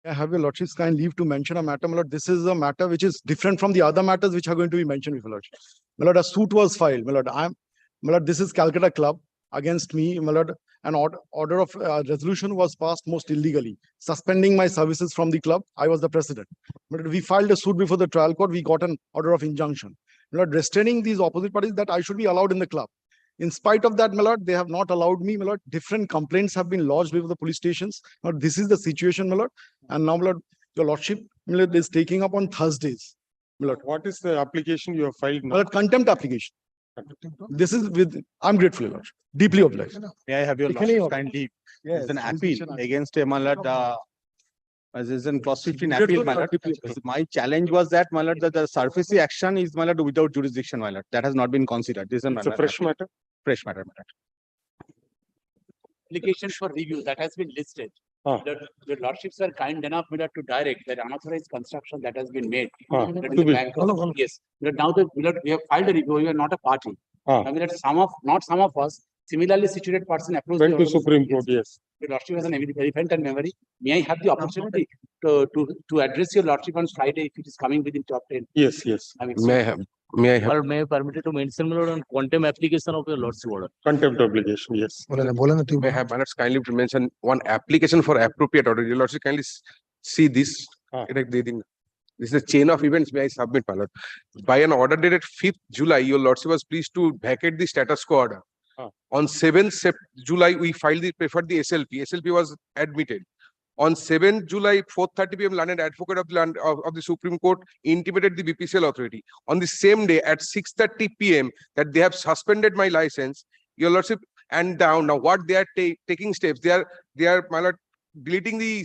I have your lordship's kind leave to mention a matter, my lord. This is a matter which is different from the other matters which are going to be mentioned with my lordship. My lord, a suit was filed. My lord, my lord, this is Calcutta Club against me. My lord, an order of resolution was passed most illegally, suspending my services from the club. I was the president. My lord, we filed a suit before the trial court. We got an order of injunction. My lord, restraining these opposite parties that I should be allowed in the club. In spite of that, my lord, they have not allowed me, my lord. Different complaints have been lodged with the police stations. Now, this is the situation, my lord. And now, my lord, your lordship, my lord, is taking up on Thursdays. My lord, What is the application you have filed my now? lord, contempt application. This is with, I'm grateful, your lordship. Deeply obliged. May I have your lordship's kind leave? It's an appeal against a malad. As is in clause 15 appeal, my lord. My challenge was that, my lord, that the surface action is, my lord, without jurisdiction, my lord. That has not been considered. This is It's a fresh matter. fresh matter, my lord. Applications for review that has been listed. The lordships were kind enough, my lord, to direct that unauthorized construction that has been made. That in the bank of- Yes, but now that my lord, we have filed a review, we are not a party. I mean, that not some of us, similarly situated person approached Went the to Supreme Court, yes. The lordship has an elephant and memory. May I have the opportunity to address your lordship on Friday if it is coming within top 10? Yes, yes. I mean, May I have? Or may I permitted to mention, my lord, on contempt application of your lordship order. Contempt obligation, yes. May I have manners kindly to mention one application for appropriate order. Your lordship kindly see this. This is a chain of events. May I submit, my lord? By an order dated 5th July, your lordship was pleased to vacate the status quo order. On 7th July, we preferred the SLP. SLP was admitted. On 7th July, 4:30 p.m., learned advocate of the Supreme Court intimated the BPCL authority. On the same day at 6:30 p.m. that they have suspended my license, your lordship, and now what they are taking steps. They are, my lord, deleting the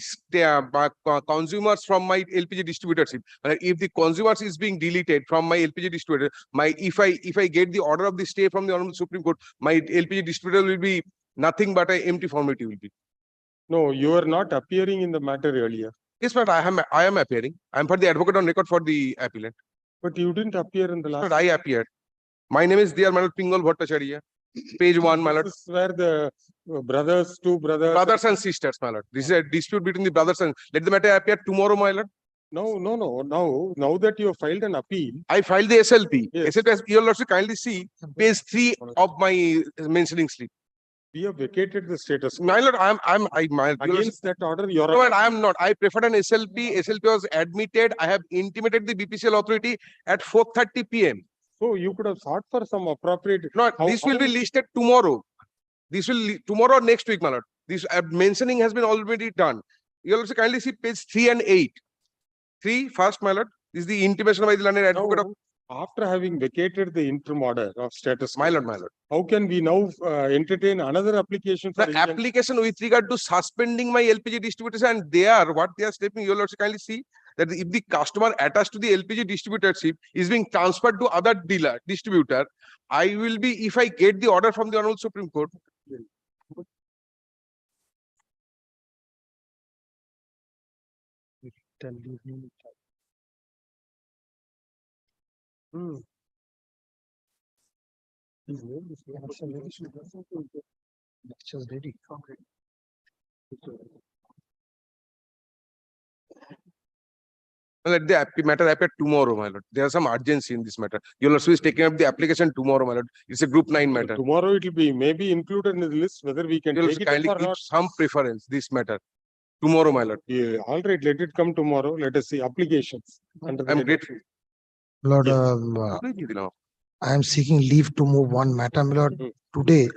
consumers from my LPG distributorship. If the consumers is being deleted from my LPG distributor, if I get the order of the stay from the Honorable Supreme Court, my LPG distributor will be nothing but an empty formality will be. No, you are not appearing in the matter earlier. Yes, but I am appearing. I am for the advocate on record for the appellant. But you didn't appear in the last. But I appeared. My name is Dr. Manoj Pingal Bhattacharya. Page 1, my lord. This is where the two brothers. Brothers and sisters, my lord. This is a dispute between the brothers and let the matter appear tomorrow, my lord. No. Now that you have filed an appeal. I filed the SLP. Yes. SLP, as you lordship kindly see, page 3 of my mentioning slip. We have vacated the status. My lord, Against that order, you are. No, and I am not. I preferred an SLP. SLP was admitted. I have intimated the BPCL authority at 4:30 p.m. So you could have sought for some appropriate. No, this will be listed tomorrow. This will tomorrow or next week, my lord. This mentioning has been already done. You also kindly see page 3 and 8. 3 first, my lord. This is the intimation by the learned advocate of. After having vacated the interim order of status. My lord. How can we now entertain another application for the application with regard to suspending my LPG distributors, and what they are stepping, you will also kindly see that if the customer attached to the LPG distributorship is being transferred to other distributor, I will be, if I get the order from the Honorable Supreme Court. Let the matter appear tomorrow, my lord. There is some urgency in this matter. You'll also be taking up the application tomorrow, my lord. It's a group 9 matter. Tomorrow it will be maybe included in the list whether we can You'll take it kindly or give not. some preference this matter. Tomorrow, my lord. Yeah, all right, let it come tomorrow. Let us see applications. I'm grateful. Lord, I am seeking leave to move one matter, my lord, today.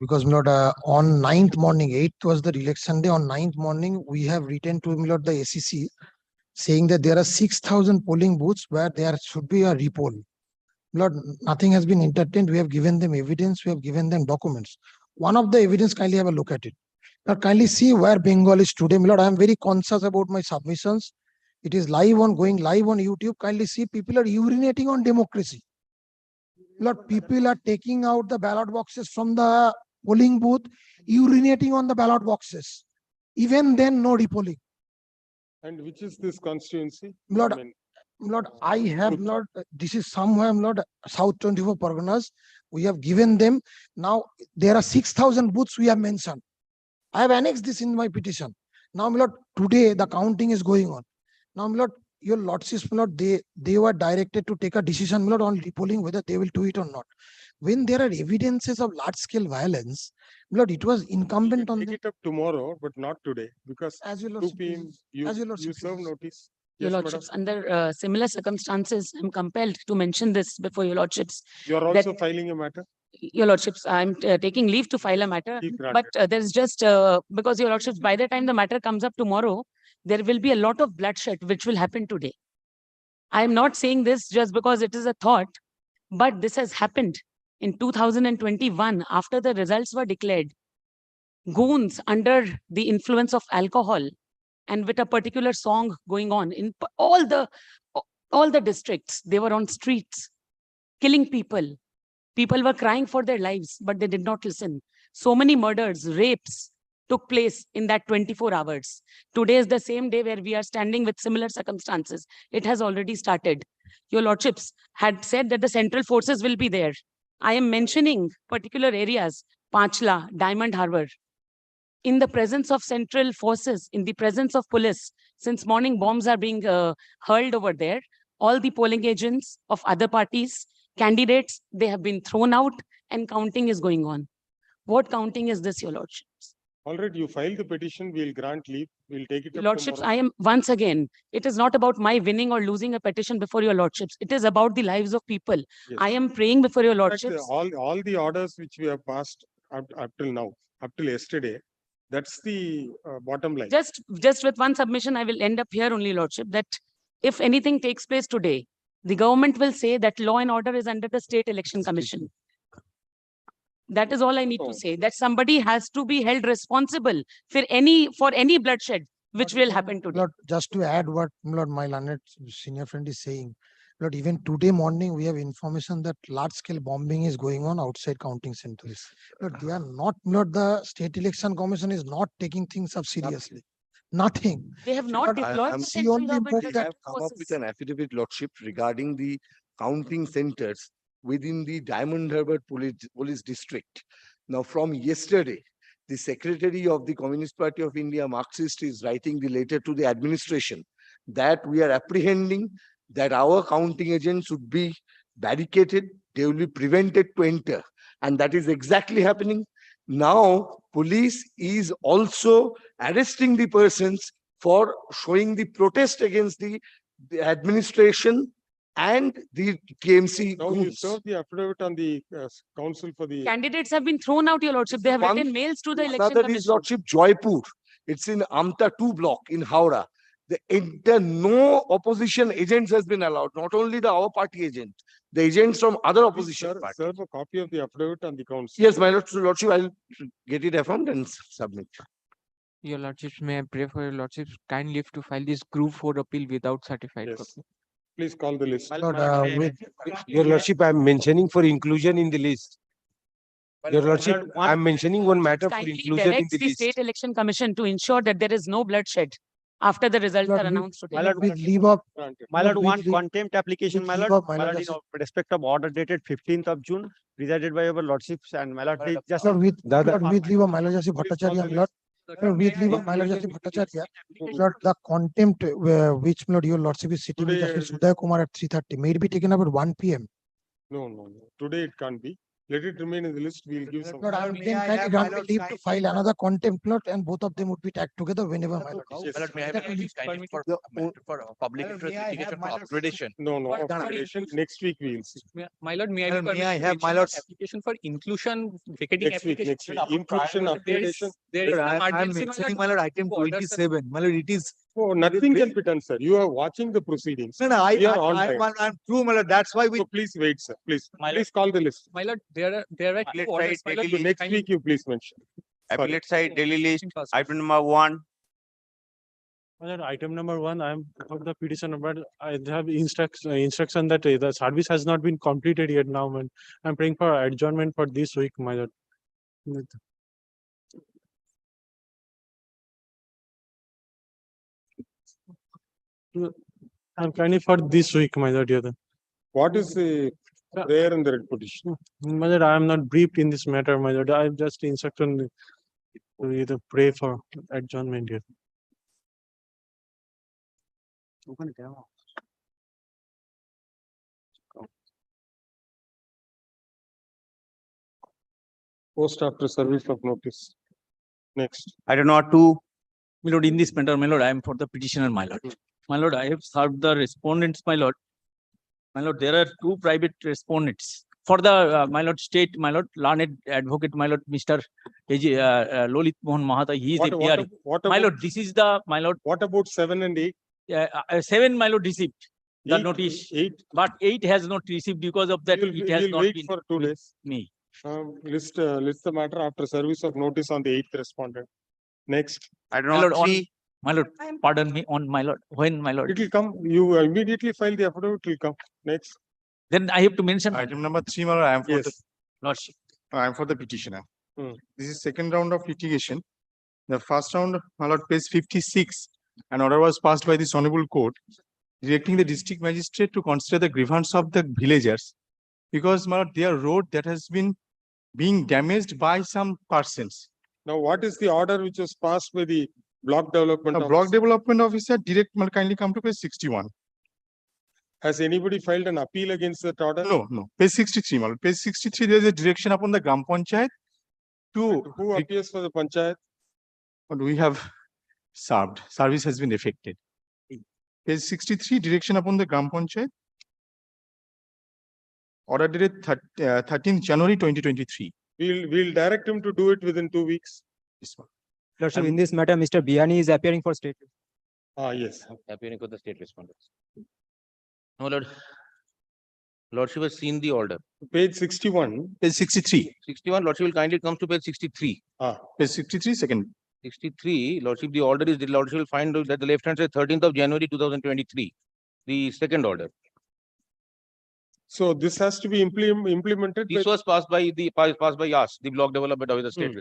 Because, my lord, on 9th morning, 8th was the election day. On 9th morning, we have written to, my lord, the ACC, saying that there are 6,000 polling booths where there should be a repoll. Lord, nothing has been entertained. We have given them evidence. We have given them documents. One of the evidence, kindly have a look at it. Lord, kindly see where Bengal is today. My lord, I am very conscious about my submissions. It is going live on YouTube. Kindly see, people are urinating on democracy. Lord, people are taking out the ballot boxes from the polling booth, urinating on the ballot boxes. Even then, no repolling. And which is this constituency? Lord, I have not, this is somewhere, Lord, South 24 Parganas. We have given them. Now, there are 6,000 booths we have mentioned. I have annexed this in my petition. Now, my lord, today the counting is going on. Now, my lord, your lordships, my lord, they were directed to take a decision, my lord, on repolling whether they will do it or not. When there are evidences of large scale violence, my lord, it was incumbent on Take them. it up tomorrow, but not today, because As your 2 lordship p.m. please. you, As your you lordship serve please. notice. Your Yes, madam. lordships, under similar circumstances, I'm compelled to mention this before your lordships. You are that- also filing a matter. Your lordships, I'm taking leave to file a matter, Keep but granted. there's just, because your lordships, by the time the matter comes up tomorrow, there will be a lot of bloodshed which will happen today. I'm not saying this just because it is a thought, but this has happened in 2021 after the results were declared. Goons under the influence of alcohol and with a particular song going on in all the districts, they were on streets killing people. People were crying for their lives, but they did not listen. So many murders, rapes took place in that 24 hours. Today is the same day where we are standing with similar circumstances. It has already started. Your lordships had said that the central forces will be there. I am mentioning particular areas, Panchla, Diamond Harbor. In the presence of central forces, in the presence of police, since morning bombs are being hurled over there, all the polling agents of other parties, candidates, they have been thrown out and counting is going on. What counting is this, your lordships? Already you filed the petition, we'll grant leave, we'll take it Your up lordships, tomorrow. I am once again, it is not about my winning or losing a petition before your lordships. It is about the lives of people. Yes. I am praying before your In fact, lordships. all the orders which we have passed up till now, up till yesterday, that's the bottom line. Just with one submission, I will end up here only, lordship, that if anything takes place today, the government will say that law and order is under the State Election Commission. That is all I need Oh. to say, that somebody has to be held responsible for any bloodshed which will happen today. Lord, just to add what Lord, my learned senior friend is saying, Lord, even today morning we have information that large scale bombing is going on outside counting centers. Lord, they are not, Lord, the State Election Commission is not taking things up seriously. Nothing. They have not Lord, deployed I'm- the see central only government move We that have come up with forces. an affidavit, Lordship, regarding the counting centers within the Diamond Harbor Police District. Now, from yesterday, the Secretary of the Communist Party of India, Marxist, is writing the letter to the administration that we are apprehending that our counting agents would be barricaded, they will be prevented to enter. And that is exactly happening. Now, police is also arresting the persons for showing the protest against the administration and the TMC Now you goons. serve the affidavit on the council for the. Candidates have been thrown out, your lordship. They have One- written mails to the election Another is commission. Lordship Joypur. It's in Amta 2 block in Howrah. No opposition agents has been allowed, not only our party agent, the agents from other Please opposition parties. serve a copy of the affidavit on the council. Yes, my lordship, I'll get it affirmed and submit. Your lordships, may I pray for your lordships kind leave to file this group 4 appeal without certified Yes. copy. Please call the list. Lord, with Your lordship, I am mentioning for inclusion in the list. Your lordship, I am mentioning one matter for Kindly inclusion in directs the the list. State Election Commission to ensure that there is no bloodshed after the results Lord, are announced today. with leave of Granted. My lord, Lord, one with leave- contempt application, with my leave lord, of my my lord, lord, in just- respect of order dated 15th of June, presided by our lordships and my lord, just. Lord, with Dada. Lord, with leave of my lord, Jasi Bhattacharya, Lord, with leave of my lord, Jasi Bhattacharya, Lord, the contempt which Lord, your lordship is sitting with Today- Justice Uday Kumar at 3:30 may it be taken up at 1 p.m. No. Today it can't be. Let it remain in the list. We'll give some. Lord, I will then kindly grant me leave to file another contempt, Lord, and both of them would be tagged together whenever my lord. Yes. My lord, may I That will please be kindly for public interest litigation for upgradation? No, upgradation. Next week we will see. My lord, may I Madam, be may I permitted to have my mention lord's- that application for inclusion, vacating Next week, application? next week. Inclusion, upgradation. There is Sir, some I'm urgency, my mentioning, lord. my lord, item to order, sir. 27. My lord, it is. Oh, nothing can be done, sir. You are watching the proceedings. No, We are on time. I'm true, my lord. That's why we. So please wait, sir. Please, My lord- please call the list. My lord, there are two Appellate orders, side, my lord, daily Next kindly- week you please mention. Sorry. Appellate side, daily list, First. item number 1. Item number 1, I am of the petition, but I have instruction that the service has not been completed yet now, and I'm praying for adjournment for this week, my lord. I'm kindly for this week, my lord. Yeah. What is the prayer in the red petition? My lord, I am not briefed in this matter, my lord. I have just instruction to either pray for adjournment here. Post after service of notice. Next. I do not to, my lord, in this matter, my lord, I am for the petitioner, my lord. My lord, I have served the respondents, my lord. My lord, there are two private respondents. For the, my lord, state, my lord, learned advocate, my lord, Mr. Lolit Mohan Mahata, he is appearing. My lord, this is the, my lord. What about 7 and 8? 7, my lord, received the Eight- notice, 8. but 8 has not received because of that it has We'll not wait been for 2 days. me. List the matter after service of notice on the 8th respondent. Next. I do not see. My lord, pardon me, on my lord, when my lord. It will come. You immediately file the affidavit, it will come. Next. Then I have to mention. Item number 3, my lord, I am for the, Yes. Lordship. I am for the petitioner. Hmm. This is second round of litigation. The first round, my lord, page 56, an order was passed by this honorable court directing the district magistrate to consider the grievance of the villagers because, my lord, their road that has been being damaged by some persons. Now, what is the order which was passed by the block development A officer? block development officer direct, my lord, kindly come to page 61. Has anybody filed an appeal against that order? No. Page 63, my lord. Page 63, there is a direction upon the Gram Panchayat to, Who appears for the panchayat? but we have served. Service has been effected. Page 63, direction upon the Gram Panchayat. Order dated 13th January 2023. We'll direct him to do it within 2 weeks. This one. Lordship, in this matter, Mr. Biyani is appearing for state. Yes. Appearing for the state respondents. No, Lord. Lordship has seen the order. Page 61. Page 63. 61, Lordship will kindly come to page 63. Page 63, second. 63, Lordship, the order is, the Lordship will find that the left hand side 13th of January 2023. The second order. So this has to be implemented. This was passed by us, the block development of the state.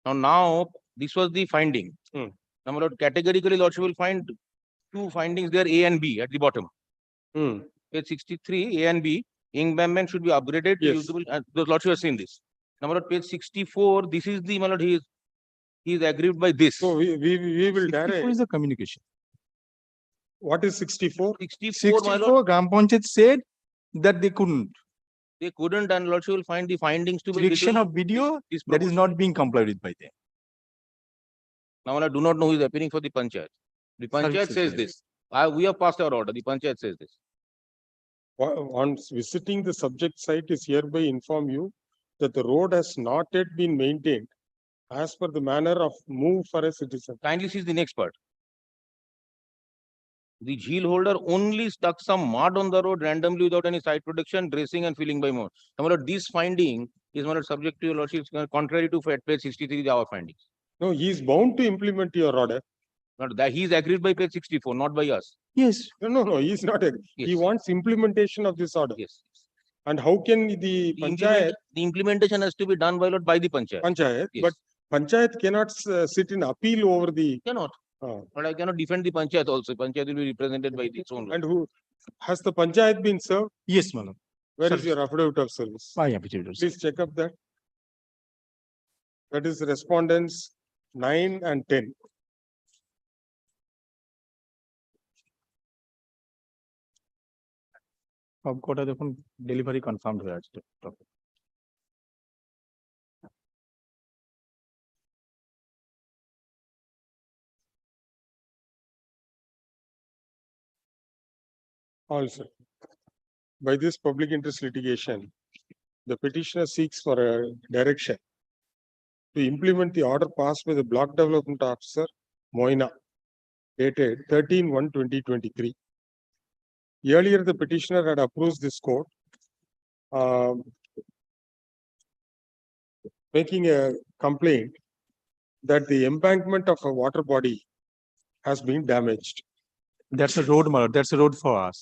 Now, this was the finding. Now, my lord, categorically, Lordship will find two findings there, A and B at the bottom. Page 63, A and B, embankment should be upgraded. Yes. The Lordship has seen this. Now, my lord, page 64, this is the, my lord, he is aggrieved by this. So we will 64 direct. is the communication. What is 64? 64, my lord, 64, Gram Panchayat said that they couldn't. they couldn't, and Lordship will find the findings to be Direction of video that is not being complied with by them. Now, I do not know who is appearing for the panchayat. The panchayat Services, says yes. this. We have passed our order. The panchayat says this. Once visiting the subject site is hereby inform you that the road has not yet been maintained as per the manner of move for a citizen. Kindly see the next part. The heel holder only stuck some mud on the road randomly without any side protection, dressing and filling by more. Now, this finding is not subject to your lordship's contrary to page 63, our findings. No, he is bound to implement your order. Not that he is agreed by page 64, not by us. Yes. No, he is not. He Yes. wants implementation of this order. Yes. And how can the panchayat, The implementation has to be done by the panchayat. Yes. but panchayat cannot sit in appeal over the. Cannot. But I cannot defend the panchayat also. Panchayat will be represented by its own. And who has the panchayat been served? Yes, madam. Where is Service. your affidavit of service? My affidavit. Please check up that. That is respondents 9 and 10. সবকটা দেখুন delivery confirm হয়ে আছে। Also, by this public interest litigation, the petitioner seeks for a direction to implement the order passed by the block development officer, Moina, dated 13/1/2023. Earlier, the petitioner had approached this court, making a complaint that the embankment of a water body has been damaged. That's a road, madam. That's a road for us.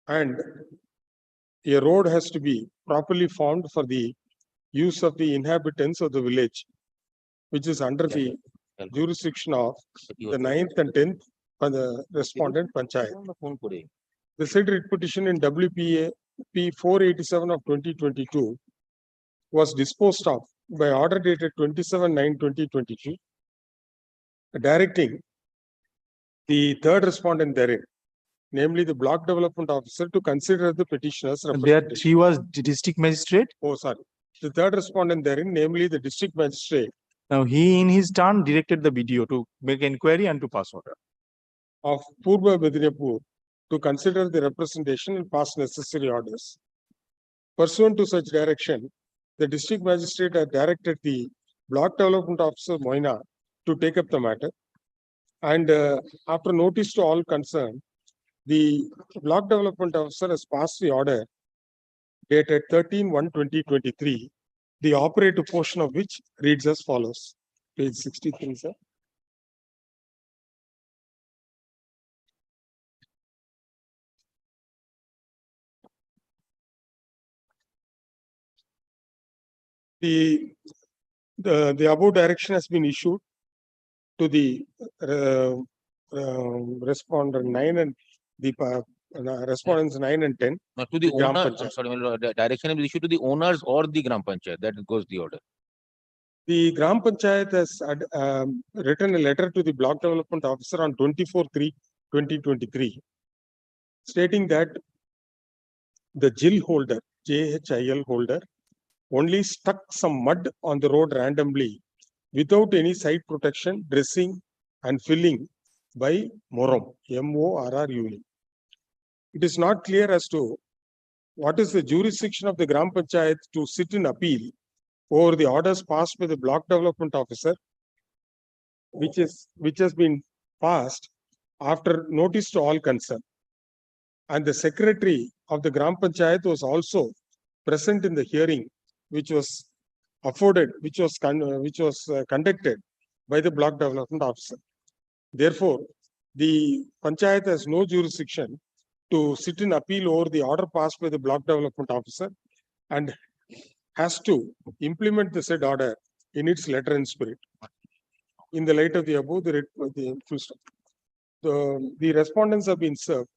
And a road has to be properly formed for the use of the inhabitants of the village, which is under the jurisdiction of the 9th and 10th for the respondent panchayat. The said writ petition in WPA P 487 of 2022 was disposed of by order dated 27/9/2022, directing The third respondent therein, namely the block development officer, to consider the petitioner's There representation. he was the district magistrate. Oh, sorry. The third respondent therein, namely the district magistrate Now he in his turn directed the BDO to make inquiry and to pass order. of Purva Medinipur to consider the representation and pass necessary orders. Pursuant to such direction, the district magistrate had directed the block development officer Moina to take up the matter. And after notice to all concerned, the block development officer has passed the order dated 13/1/2023, the operative portion of which reads as follows. Page 63, sir. The above direction has been issued to the respondent 9 and the respondents 9 and 10. Now to the The Gram owner, I'm Panchayat. sorry, my lord, the direction is issued to the owners or the Gram Panchayat. That goes the order. The Gram Panchayat has written a letter to the block development officer on 24/3/2023, stating that the JIL holder, JHIL holder, only stuck some mud on the road randomly without any site protection, dressing and filling by Morum, MORRUE. It is not clear as to what is the jurisdiction of the Gram Panchayat to sit in appeal over the orders passed by the block development officer, which has been passed after notice to all concerned. And the secretary of the Gram Panchayat was also present in the hearing, which was conducted by the block development officer. Therefore, the Panchayat has no jurisdiction to sit in appeal over the order passed by the block development officer and has to implement the said order in its letter and spirit. In the light of the above, the respondents have been served.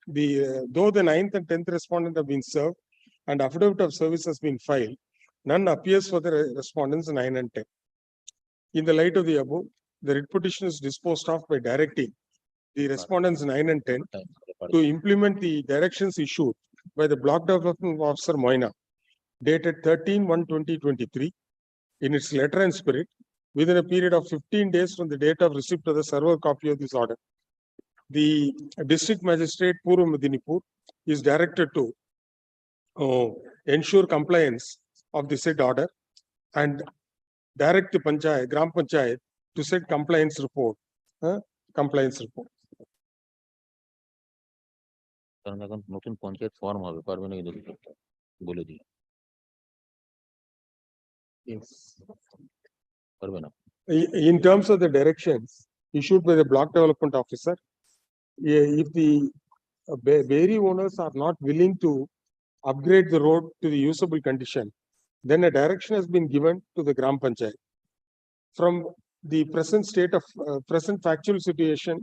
Though the 9th and 10th respondent have been served and affidavit of service has been filed, none appears for the respondents 9 and 10. In the light of the above, the writ petition is disposed of by directing the respondents 9 and 10 to implement the directions issued by the block development officer Moina, dated 13/1/2023, in its letter and spirit, within a period of 15 days from the date of receipt of the server copy of this order. The district magistrate Purva Medinipur is directed to ensure compliance of the said order and direct the Panchayat, Gram Panchayat, to set compliance report. কারণ এখন নতুন panchayat form হবে, পারবে না কিন্তু বলে দিই। পারবে না। In terms of the directions issued by the block development officer, if the Berry owners are not willing to upgrade the road to the usable condition, then a direction has been given to the Gram Panchayat. From the present state of present factual situation,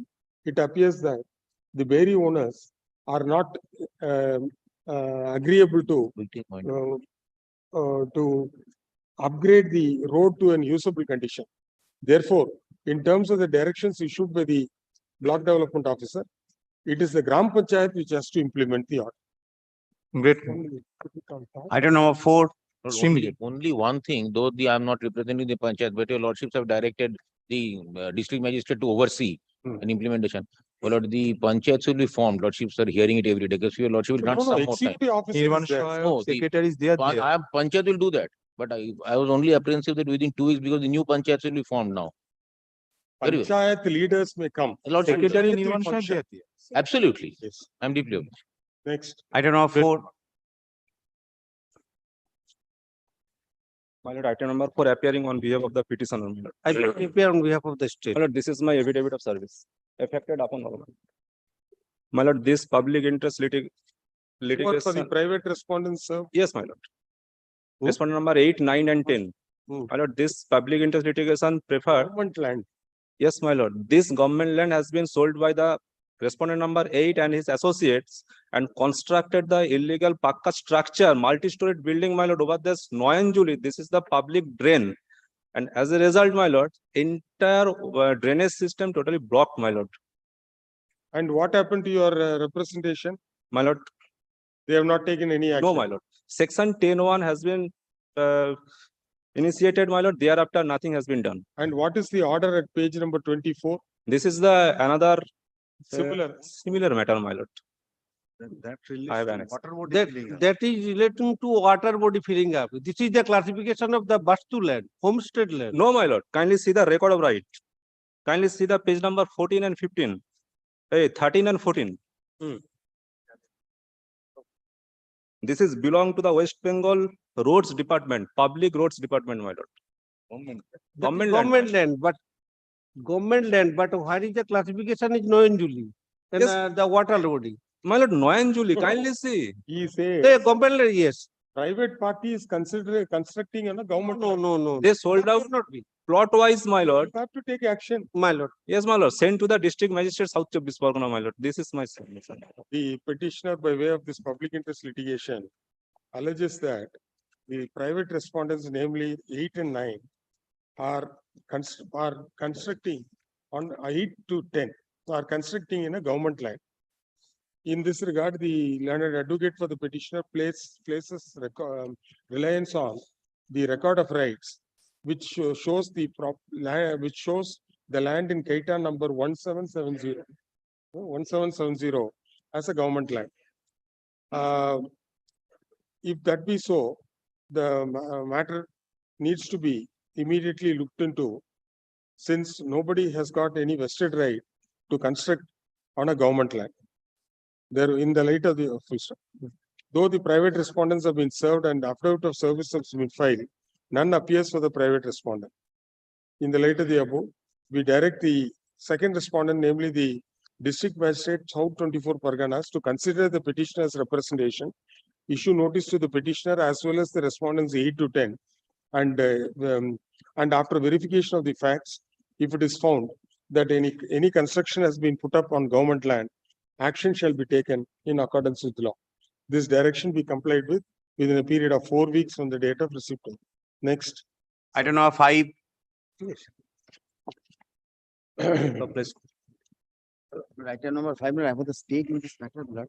it appears that the Berry owners are not agreeable to upgrade the road to an usable condition. Therefore, in terms of the directions issued by the block development officer, it is the Gram Panchayat which has to implement the order. Great. Item number 4. Only one thing, though I am not representing the Panchayat, but your lordships have directed the district magistrate to oversee an implementation. Well, Lord, the Panchayat will be formed. Lordships are hearing it every day because your lordship will grant some more time. Secretary is there. Panchayat will do that. But I was only apprehensive that within 2 weeks, because the new Panchayats will be formed now. Very well. Panchayat leaders may come. Secretary Nirvan Shah there. Absolutely. Yes. I'm deeply aware. Next. Item number 4. My lord, item number 4 appearing on behalf of the petitioner. I will appear on behalf of the state. My lord, this is my affidavit of service effected upon government. My lord, this public interest What for the litigation. private respondents, sir? Yes, my lord. Respondent number 8, 9 and 10. My lord, this public interest litigation prefer. Government land. Yes, my lord. This government land has been sold by the respondent number 8 and his associates and constructed the illegal pakka structure, multi-storied building, my lord, over this Noyanjuli. This is the public drain. And as a result, my lord, entire drainage system totally blocked, my lord. And what happened to your representation? My lord, They have not taken any action. no, my lord. Section 10(1) has been initiated, my lord. Thereafter, nothing has been done. And what is the order at page number 24? This is the another Similar. matter, my lord. That I have annexed. That is relating to water body filling up. This is the classification of the Bastu land, homestead land. No, my lord. Kindly see the record of right. Kindly see the page number 14 and 15. Hey, 13 and 14. This is belong to the West Bengal Roads Department, Public Roads Department, my lord. Government land, but where is the classification is Noyanjuli and Yes. the water body. My lord, Noyanjuli, kindly see. He says The government land, yes. private party is constructing on a government. No. They sold out Not be, plot wise, my lord. You have to take action. my lord. Yes, my lord. Sent to the district magistrate South Chobbish Pargana, my lord. This is my submission. The petitioner, by way of this public interest litigation, alleges that the private respondents, namely 8 and 9, are constructing on 8 to 10, are constructing in a government land. In this regard, the learned advocate for the petitioner places reliance on the record of rights, which shows the land in Kaita number 1770 as a government land. If that be so, the matter needs to be immediately looked into, since nobody has got any vested right to construct on a government land. There, in the light of the official, though the private respondents have been served and affidavit of service has been filed, none appears for the private respondent. In the light of the above, we direct the second respondent, namely the District Magistrate South 24 Parganas, to consider the petitioner's representation, issue notice to the petitioner as well as the respondents 8 to 10, and after verification of the facts, if it is found that any construction has been put up on government land, action shall be taken in accordance with law. This direction be complied with within a period of 4 weeks from the date of receipt. Next. Item number 5. Item number 5, I have the stake in this matter, blood.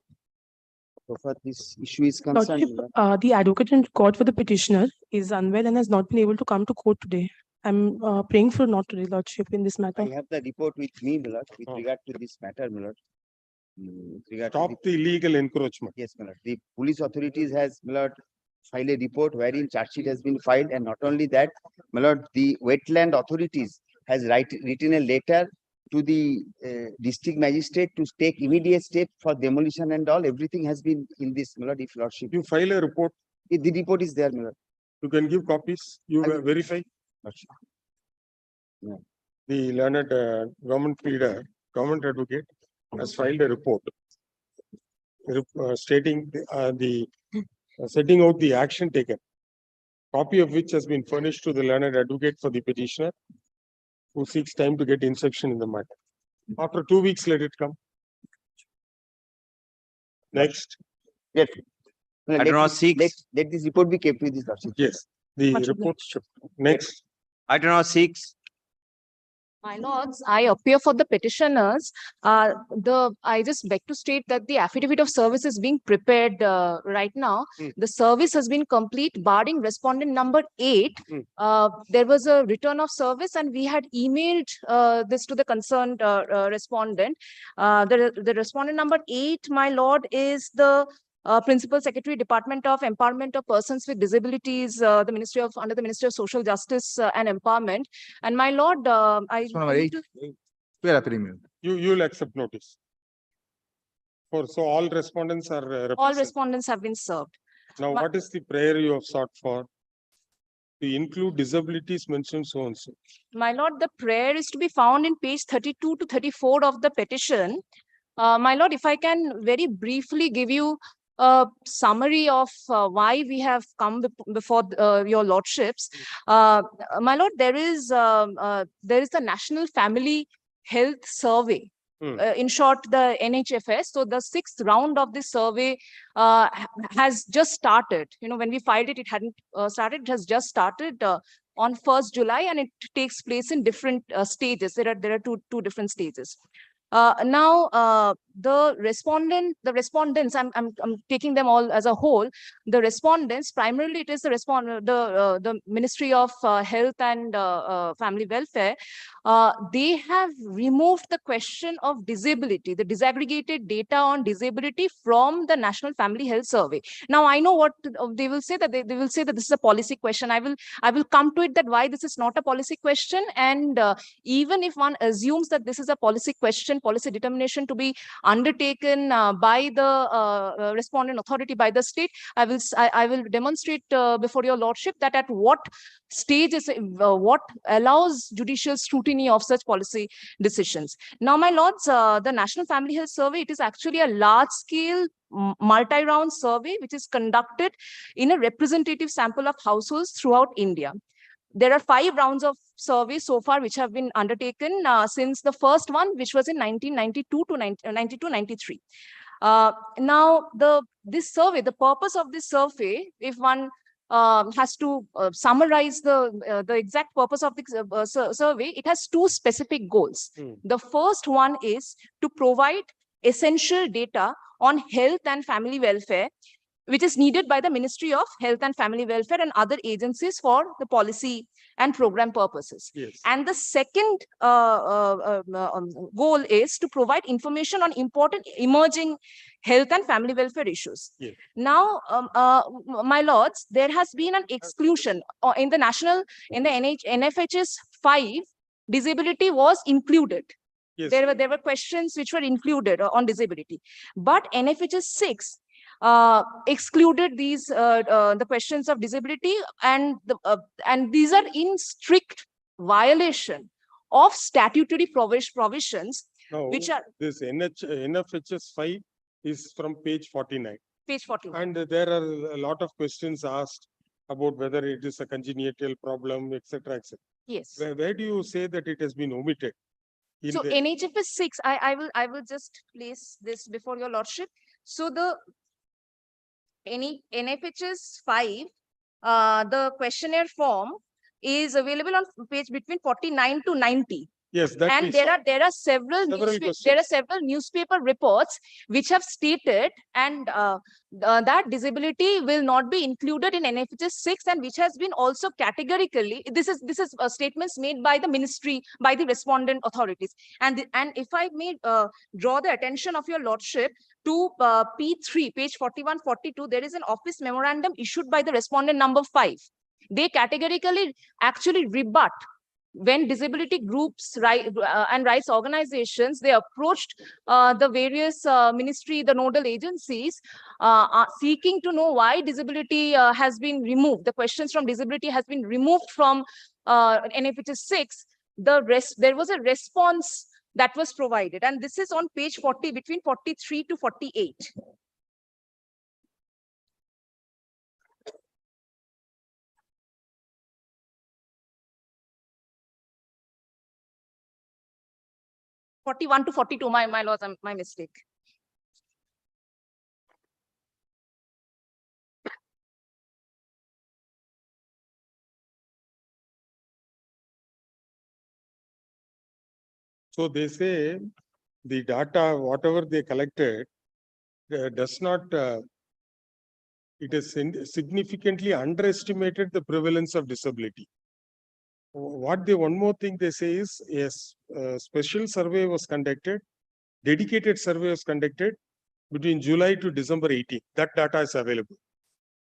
So far, this issue is concerned. Lordship, the advocate in court for the petitioner is unwell and has not been able to come to court today. I'm praying for not today, Lordship, in this matter. I have the report with me, Milord, with regard to this matter, Milord. Stop the illegal encroachment. Yes, Milord. The police authorities has, Milord, filed a report wherein charge sheet has been filed, and not only that, Milord, the wetland authorities has written a letter to the district magistrate to take immediate step for demolition and all. Everything has been in this, Milord, if Lordship. You file a report. The report is there, Milord. You can give copies. You verify. Yeah. The learned government pleader, government advocate, has filed a report stating the setting out the action taken, copy of which has been furnished to the learned advocate for the petitioner, who seeks time to get instruction in the matter. After 2 weeks, let it come. Next. Yes. Item number 6. Let this report be kept with this, Lordship. Yes, the report. Next. Item number 6. My lords, I appear for the petitioners. I just beg to state that the affidavit of service is being prepared right now. The service has been complete, barring respondent number 8. There was a return of service, and we had emailed this to the concerned respondent. The respondent number 8, my lord, is the Principal Secretary, Department of Empowerment of Persons with Disabilities, under the Ministry of Social Justice and Empowerment. And my lord, You'll accept notice. So all respondents are represented. All respondents have been served. Now, what is the prayer you have sought for? To include disabilities mentioned so and so. My lord, the prayer is to be found in page 32 to 34 of the petition. My lord, if I can very briefly give you a summary of why we have come before your lordships. My lord, there is the National Family Health Survey. In short, the NHFS. So the 6th round of this survey has just started. You know, when we filed it, it hadn't started. It has just started on 1st July, and it takes place in different stages. There are two different stages. The respondents, I'm taking them all as a whole. The respondents, primarily it is the Ministry of Health and Family Welfare. They have removed the question of disability, the disaggregated data on disability from the National Family Health Survey. Now, I know what they will say, that they will say that this is a policy question. I will come to it that why this is not a policy question. And even if one assumes that this is a policy question, policy determination to be undertaken by the respondent authority, by the state, I will demonstrate before your lordship that at what stage is what allows judicial scrutiny of such policy decisions. Now, my lords, the National Family Health Survey, it is actually a large-scale multi-round survey which is conducted in a representative sample of households throughout India. There are 5 rounds of survey so far which have been undertaken since the first one, which was in 1992 to 92-93. Now, this survey, the purpose of this survey, if one has to summarize the exact purpose of the survey, it has 2 specific goals. The first one is to provide essential data on health and family welfare, which is needed by the Ministry of Health and Family Welfare and other agencies for the policy and program purposes. Yes. And the second goal is to provide information on important emerging health and family welfare issues. Yes. Now, my lords, there has been an exclusion in the NFHS 5, disability was included. Yes. There were questions which were included on disability, but NFHS 6 excluded these the questions of disability, and these are in strict violation of statutory provisions, Now, which are this NFHS 5 is from page 49. page 41. And there are a lot of questions asked about whether it is a congenital problem, etc., etc. Yes. Where do you say that it has been omitted? So NHFS 6, I will just place this before your lordship. So the NFHS 5, the questionnaire form is available on page between 49 to 90. Yes, that and we there saw. are several newspaper reports which have stated and that disability will not be included in NFHS 6, and which has been also categorically, this is statements made by the ministry, by the respondent authorities. And if I may draw the attention of your lordship to P3, page 41, 42, there is an office memorandum issued by the respondent number 5. They categorically actually rebut when disability groups and rights organizations, they approached the various ministry, the nodal agencies, seeking to know why disability has been removed. The questions from disability has been removed from NFHS 6. There was a response that was provided, and this is on page 40, between 43 to 48. (41 to 42), my lords, my mistake. So they say the data, whatever they collected, does not, it has significantly underestimated the prevalence of disability. One more thing they say is, yes, a special survey was conducted, dedicated survey was conducted between July to December 18. That data is available.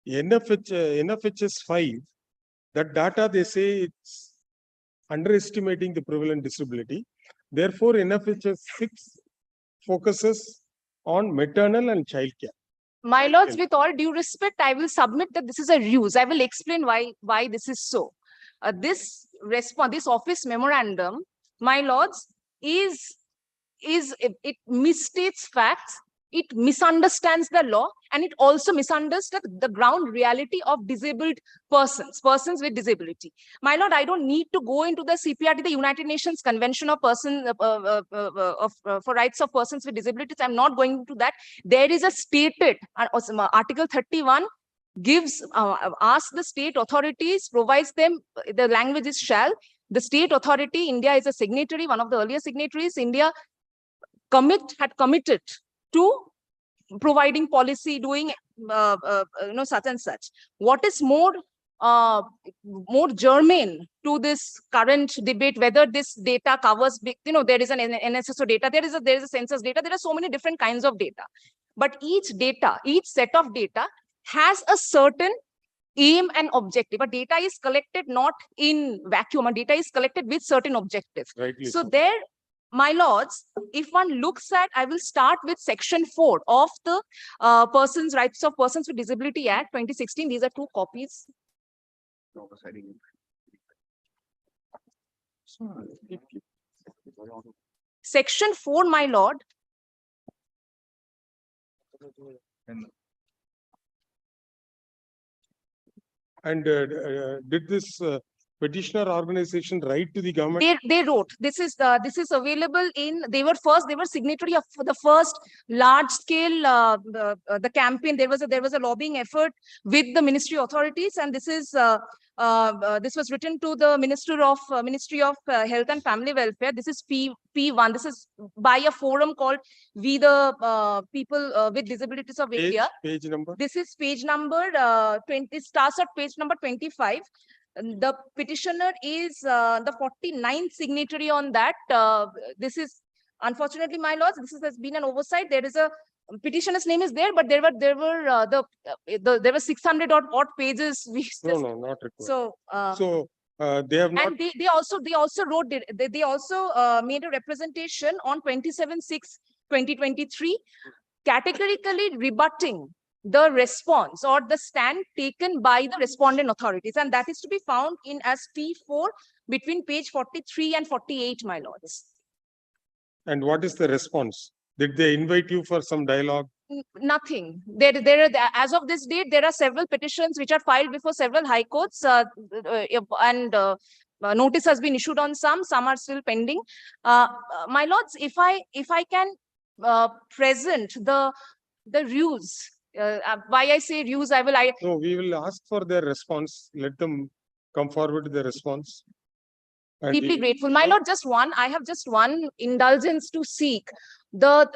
NFHS 5, that data they say it's underestimating the prevalent disability. Therefore, NFHS 6 focuses on maternal and child care. My lords, with all due respect, I will submit that this is a ruse. I will explain why this is so. This office memorandum, my lords, it misstates facts, it misunderstands the law, and it also misunderstands the ground reality of disabled persons with disability. My lord, I don't need to go into the CPRD, the United Nations Convention of for Rights of Persons with Disabilities. I'm not going into that. There is a stated Article 31 gives asks the state authorities, provides them, the language is shall. The state authority, India is a signatory, one of the earlier signatories. India had committed to providing policy, doing such and such. What is more germane to this current debate, whether this data covers big, there is an NSSO data, there is a census data, there are so many different kinds of data. But each set of data has a certain aim and objective. But data is collected not in vacuum, and data is collected with certain objectives. Rightly So there, my lords, if one looks at, I will start with section 4 of the Rights of Persons with Disability Act 2016. These are 2 copies. Section 4, my lord. And did this petitioner organization write to the government? They wrote. This is available in. They were signatory of the first large scale the campaign. There was a lobbying effort with the ministry authorities, and this was written to the Ministry of Health and Family Welfare. This is P1. This is by a forum called We the People with Disabilities of India. Page number. This is page number 20. Starts at page number 25. The petitioner is the 49th signatory on that. This is, unfortunately, my lords, has been an oversight. There is a petitioner's name is there, but there were 600 odd pages. No, not required. So they have not. And they also wrote it. They also made a representation on 27/6/2023, categorically rebutting the response or the stand taken by the respondent authorities, and that is to be found in as P4 between page 43 and 48, my lords. And what is the response? Did they invite you for some dialogue? Nothing. As of this date, there are several petitions which are filed before several high courts, and notice has been issued on some are still pending. My lords, if I can present the ruse. Why I say ruse, No, we will ask for their response. Let them come forward with their response. And deeply grateful. My lord, I have just one indulgence to seek. There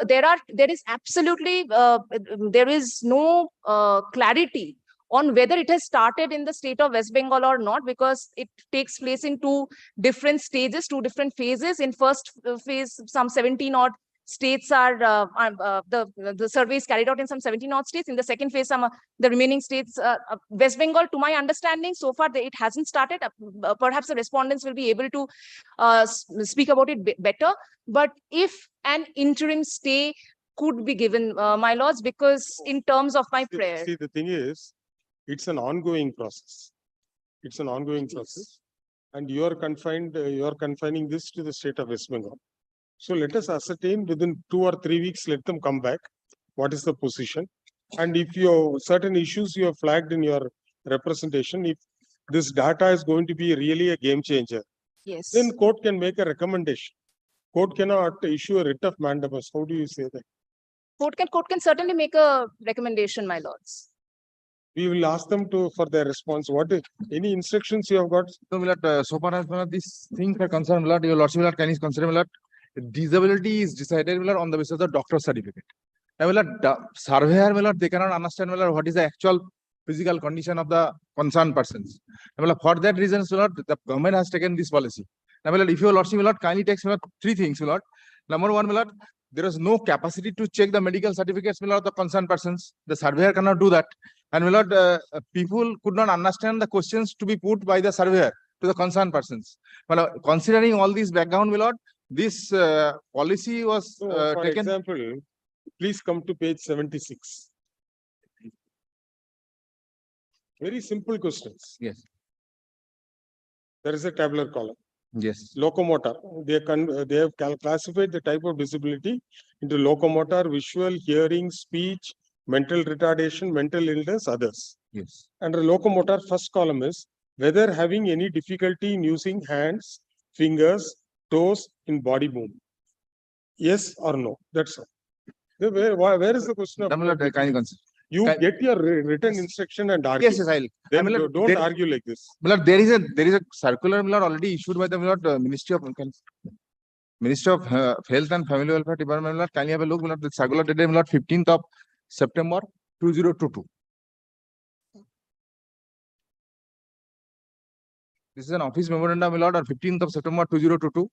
is absolutely, there is no clarity on whether it has started in the state of West Bengal or not, because it takes place in 2 different stages, 2 different phases. In first phase, some 17 odd states are the survey is carried out in some 17 odd states. In the second phase, the remaining states, West Bengal, to my understanding, so far it hasn't started. Perhaps the respondents will be able to speak about it better. But if an interim stay could be given, my lords, because in terms of my prayer. See, the thing is, it's an ongoing process. It's an ongoing process, and you are confining this to the state of West Bengal. So let us ascertain within 2 or 3 weeks, let them come back. What is the position? And if certain issues you have flagged in your representation, if this data is going to be really a game changer, yes, then court can make a recommendation. Court cannot issue a writ of mandamus. How do you say that? Court can certainly make a recommendation, my lords. We will ask them for their response. Any instructions you have got? So, my lord, so far as these things are concerned, my lord, your lordship, my lord, can you consider, my lord, disability is decided, my lord, on the basis of the doctor's certificate. Now, my lord, surveyor, my lord, they cannot understand, my lord, what is the actual physical condition of the concerned persons. Now, my lord, for that reason, my lord, the government has taken this policy. Now, my lord, if your lordship, my lord, kindly takes, my lord, 3 things, my lord. Number 1, my lord, there is no capacity to check the medical certificates, my lord, of the concerned persons. The surveyor cannot do that. And my lord, people could not understand the questions to be put by the surveyor to the concerned persons. Well, considering all these background, my lord, this policy was for taken. Example, please come to page 76. Very simple questions. Yes. There is a tabular column. Yes. Locomotor. They have classified the type of disability into locomotor, visual, hearing, speech, mental retardation, mental illness, others. Yes. Under locomotor, first column is whether having any difficulty in using hands, fingers, toes in body movement. Yes or no? That's all. Where is the question of you get your written instruction and argue. Yes, I'll. Then don't argue like this. There is a circular already issued by the Ministry of Ministry of Health and Family Welfare Department, my lord, kindly have a look, my lord, the circular dated, my lord, 15th of September 2022. This is an office memorandum, my lord, on 15th of September 2022.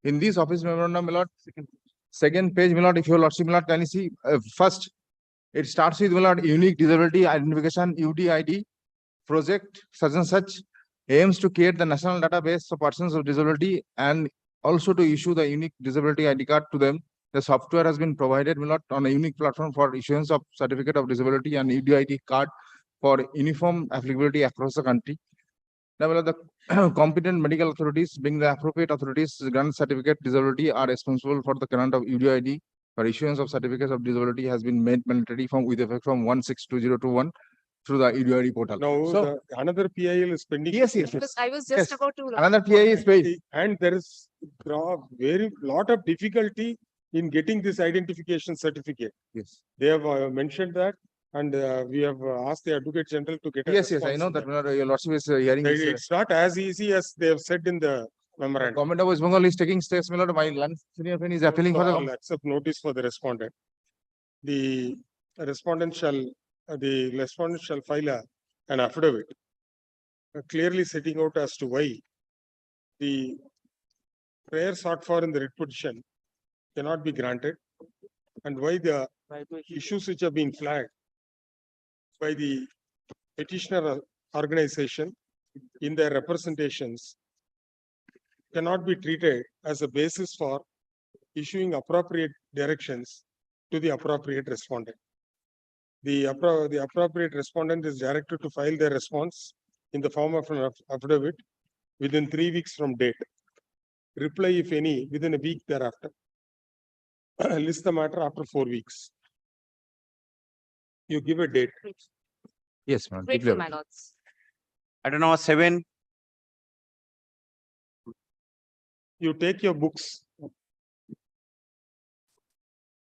In this office memorandum, my lord, second page, my lord, if your lordship, my lord, can you see, first, it starts with, my lord, unique disability identification, UDID, project such and such, aims to create the national database for persons with disability and also to issue the unique disability ID card to them. The software has been provided, my lord, on a unique platform for issuance of certificate of disability and UDID card for uniform applicability across the country. Now, my lord, the competent medical authorities, being the appropriate authorities, grant certificate disability are responsible for the grant of UDID for issuance of certificates of disability has been made mandatory from with effect from 1/6/2021 through the UDID portal. Now, So, another PIL is pending. yes. I was just Yes. about to. Another PI is paid. And there is very lot of difficulty in getting this identification certificate. Yes. They have mentioned that, and we have asked the Advocate General to get a Yes, I response know to that, my lord, your lordship is hearing this. It's not as easy as they have said in the memorandum. Government of West Bengal is taking steps, my lord. My senior friend is appealing for I'll the. accept notice for the respondent. The respondent shall file an affidavit clearly setting out as to why the prayer sought for in the writ petition cannot be granted and why the issues which have been flagged by the petitioner organization in their representations cannot be treated as a basis for issuing appropriate directions to the appropriate respondent. The appropriate respondent is directed to file their response in the form of an affidavit within 3 weeks from date. Reply, if any, within a week thereafter. List the matter after 4 weeks. You give a date. Yes, ma'am. Grateful, my lords. Item number 7. You take your books.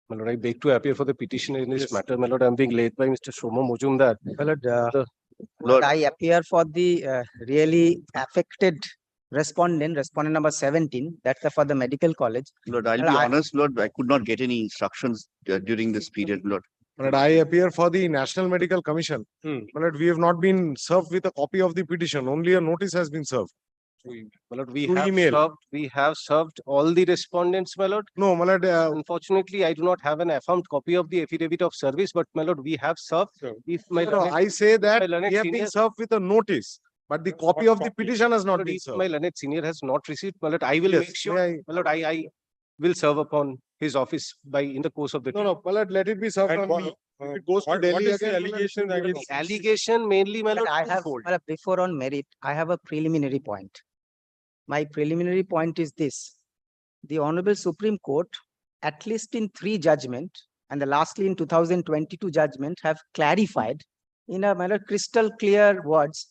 My lord, I beg to appear for the petitioner in this Yes. matter. My lord, I am being led by Mr. Shoma Mojumdar. My lord, Lord, I appear for the really affected respondent number 17. That's for the medical college. Lord, I'll be Well, honest, Lord, I could not get any instructions during this period, Lord. But I appear for the National Medical Commission. But we have not been served with a copy of the petition. Only a notice has been served. my lord, we Through have email. served, all the respondents, my lord. No, my lord, Unfortunately, I do not have an affirmed copy of the affidavit of service, but my lord, we have served. If my no, learned- I say that my learned we have been senior- served with a notice, but the copy of the petition has not Lord, been if served. my learned senior has not received, my lord, I will Yes, make sure, may my lord, I will serve upon his office in the course of the day. No, my lord, let it be served And on me. If it goes to what Delhi is the again, my lord, allegation it will be against The allegation mainly, my But lord, I have, twofold. well, before on merit, I have a preliminary point. My preliminary point is this. The Honorable Supreme Court, at least in 3 judgment, and the lastly in 2022 judgment, have clarified in a manner crystal clear words.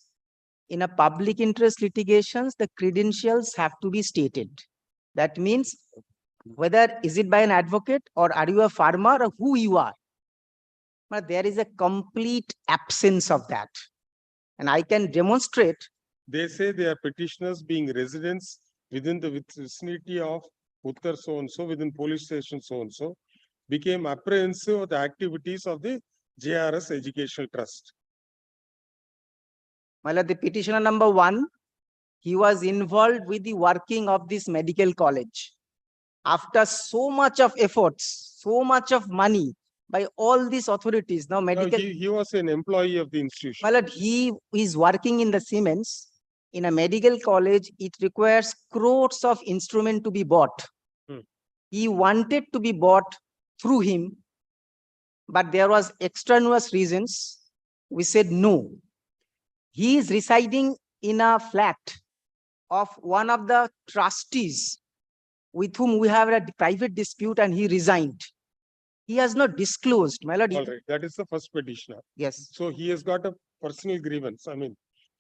In a public interest litigations, the credentials have to be stated. That means whether is it by an advocate or are you a farmer or who you are. But there is a complete absence of that. And I can demonstrate. They say they are petitioners being residents within the vicinity of Uttar so-and-so, within police station so-and-so, became apprehensive of the activities of the JRS Educational Trust. Well, the petitioner number 1, he was involved with the working of this medical college. After so much of efforts, so much of money by all these authorities, now No, medical. he was an employee of the institution. Well, he is working in the Siemens. In a medical college, it requires crores of instrument to be bought. He wanted to be bought through him, but there was extraneous reasons. We said no. He is residing in a flat of one of the trustees with whom we have a private dispute, and he resigned. He has not disclosed, my lord. All right, that is the first petitioner. Yes. So he has got a personal grievance, I mean,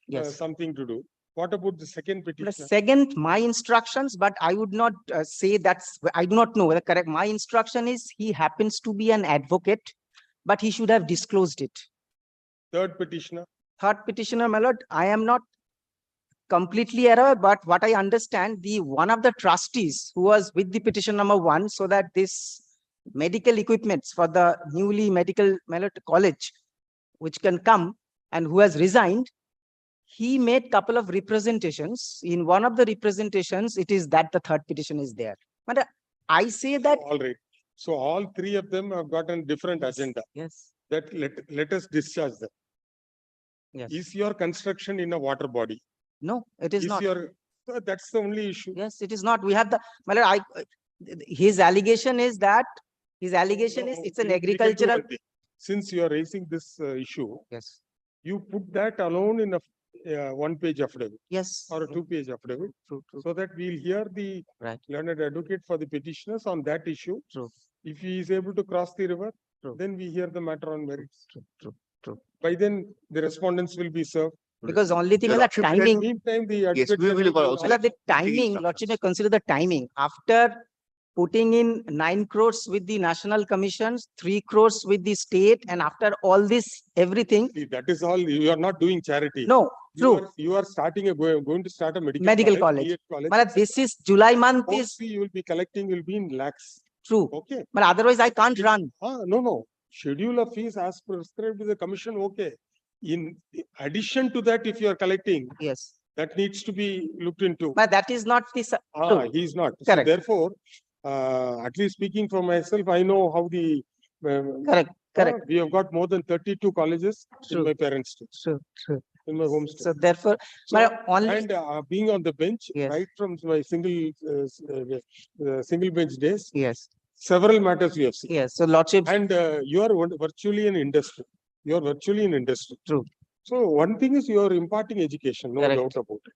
Yes. something to do. What about the second The petitioner? second, my instructions, but I would not say that's, I do not know whether correct. My instruction is he happens to be an advocate, but he should have disclosed it. Third petitioner? Third petitioner, my lord, I am not completely error, but what I understand, the one of the trustees who was with the petition number 1, so that this medical equipments for the newly medical college, which can come, and who has resigned, he made couple of representations. In one of the representations, it is that the third petition is there. But I say that. All right. So all three of them have got a different agenda. Yes. That let us discharge them. Yes. Is your construction in a water body? No, it is not. That's the only issue. Yes, it is not. We have the, his allegation is that, it's an agricultural. Since you are raising this issue, Yes. you put that alone in a one-page affidavit. Yes. Or a two-page affidavit. True. So that we'll hear the learned advocate for the petitioners on that issue. True. If he is able to cross the river, then we hear the matter on merits. True. By then, the respondents will be served. Because only thing is that timing. Meantime, the Yes, advocate we will also. The timing, Lordship may consider the timing. After putting in 9 crores with the national commissions, 3 crores with the state, and after all this, everything. See, that is all. You are not doing charity. No, true. You are starting going to start a Medical college. But this is July month is. You will be collecting will be in lakhs. True. Okay. But otherwise I can't run. No. Schedule of fees as prescribed with the commission. Okay. In addition to that, if you are collecting, yes, that needs to be looked into. But that is not the. He is not. Correct. So therefore, at least speaking for myself, I know how the. Correct. We have got more than 32 colleges in my parents' state. True. In my home state. So therefore, being on the bench, right from my single bench days. Yes. Several matters we have seen. Yes. So Lordship. And you are virtually in industry. You are virtually in industry. True. So one thing is you are imparting education, no doubt about it.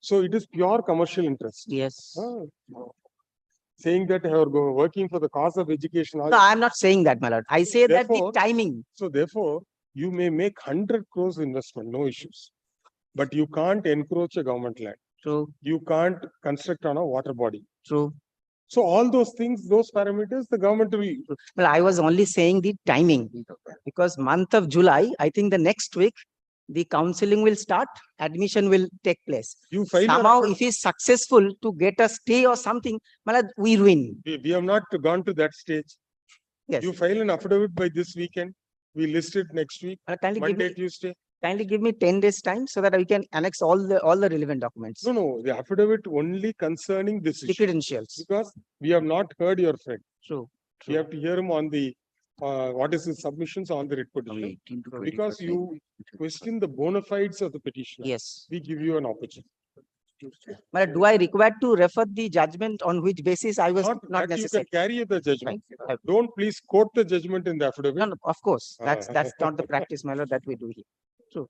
So it is pure commercial interest. Yes. Saying that you are working for the cause of education. No, I am not saying that, my lord. I say that the timing. So therefore, you may make 100 crores investment, no issues. But you can't encroach a government land. True. You can't construct on a water body. True. So all those things, those parameters, the government will. Well, I was only saying the timing, because month of July, I think the next week, the counseling will start, admission will take place. Somehow, if he's successful to get a stay or something, we win. We have not gone to that stage. Yes. You file an affidavit by this weekend. We list it next week, Monday, Tuesday. Kindly give me 10 days time so that we can annex all the relevant documents. No, the affidavit only concerning this issue. The credentials. Because we have not heard your friend. True. We have to hear him on the what is his submissions on the writ petition. Because you question the bona fides of the petition. Yes. We give you an opportunity. But do I require to refer the judgment on which basis I was not necessary? You can carry the judgment. Don't please quote the judgment in the affidavit. No, of course. That's not the practice, my lord, that we do here. True.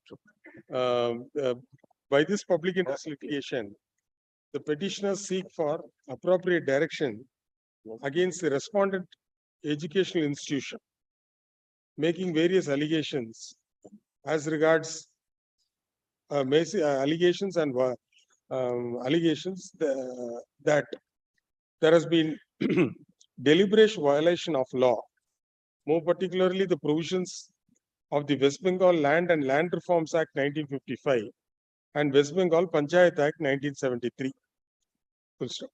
By this public interest litigation, the petitioners seek for appropriate direction against the respondent educational institution, making various allegations as regards allegations and allegations that there has been deliberate violation of law, more particularly the provisions of the West Bengal Land and Land Reforms Act 1955 and West Bengal Panchayat Act 1973. Full stop.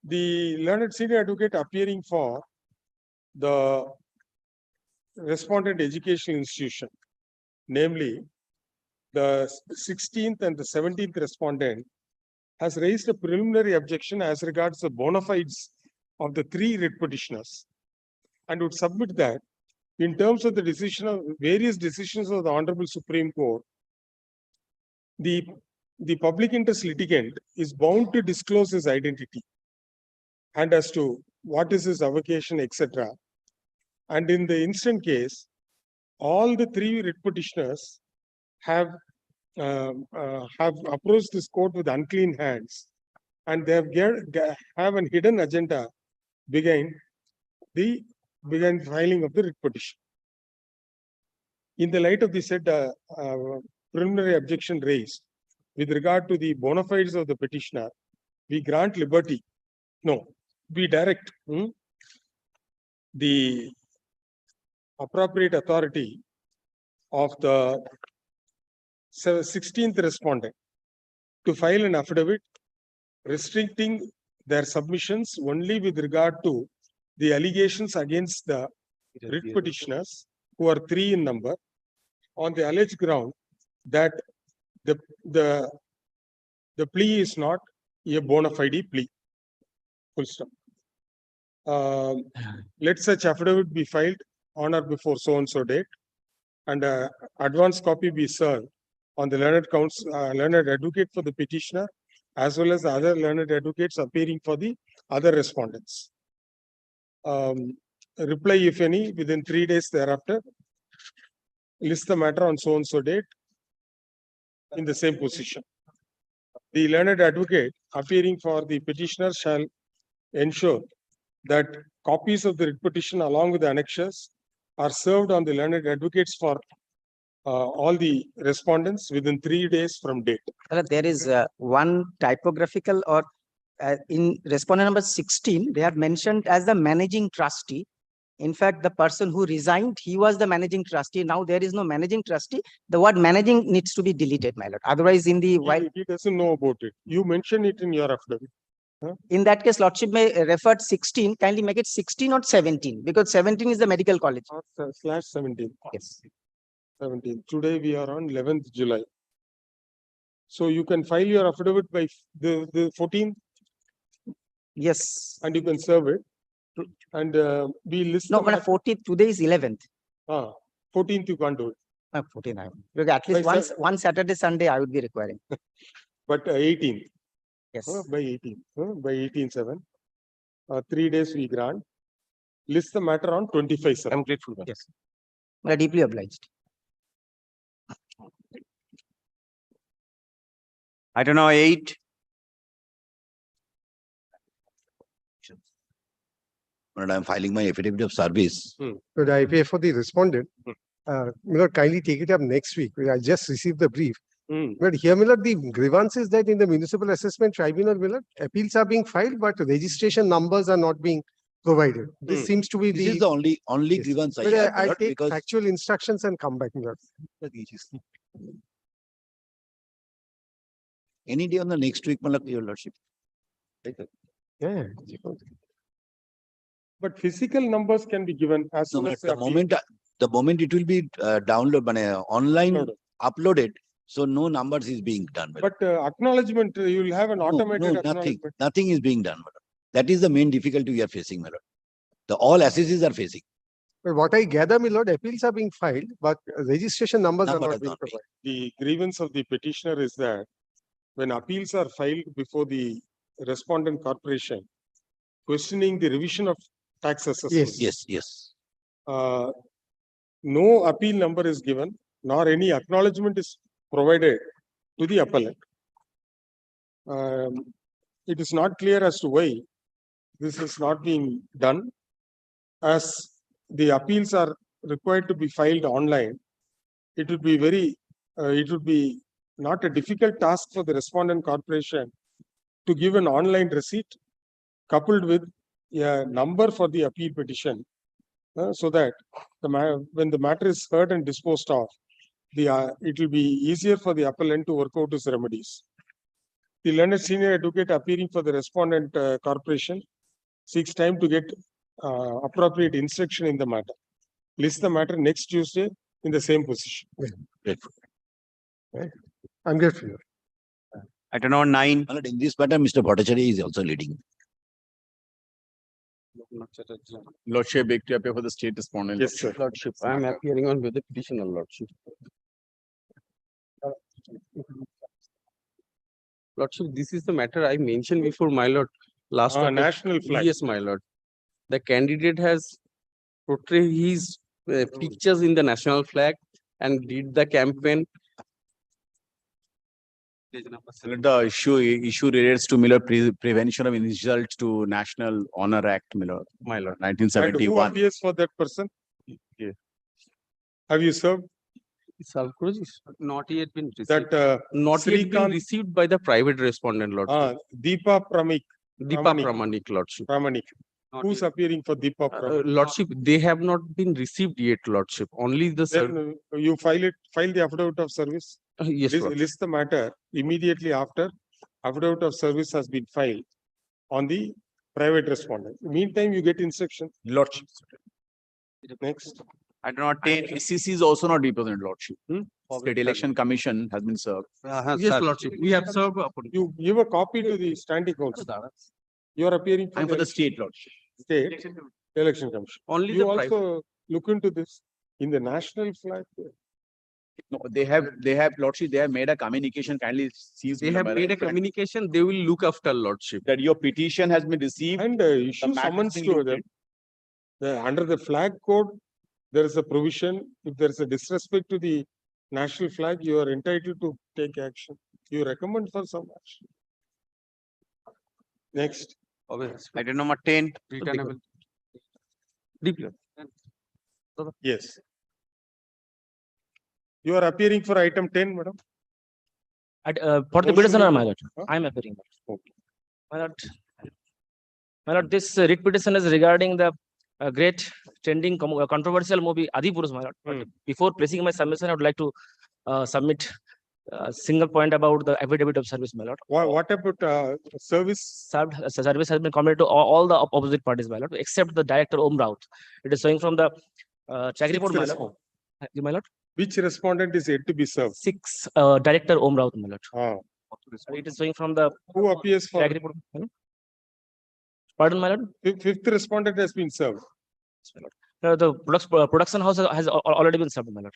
The learned senior advocate appearing for the respondent educational institution, namely the 16th and the 17th respondent, has raised a preliminary objection as regards the bona fides of the 3 writ petitioners and would submit that in terms of the decision of various decisions of the Hon'ble Supreme Court, the public interest litigant is bound to disclose his identity and as to what is his avocation, etc. And in the instant case, all the 3 writ petitioners have approached this court with unclean hands, and they have a hidden agenda behind filing of the writ petition. In the light of the said preliminary objection raised with regard to the bona fides of the petitioner, we grant liberty. No, we direct the appropriate authority of the 16th respondent to file an affidavit restricting their submissions only with regard to the allegations against the writ petitioners, who are 3 in number, on the alleged ground that the plea is not a bona fide plea. Full stop. Let such affidavit be filed on or before so and so date, and advance copy be served on the learned advocate for the petitioner, as well as the other learned advocates appearing for the other respondents. Reply, if any, within 3 days thereafter. List the matter on so and so date in the same position. The learned advocate appearing for the petitioner shall ensure that copies of the writ petition along with the annexures are served on the learned advocates for all the respondents within 3 days from date. There is one typographical or in respondent number 16, they have mentioned as the managing trustee. In fact, the person who resigned, he was the managing trustee. Now there is no managing trustee. The word managing needs to be deleted, my lord. Otherwise, in the while He doesn't know about it. You mention it in your affidavit. In that case, lordship may refer 16. Kindly make it 16 or 17, because 17 is the medical college. Slash 17. Yes. 17. Today we are on 11th July. So you can file your affidavit by the 14th. Yes. And you can serve it. And we list. No, but 14th, today is 11th. 14th you can't do it. 14th. Because at least one Saturday, Sunday I would be requiring. But 18th. Yes. By 18th. By 18/7. 3 days we grant. List the matter on 25/7. I'm grateful. Yes. We are deeply obliged. I don't know, 8. But I'm filing my affidavit of service. So the IPA for the respondent, Milord, kindly take it up next week. I just received the brief. But here, Milord, the grievance is that in the Municipal Assessment Tribunal, Milord, appeals are being filed, but registration numbers are not being provided. This seems to be This is the only Yes. grievance I But have, I'll Milord, take because factual instructions and come back, Milord. any day on the next week, your lordship. Yeah. But physical numbers can be given as No, soon but as the moment it will be online uploaded, so no numbers is being done. But acknowledgement, you will have an automated acknowledgement. Nothing is being done, madam. That is the main difficulty we are facing, madam. All assessees are facing. But what I gather, Milord, appeals are being filed, but registration numbers are not being provided. The grievance of the petitioner is that when appeals are filed before the respondent corporation, questioning the revision of tax assessment. Yes. No appeal number is given, nor any acknowledgement is provided to the appellant. It is not clear as to why this is not being done, as the appeals are required to be filed online. It would be not a difficult task for the respondent corporation to give an online receipt coupled with a number for the appeal petition, so that when the matter is heard and disposed of, it will be easier for the appellant to work out his remedies. The learned senior advocate appearing for the respondent corporation seeks time to get appropriate instruction in the matter. List the matter next Tuesday in the same position. Grateful. I'm grateful. I don't know, 9. In this matter, Mr. Bhattacharya is also leading. Lordship, beg to appear for the state respondent. Yes, sir. Lordship, I am appearing on with the petitioner, Lordship. Lordship, this is the matter I mentioned before, my lord. Last national flag. Yes, my lord. The candidate has portrayed his pictures in the national flag and did the campaign. The issue relates to prevention of insults to National Honor Act, my lord, And who 1971. appears for that person? Yeah. Have you served? Not yet been received. That Not yet been Srikanth- received by the private respondent, lordship. Deepa Deepa Pramanik. Pramanik, lordship. Pramanik. Who's appearing for Deepa Pramanik? Lordship, they have not been received yet, lordship. Only the Then you file the affidavit of service. Yes, Lord. List the matter immediately after affidavit of service has been filed on the private respondent. Meantime, you get instruction. Lordship. Next. I do not take, SCC is also not represented, Lordship. State Election Commission has been served. Yes, Lordship. We have served. You give a copy to the standing council. You are appearing I'm for the state, Lordship. State Election Commission. Only You the also look into this in the national flag. No, they have, Lordship, they have made a communication, kindly see. They have made a communication. They will look after Lordship. That your petition has been received. And issue summons to them. Under the flag code, there is a provision. If there is a disrespect to the national flag, you are entitled to take action. You recommend for some action. Next. Item number 10. Yes. You are appearing for item 10, madam. For the Motion petitioner, is- my lord, Huh? I am appearing. My lord, this writ petition is regarding the great trending controversial movie Adipurus, my lord. But before placing my submission, I would like to submit a single point about the affidavit of service, my lord. What about service? Service has been committed to all the opposite parties, my lord, except the director Om Raut. It is showing from the check report, my lord. My lord. Which respondent is yet to be served? 6, Director Om Raut, my lord. It is showing from the Who appears for? check report. Pardon, my lord. Fifth respondent has been served. The production house has already been served, my lord.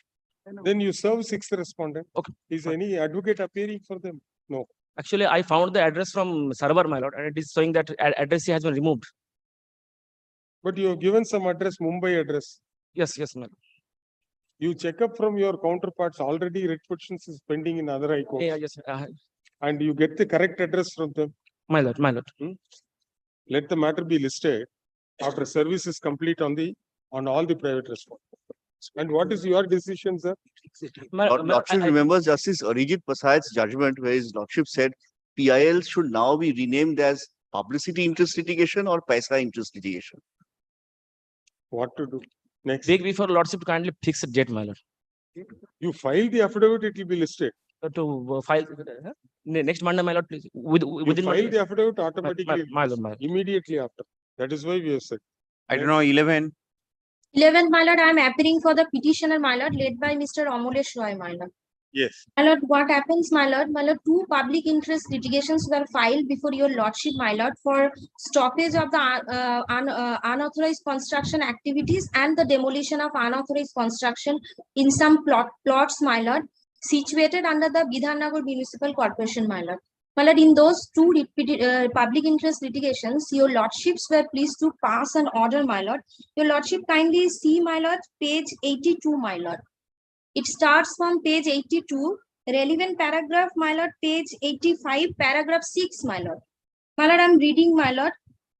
Then you serve sixth respondent. Okay. Is any advocate appearing for them? No. Actually, I found the address from server, my lord, and it is showing that address has been removed. But you have given some address, Mumbai address. Yes, my lord. You check up from your counterparts. Already writ petitions is pending in other high courts. Yeah, yes. And you get the correct address from them. My lord, my lord. Let the matter be listed after service is complete on all the private respondents. And what is your decision, sir? Lordship remembers Justice Arijit Prasad's judgment where his Lordship said PIL should now be renamed as publicity interest litigation or paisa interest litigation. What to do? Next. Beg before Lordship to kindly fix a date, my lord. You file the affidavit, it will be listed. To file next Monday, my lord, please. Within file Monday. the affidavit automatically. My lord. Immediately after. That is why we have said. Item number 11. 11th, my lord, I am appearing for the petitioner, my lord, led by Mr. Amulesh Roy, my lord. Yes. My lord, what happens, my lord? My lord, 2 public interest litigations were filed before your lordship, my lord, for stoppage of the unauthorized construction activities and the demolition of unauthorized construction in some plots, my lord, situated under the Bidhannagar Municipal Corporation, my lord. My lord, in those 2 public interest litigations, your lordships were pleased to pass an order, my lord. Your lordship kindly see, my lord, page 82, my lord. It starts from page 82, relevant paragraph, my lord, page 85, paragraph 6, my lord. My lord, I'm reading, my lord.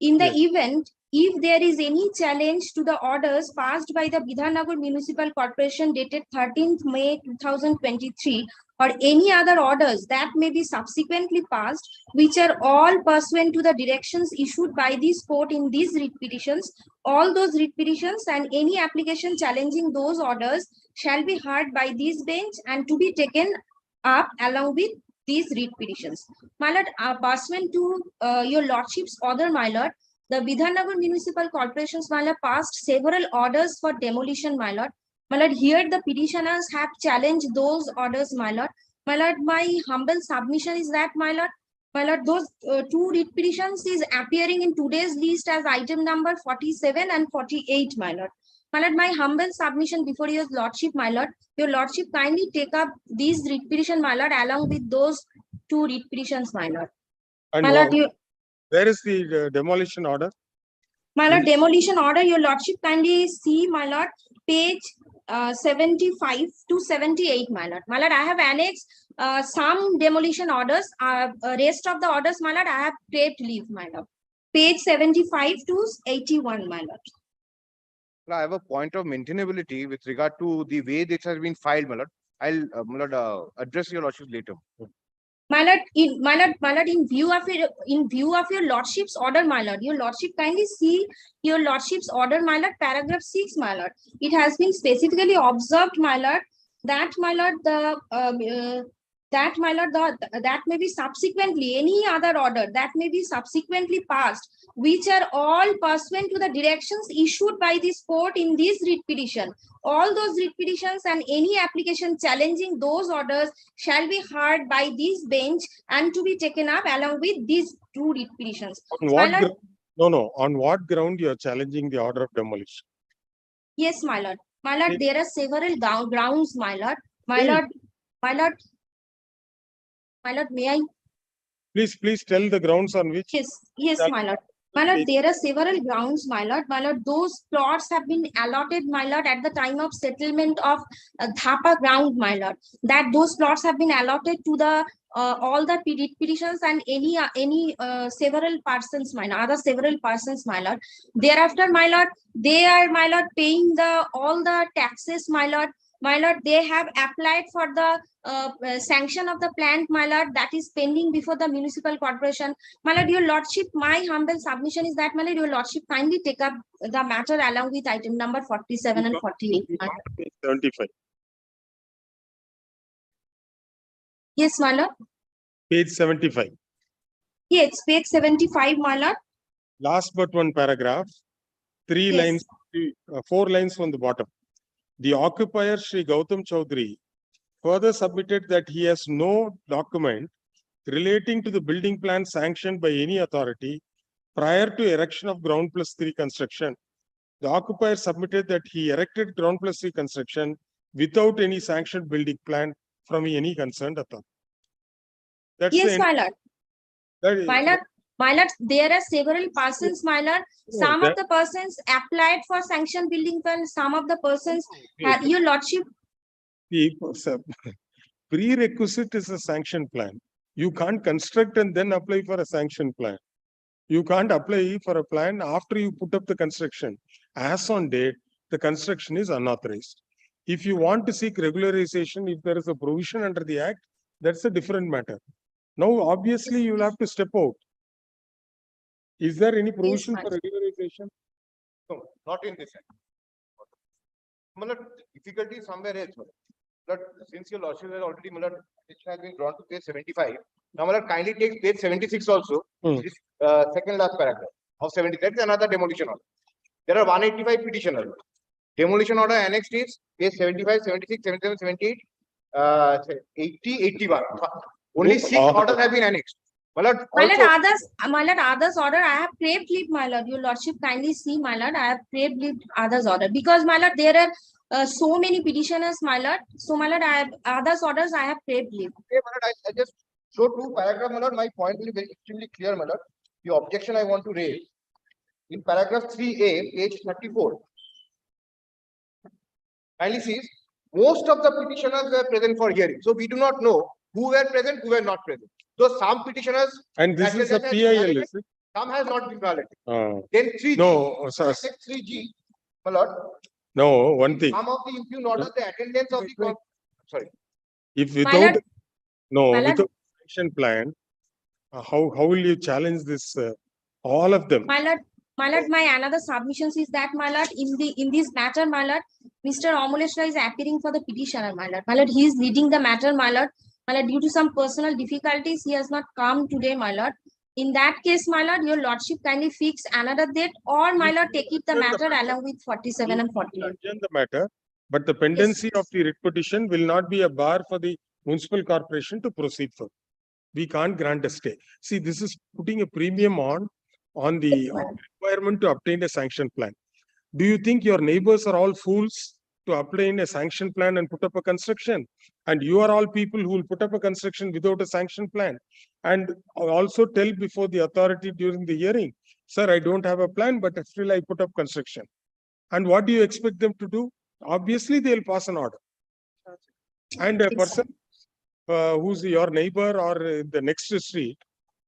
In the event, if there is any challenge to the orders passed by the Bidhannagar Municipal Corporation dated 13th May 2023 or any other orders that may be subsequently passed, which are all pursuant to the directions issued by this court in these writ petitions, all those writ petitions and any application challenging those orders shall be heard by this bench and to be taken up along with these writ petitions. My lord, pursuant to your lordship's order, my lord, the Bidhannagar Municipal Corporations, my lord, passed several orders for demolition, my lord. My lord, here the petitioners have challenged those orders, my lord. My lord, my humble submission is that, my lord, those 2 writ petitions is appearing in today's list as item number 47 and 48, my lord. My lord, my humble submission before your lordship, my lord, your lordship kindly take up these writ petition, my lord, along with those 2 writ petitions, my lord. And My lord, where is the demolition order? My lord, demolition order, your lordship kindly see, my lord, page 75 to 78, my lord. My lord, I have annexed some demolition orders. Rest of the orders, my lord, I have paid leave, my lord. Page 75 to 81, my lord. I have a point of maintainability with regard to the way this has been filed, my lord. I'll address your lordship later. My lord, in view of your lordship's order, my lord, your lordship kindly see your lordship's order, my lord, paragraph 6, my lord. It has been specifically observed, my lord, that, my lord, that, my lord, that may be subsequently, any other order that may be subsequently passed, which are all pursuant to the directions issued by this court in this writ petition. All those writ petitions and any application challenging those orders shall be heard by this bench and to be taken up along with these two writ petitions. On what no, on what ground you are challenging the order of demolition? Yes, my lord. My lord, there are several grounds, my lord. My lord, my lord, my lord, may I? Please tell the grounds on which. Yes, my lord. My lord, there are several grounds, my lord. My lord, those plots have been allotted, my lord, at the time of settlement of Dhapa ground, my lord. That those plots have been allotted to the all the petitions and any several persons, my lord, other several persons, my lord. Thereafter, my lord, they are, my lord, paying all the taxes, my lord. My lord, they have applied for the sanction of the plant, my lord, that is pending before the municipal corporation. My lord, your lordship, my humble submission is that, my lord, your lordship kindly take up the matter along with item number 47 and 48. 75. Yes, my lord. Page 75. Yes, page 75, my lord. Last but one paragraph, 3 lines, 4 lines from the bottom. The occupier, Sri Gautam Chaudhary, further submitted that he has no document relating to the building plan sanctioned by any authority prior to erection of ground plus 3 construction. The occupier submitted that he erected ground plus 3 construction without any sanctioned building plan from any concerned authority. That's yes, my lord. My lord, there are several persons, my lord. Some of the persons applied for sanctioned building plan, some of the persons had, your lordship. Prerequisite is a sanction plan. You can't construct and then apply for a sanction plan. You can't apply for a plan after you put up the construction. As on date, the construction is unauthorized. If you want to seek regularization, if there is a provision under the act, that's a different matter. Now, obviously, you will have to step out. Is there any provision for regularization? No, not in this act. Difficulty is somewhere else. But since your lordship has already, it has been drawn to page 75. Now, kindly take page 76 also. This second last paragraph of 70. That is another demolition order. There are 185 petitioners. Demolition order annexed is page 75, 76, 77, 78, 80, 81. Only 6 orders have been annexed. My lord, others order, I have craved leave, my lord. Your lordship kindly see, my lord, I have craved leave others order. Because, my lord, there are so many petitioners, my lord. So, my lord, I have others orders, I have craved leave. Okay, my lord, I just show 2 paragraphs, my lord. My point will be very extremely clear, my lord. The objection I want to raise in paragraph 3A, page 34. Kindly see, most of the petitioners were present for hearing. So we do not know who were present, who were not present. So some petitioners. And this is a PIL, is it? Some has not been validated. Then 3G. No, sir. 3G, my lord. No, one thing. Some of the impugned orders, the attendance of the. Sorry. If without without action plan, how will you challenge this? All of them. My lord, my another submissions is that, my lord, in this matter, my lord, Mr. Amuleshwar is appearing for the petitioner, my lord. My lord, he is leading the matter, my lord. My lord, due to some personal difficulties, he has not come today, my lord. In that case, my lord, your lordship kindly fix another date, or my lord, take it the matter along with 47 and 48. The matter, but the pendency of the writ petition will not be a bar for the municipal corporation to proceed further. We can't grant a stay. See, this is putting a premium on the requirement to obtain a sanction plan. Do you think your neighbors are all fools to obtain a sanction plan and put up a construction? And you are all people who will put up a construction without a sanction plan and also tell before the authority during the hearing, sir, I don't have a plan, but still I put up construction. And what do you expect them to do? Obviously, they'll pass an order. And a person who's your neighbor or the next street,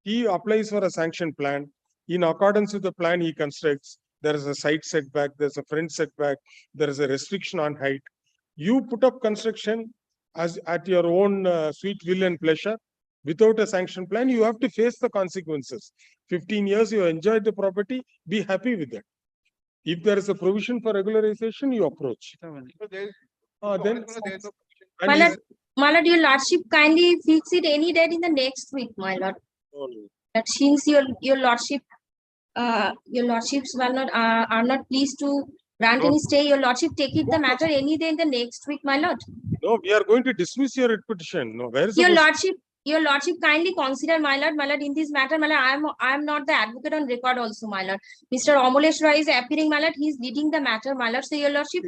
he applies for a sanction plan. In accordance with the plan, he constructs. There is a side setback, there's a front setback, there is a restriction on height. You put up construction as at your own sweet will and pleasure without a sanction plan. You have to face the consequences. 15 years you enjoyed the property, be happy with it. If there is a provision for regularization, you approach. My lord, your lordship kindly fix it any date in the next week, my lord. That since your lordships are not pleased to grant No. any stay, your lordship take it the matter any day in the next week, my lord. No, we are going to dismiss your writ petition. No, where is the Your lordship kindly consider, my lord, in this matter, my lord, I am not the advocate on record also, my lord. Mr. Amulesh Roy is appearing, my lord, he is leading the matter, my lord. So your lordship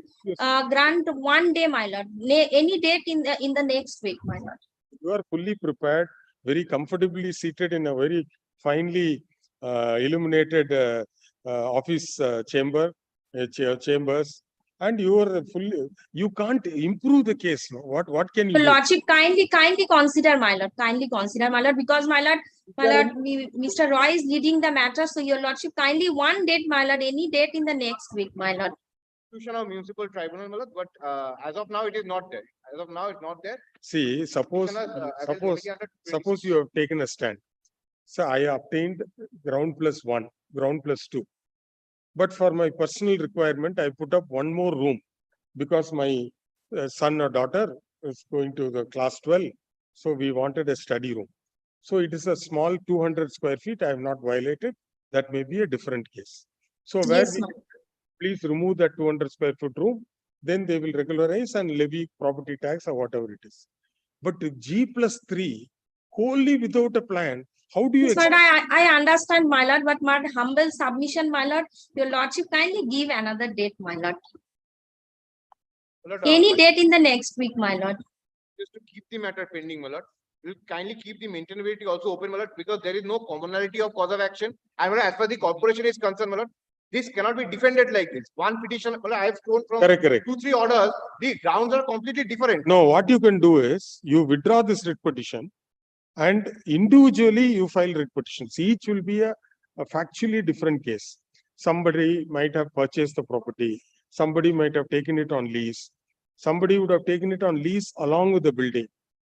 grant one day, my lord, any date in the next week, my lord. You are fully prepared, very comfortably seated in a very finely illuminated office chambers, and you are fully. You can't improve the case. No? What can you Your do? lordship kindly consider, my lord, because my lord, Mr. Roy is leading the matter. So your lordship kindly one date, my lord, any date in the next week, my lord. Of municipal tribunal, my lord, but as of now it is not there. As of now it's not there. See, suppose you have taken a stand. So I obtained ground plus 1, ground plus 2. But for my personal requirement, I put up one more room because my son or daughter is going to the class 12. So we wanted a study room. So it is a small 200 square feet. I have not violated. That may be a different case. So where Yes, please remove that 200 square foot room, then they will regularize and levy property tax or whatever it is. But G plus 3, wholly without a plan, how do you Yes, lord, I understand, my lord, but my humble submission, my lord, your lordship kindly give another date, my lord. Any date in the next week, my lord. Just to keep the matter pending, my lord, will kindly keep the maintainability also open, my lord, because there is no commonality of cause of action. And as far as the corporation is concerned, my lord, this cannot be defended like this. One petition, I have shown from correct. 2-3 orders, the grounds are completely different. No, what you can do is you withdraw this writ petition and individually you file writ petitions. Each will be a factually different case. Somebody might have purchased the property. Somebody might have taken it on lease. Somebody would have taken it on lease along with the building.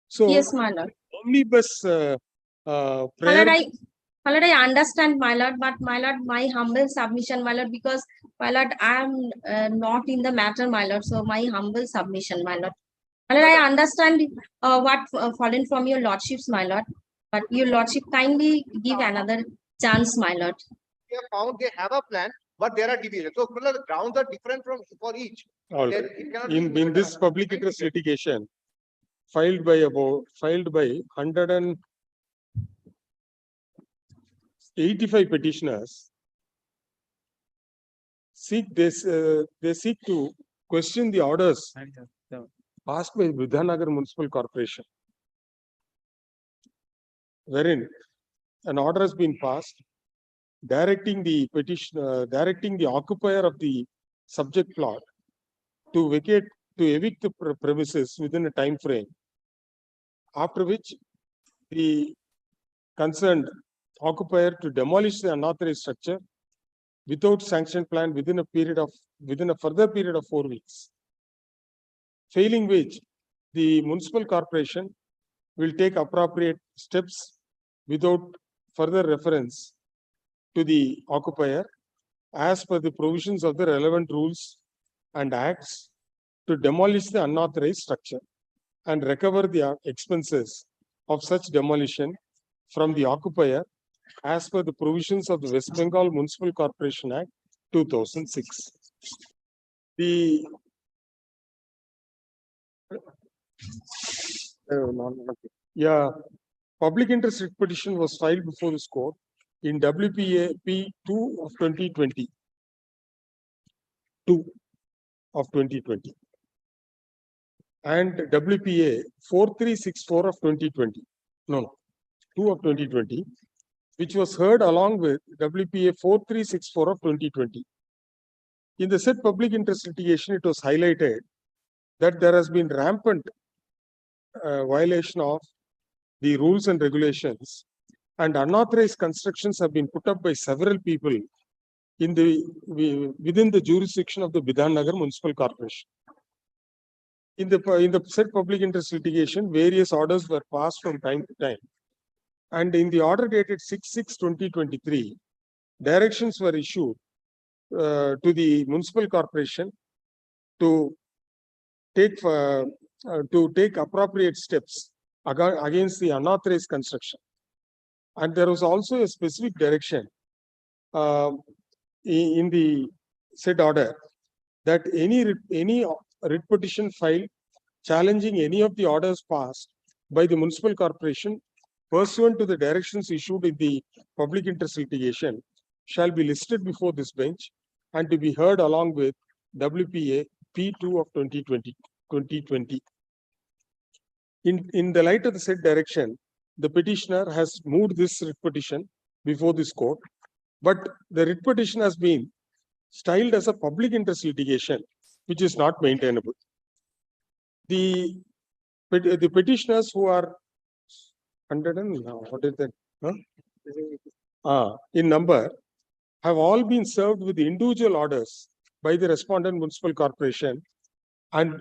So Yes, my lord. Omnibus prayer. My lord, I understand, my lord, but my lord, my humble submission, my lord, because my lord, I am not in the matter, my lord. So my humble submission, my lord. My lord, I understand what fallen from your lordships, my lord, but your lordship kindly give another chance, my lord. They have found they have a plan, but there are deviations. So the grounds are different for each. All right. In this public interest litigation, filed by 185 petitioners, they seek to question the orders passed by Vidhanagar Municipal Corporation, wherein an order has been passed directing the occupier of the subject plot to evict the premises within a time frame, after which the concerned occupier to demolish the unauthorized structure without sanction plan within a further period of 4 weeks. Failing which, the municipal corporation will take appropriate steps without further reference to the occupier as per the provisions of the relevant rules and acts to demolish the unauthorized structure and recover the expenses of such demolition from the occupier as per the provisions of the West Bengal Municipal Corporation Act 2006. The public interest writ petition was filed before this court in WPA P2 of 2020. 2 of 2020 and WPA 4364 of 2020. No, 2 of 2020, which was heard along with WPA 4364 of 2020. In the said public interest litigation, it was highlighted that there has been rampant violation of the rules and regulations, and unauthorized constructions have been put up by several people within the jurisdiction of the Vidhanagar Municipal Corporation. In the said public interest litigation, various orders were passed from time to time. And in the order dated 6/6/2023, directions were issued to the municipal corporation to take to take appropriate steps against the unauthorized construction. And there was also a specific direction in the said order that any writ petition filed challenging any of the orders passed by the municipal corporation pursuant to the directions issued in the public interest litigation shall be listed before this bench and to be heard along with WPA P2 of 2020. In the light of the said direction, the petitioner has moved this writ petition before this court, but the writ petition has been styled as a public interest litigation, which is not maintainable. The petitioners who are 100 and what is that? In number have all been served with individual orders by the respondent municipal corporation, and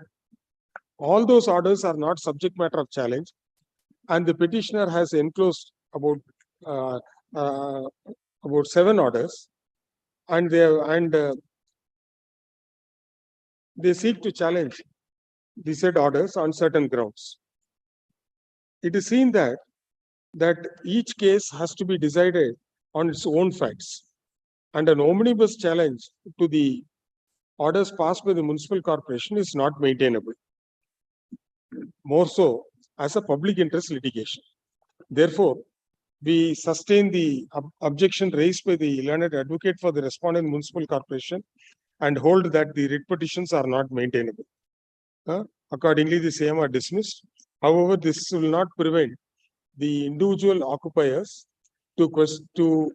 all those orders are not subject matter of challenge, and the petitioner has enclosed about 7 orders, and they seek to challenge the said orders on certain grounds. It is seen that each case has to be decided on its own facts, and an omnibus challenge to the orders passed by the municipal corporation is not maintainable, more so as a public interest litigation. Therefore, we sustain the objection raised by the learned advocate for the respondent municipal corporation and hold that the writ petitions are not maintainable. Accordingly, the same are dismissed. However, this will not prevent the individual occupiers to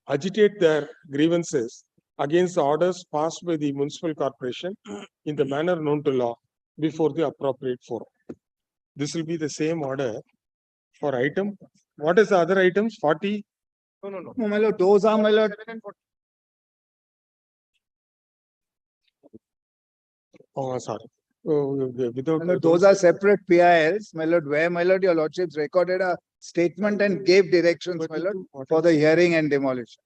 agitate their grievances against the orders passed by the municipal corporation in the manner known to law before the appropriate forum. This will be the same order for item. What is the other items? 40? No, my lord, those are my lord. Oh, sorry. Those are separate PILs, my lord, where, my lord, your lordships recorded a statement and gave directions, my lord, for the hearing and demolition.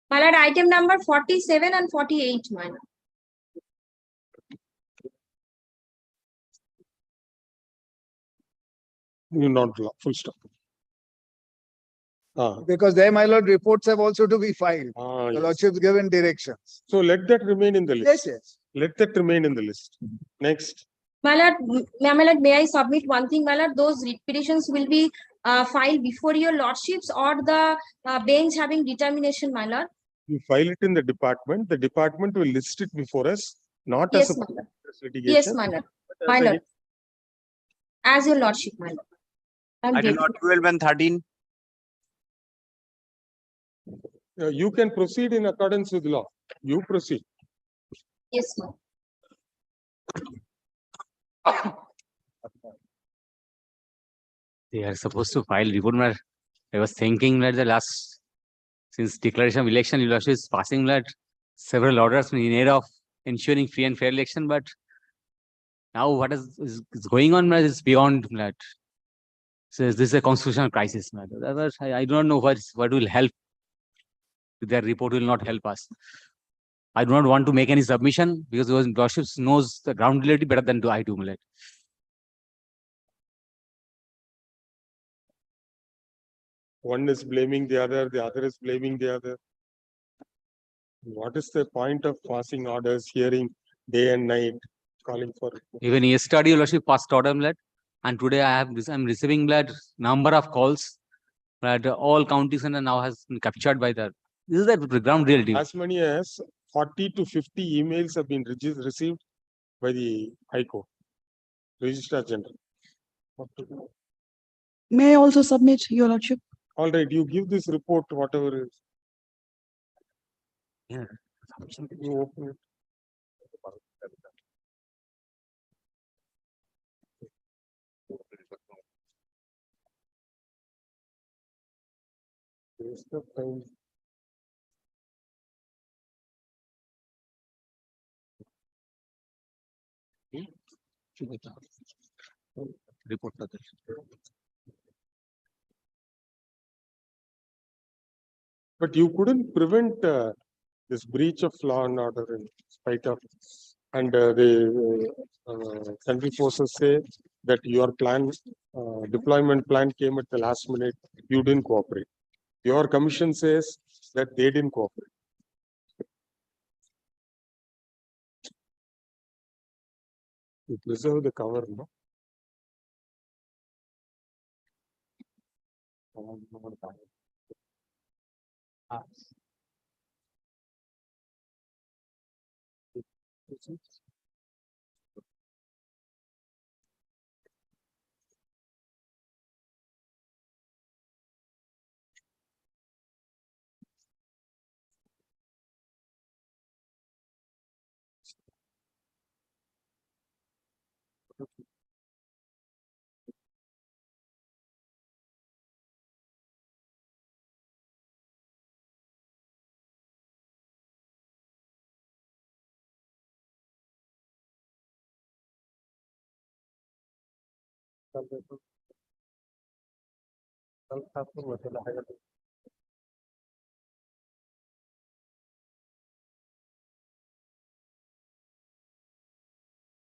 My lord, item number 47 and 48, my lord. You not full stop. Because there, my lord, reports have also to be filed. The Yes. lordships given directions. So let that remain in the list. Yes. Let that remain in the list. Next. My lord, may I submit one thing, my lord? Those writ petitions will be filed before your lordships or the bench having determination, my lord? You file it in the department will list it before us, not Yes, as a my lord. litigation. Yes, my lord. but My as a- lord. As your lordship, my lord. I'm Item grateful. number 12 and 13. You can proceed in accordance with law. You proceed. Yes, ma'am. They are supposed to file report. I was thinking that since declaration of election, your lordship is passing that several orders in aid of ensuring free and fair election, but now what is going on is beyond that. So this is a constitutional crisis, matter. I do not know what will help. Their report will not help us. I do not want to make any submission because your lordship knows the ground reality better than I do. One is blaming the other is blaming the other. What is the point of passing orders, hearing day and night, calling for it? Even yesterday, your lordship passed order, and today I'm receiving number of calls that all counties and now has been captured by the. This is the ground reality. As many as 40 to 50 emails have been received by the High Court, Registrar General. May I also submit, your lordship? All right, you give this report, whatever is. Yeah. You open it. Waste of time. Report. But you couldn't prevent this breach of law and order in spite of And the country forces say that your plan, deployment plan came at the last minute, you didn't cooperate. Your commission says that they didn't cooperate. You preserve the cover, no?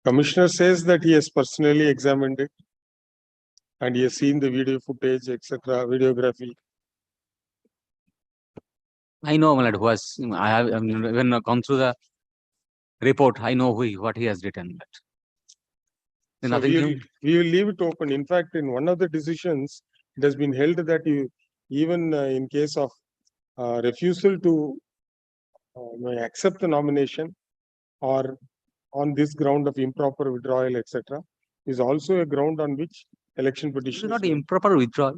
Commissioner says that he has personally examined it and he has seen the video footage, etc., videography. I know, my lord, who has, I have even gone through the report. I know what he has written. But So nothing new. we will leave it open. In fact, in one of the decisions, it has been held that you, even in case of refusal to accept the nomination or on this ground of improper withdrawal, etc., is also a ground on which election This petition is not improper withdrawal.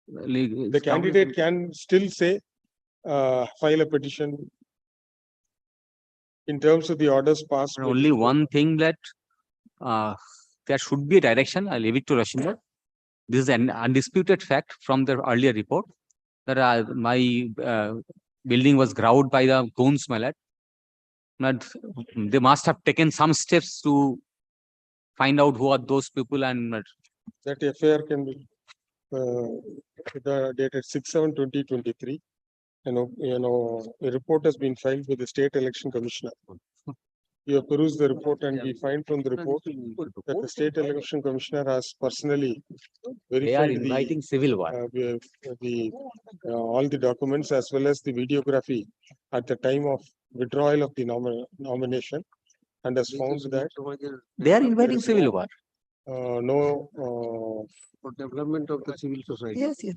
the candidate can still say, file a petition in terms of the orders passed. Only one thing that there should be a direction. I leave it to Rashindra. This is an undisputed fact from the earlier report that my building was growled by the goons, my lord. But they must have taken some steps to find out who are those people and that affair can be dated 6/7/2023. A report has been filed with the state election commissioner. You have perused the report and we find from the report that the state election commissioner has personally verified inviting civil war. All the documents as well as the videography at the time of withdrawal of the nomination and has found that they are inviting civil war. For development of the civil society. Yes, yes.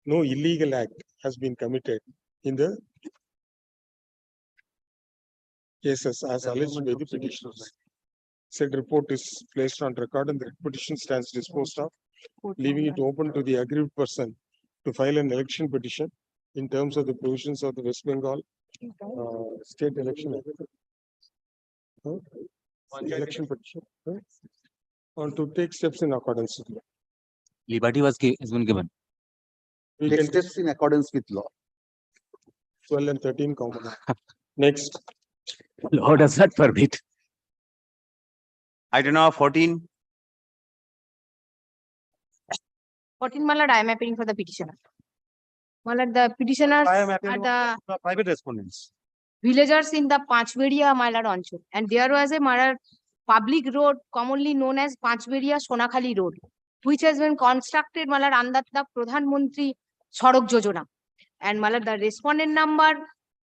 No illegal act has been committed in the cases as alleged by the petitioners. Said report is placed on record and the petition stands disposed of, leaving it open to the aggrieved person to file an election petition in terms of the provisions of the West Bengal state election act. Election petition on to take steps in accordance with law. Liberty has been given. We Take can steps in accordance with law. 12 and 13 common. Next. Law does not permit. Item number 14. 14, my lord, I am appealing for the petitioner. My lord, the petitioners are the Private respondents. villagers in the Panchberia, my lord, Anchal. And there was a my lord, public road commonly known as Panchberia Sonakhali Road, which has been constructed, my lord, under the Pradhan Mantri Sadak Yojana. And my lord, the respondent number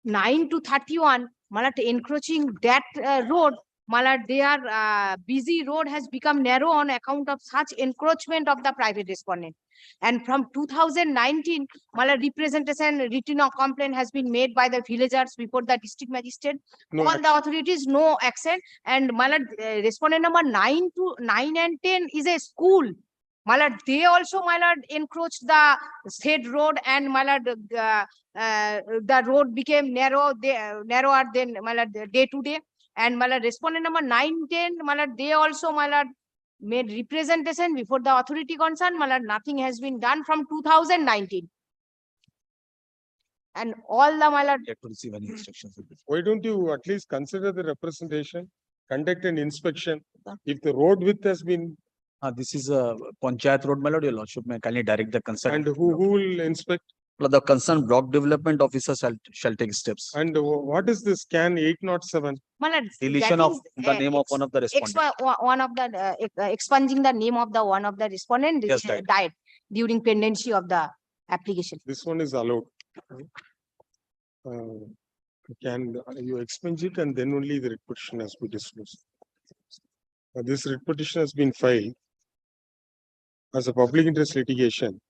9 to 31, my lord, encroaching that road, my lord, their busy road has become narrow on account of such encroachment of the private respondent. And from 2019, my lord, representation written or complaint has been made by the villagers before the district magistrate. No All the authorities, no action. And my lord, respondent number 9 and 10 is a school. My lord, they also, my lord, encroached the state road and my lord, the road became narrower than my lord, day to day. And my lord, respondent number 9, 10, my lord, they also, my lord, made representation before the authority concerned. My lord, nothing has been done from 2019. And all the, my lord, Yet to receive any instructions. Why don't you at least consider the representation, conduct an inspection? If the road width has been. This is a Panchayat road, my lord. Your lordship may kindly direct the concern. And who will inspect? The concerned block development officer shall take steps. And what is this CAN 807? Deletion of the name of one of the respondents. One of the expunging the name of the one of the respondent Yes, right. died during pendency of the application. This one is allowed. Can you expunge it and then only the writ petition has been disclosed. This writ petition has been filed as a public interest litigation,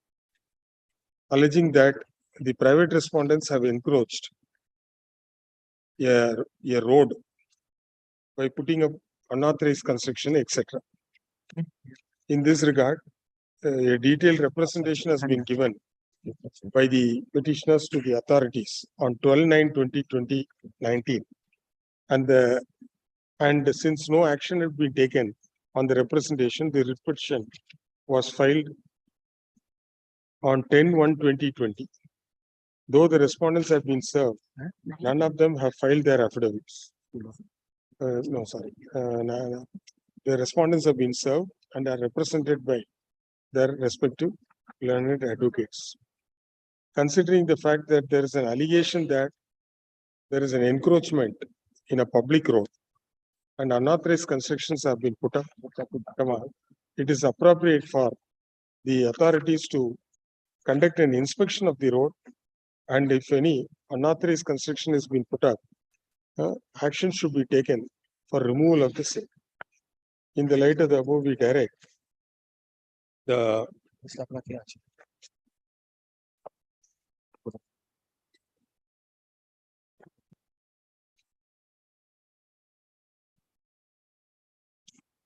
alleging that the private respondents have encroached a road by putting up unauthorized construction, etc. In this regard, a detailed representation has been given by the petitioners to the authorities on 12/9/2019, and since no action had been taken on the representation, the writ petition was filed on 10/1/2020. Though the respondents have been served, none of them have filed their affidavits. The respondents have been served and are represented by their respective learned advocates. Considering the fact that there is an allegation that there is an encroachment in a public road and unauthorized constructions have been put up, it is appropriate for the authorities to conduct an inspection of the road, and if any unauthorized construction has been put up, action should be taken for removal of the same. In the light of the above, we direct the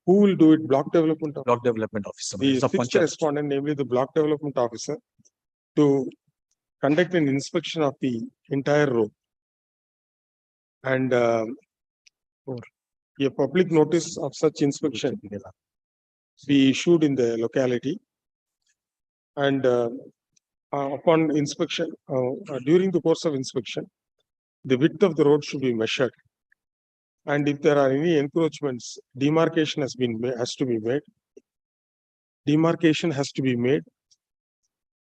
who will do it? Block development officer. Block development officer. The sixth respondent, namely the block development officer, to conduct an inspection of the entire road and a public notice of such inspection be issued in the locality, and upon inspection, during the course of inspection, the width of the road should be measured, and if there are any encroachments, demarcation has to be made. Demarcation has to be made,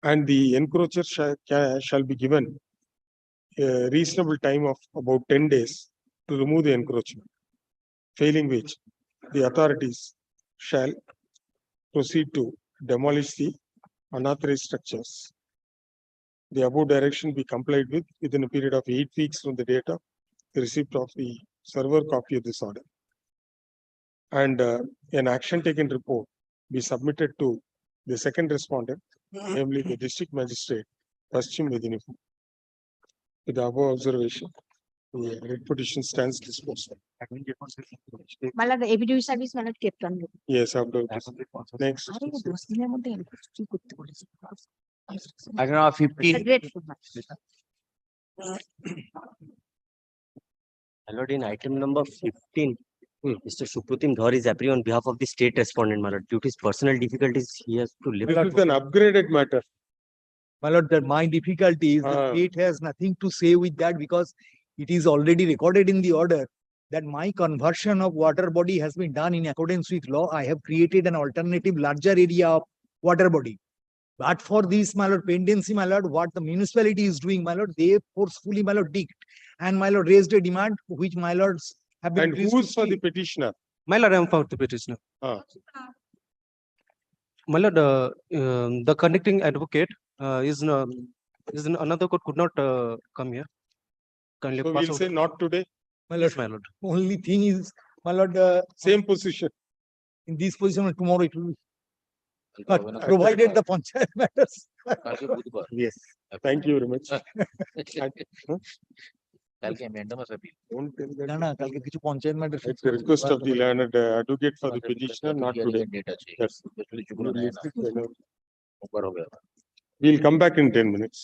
and the encroacher shall be given a reasonable time of about 10 days to remove the encroachment, failing which the authorities shall proceed to demolish the unauthorized structures. The above direction be complied with within a period of 8 weeks from the date of the receipt of the server copy of this order, and an action taken report be submitted to the second respondent, namely the district magistrate, Paschim Medinipur. With the above observation, the writ petition stands disposed. Mala the APD service kept on. Yes, after next. Paragraph 15. My lord, in item number 15, Mr. Supratim Dhar is appearing on behalf of the state respondent, my lord. Due to his personal difficulties, he has to live. This is an upgraded matter. My lord, my difficulty is the state has nothing to say with that, because it is already recorded in the order that my conversion of water body has been done in accordance with law. I have created an alternative larger area of water body. But for this, my lord, pendency, my lord, what the municipality is doing, my lord, they forcefully, my lord, digged and my lord raised a demand which my lords have been. And who is for the petitioner? My lord, I am for the petitioner. My lord, the conducting advocate is in another court, could not come here. Kindly So pass we'll out. say not today. My lord, My lord. only thing is, my lord, same position. In this position, tomorrow it will be. But provided the panchayat matters. Yes. Thank you very much. কালকে mandamus appeal. Don't tell that. না না কালকে কিছু panchayat matter It's the request of the learned advocate for the petitioner, not today. Yes. We'll come back in 10 minutes.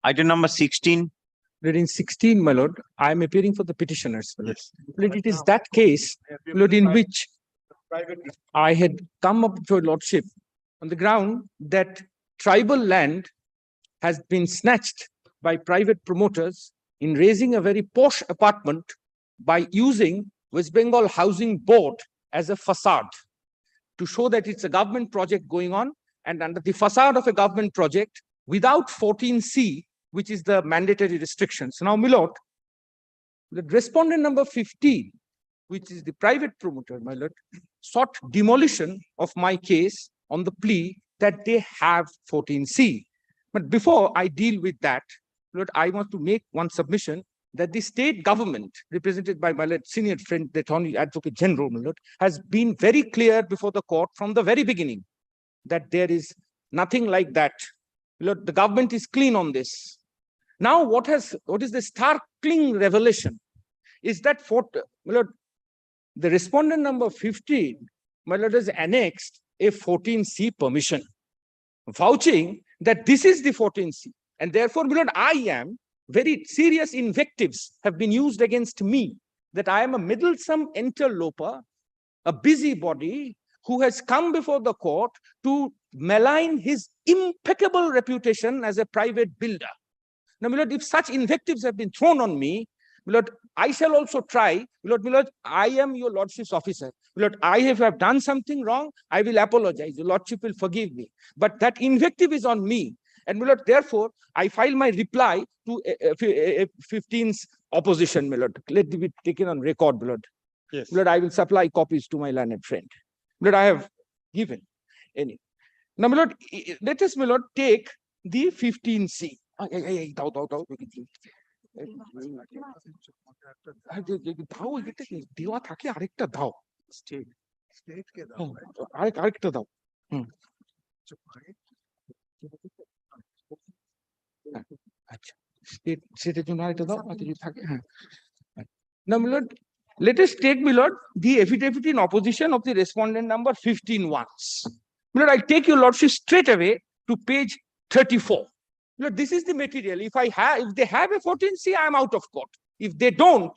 Item number 16. Reading 16, my lord, I am appearing for the petitioners. My lord. Lord, it is that case, Lord, in which I had come up to your lordship on the ground that tribal land has been snatched by private promoters in raising a very posh apartment by using West Bengal Housing Board as a facade to show that it's a government project going on, and under the facade of a government project without 14C, which is the mandatory restrictions. Now, my lord, the respondent number 15, which is the private promoter, my lord, sought demolition of my case on the plea that they have 14C. But before I deal with that, Lord, I want to make one submission that the state government, represented by my lord, senior friend, the Attorney Advocate General, my lord, has been very clear before the court from the very beginning that there is nothing like that. Lord, the government is clean on this. Now, what is the startling revelation is that my lord, the respondent number 15, my lord, has annexed a 14C permission, vouching that this is the 14C. And therefore, my lord, I am very serious invectives have been used against me that I am a meddlesome interloper, a busybody who has come before the court to malign his impeccable reputation as a private builder. Now, my lord, if such invectives have been thrown on me, my lord, I shall also try. My lord, I am your lordship's officer. My lord, I have done something wrong. I will apologize. Your lordship will forgive me. But that invective is on me. And my lord, therefore, I file my reply to 15's opposition, my lord. Let it be taken on record, my lord. Yes. My lord, I will supply copies to my learned friend. My lord, I have given any. Now, my lord, let us, my lord, take the 15C. দেওয়া থাকে আরেকটা দাও আরেকটা দাও আচ্ছা সেটার জন্য আরেকটা দাও যদি থাকে হ্যাঁ now my lord, let us take, my lord, the affidavit in opposition of the respondent number 15 once. My lord, I'll take your lordship straight away to page 34. Lord, this is the material. If they have a 14C, I'm out of court. If they don't,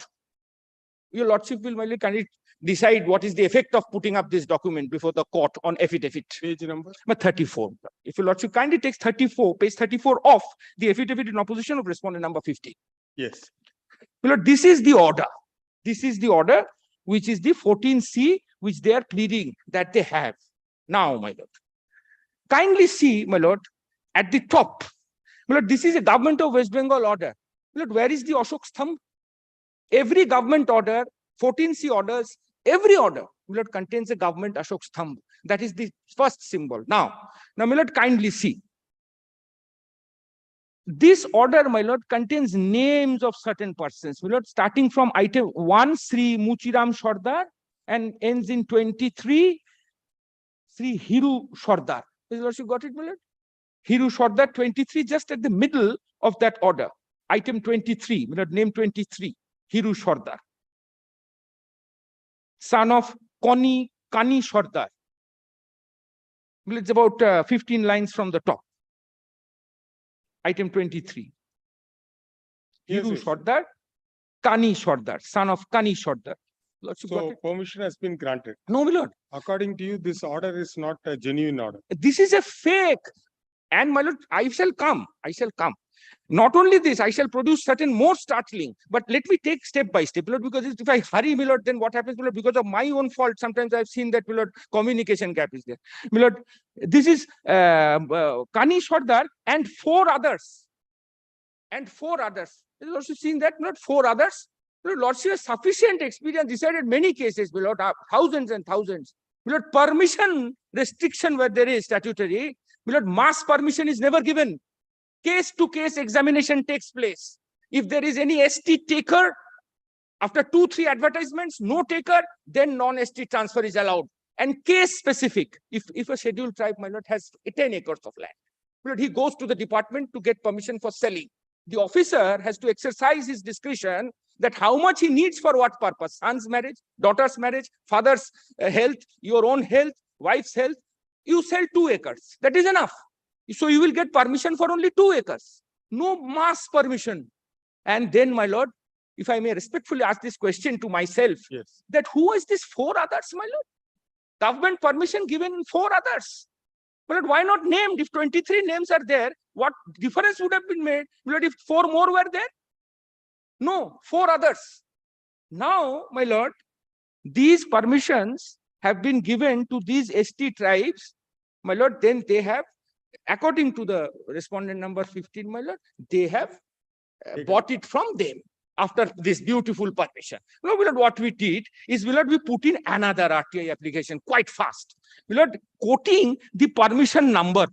your lordship will merely kindly decide what is the effect of putting up this document before the court on affidavit. Page number? 34. If your lordship kindly takes 34, page 34 off the affidavit in opposition of respondent number 15. Yes. My lord, this is the order. This is the order, which is the 14C, which they are pleading that they have. Now, my lord, kindly see, my lord, at the top. My lord, this is a government of West Bengal order. My lord, where is the Ashok Sthamb? Every government order, 14C orders, every order, my lord, contains a government Ashok Sthamb. That is the first symbol. Now, my lord, kindly see. This order, my lord, contains names of certain persons. My lord, starting from item 1, Sri Muchiram Sardar, and ends in 23, Sri Hiru Sardar. Has your lordship got it, my lord? Hiru Sardar 23, just at the middle of that order. Item 23, my lord, name 23, Hiru Sardar. Son of Kani Sardar. It's about 15 lines from the top. Item 23. Hiru Sardar, Kani Sardar, son of Kani Sardar. So permission has been granted. No, my lord. According to you, this order is not a genuine order. This is a fake. And my lord, I shall come. Not only this, I shall produce certain more startling, but let me take step by step, Lord, because if I hurry, my lord, then what happens, Lord, because of my own fault, sometimes I've seen that, my lord, communication gap is there. My lord, this is Kani Sardar and four others. You've also seen that, my lord, four others. My lord, lordship has sufficient experience, decided many cases, my lord, thousands and thousands. My lord, permission restriction where there is statutory, my lord, mass permission is never given. Case-to-case examination takes place. If there is any ST taker, after 2-3 advertisements, no taker, then non-ST transfer is allowed. And case-specific, if a scheduled tribe, my lord, has 10 acres of land, my lord, he goes to the department to get permission for selling. The officer has to exercise his discretion that how much he needs for what purpose, son's marriage, daughter's marriage, father's health, your own health, wife's health. You sell 2 acres. That is enough. So you will get permission for only 2 acres. no mass permission. And then, my lord, if I may respectfully ask this question to myself, Yes. that who is this 4 others, my lord? Government permission given in 4 others. But why not named? If 23 names are there, what difference would have been made? But if 4 more were there? No, 4 others. Now, my lord, these permissions have been given to these ST tribes, my lord, then they have, according to the respondent number 15, my lord, they have bought it from them after this beautiful permission. Now, my lord, what we did is, my lord, we put in another RTI application quite fast. My lord, quoting the permission number.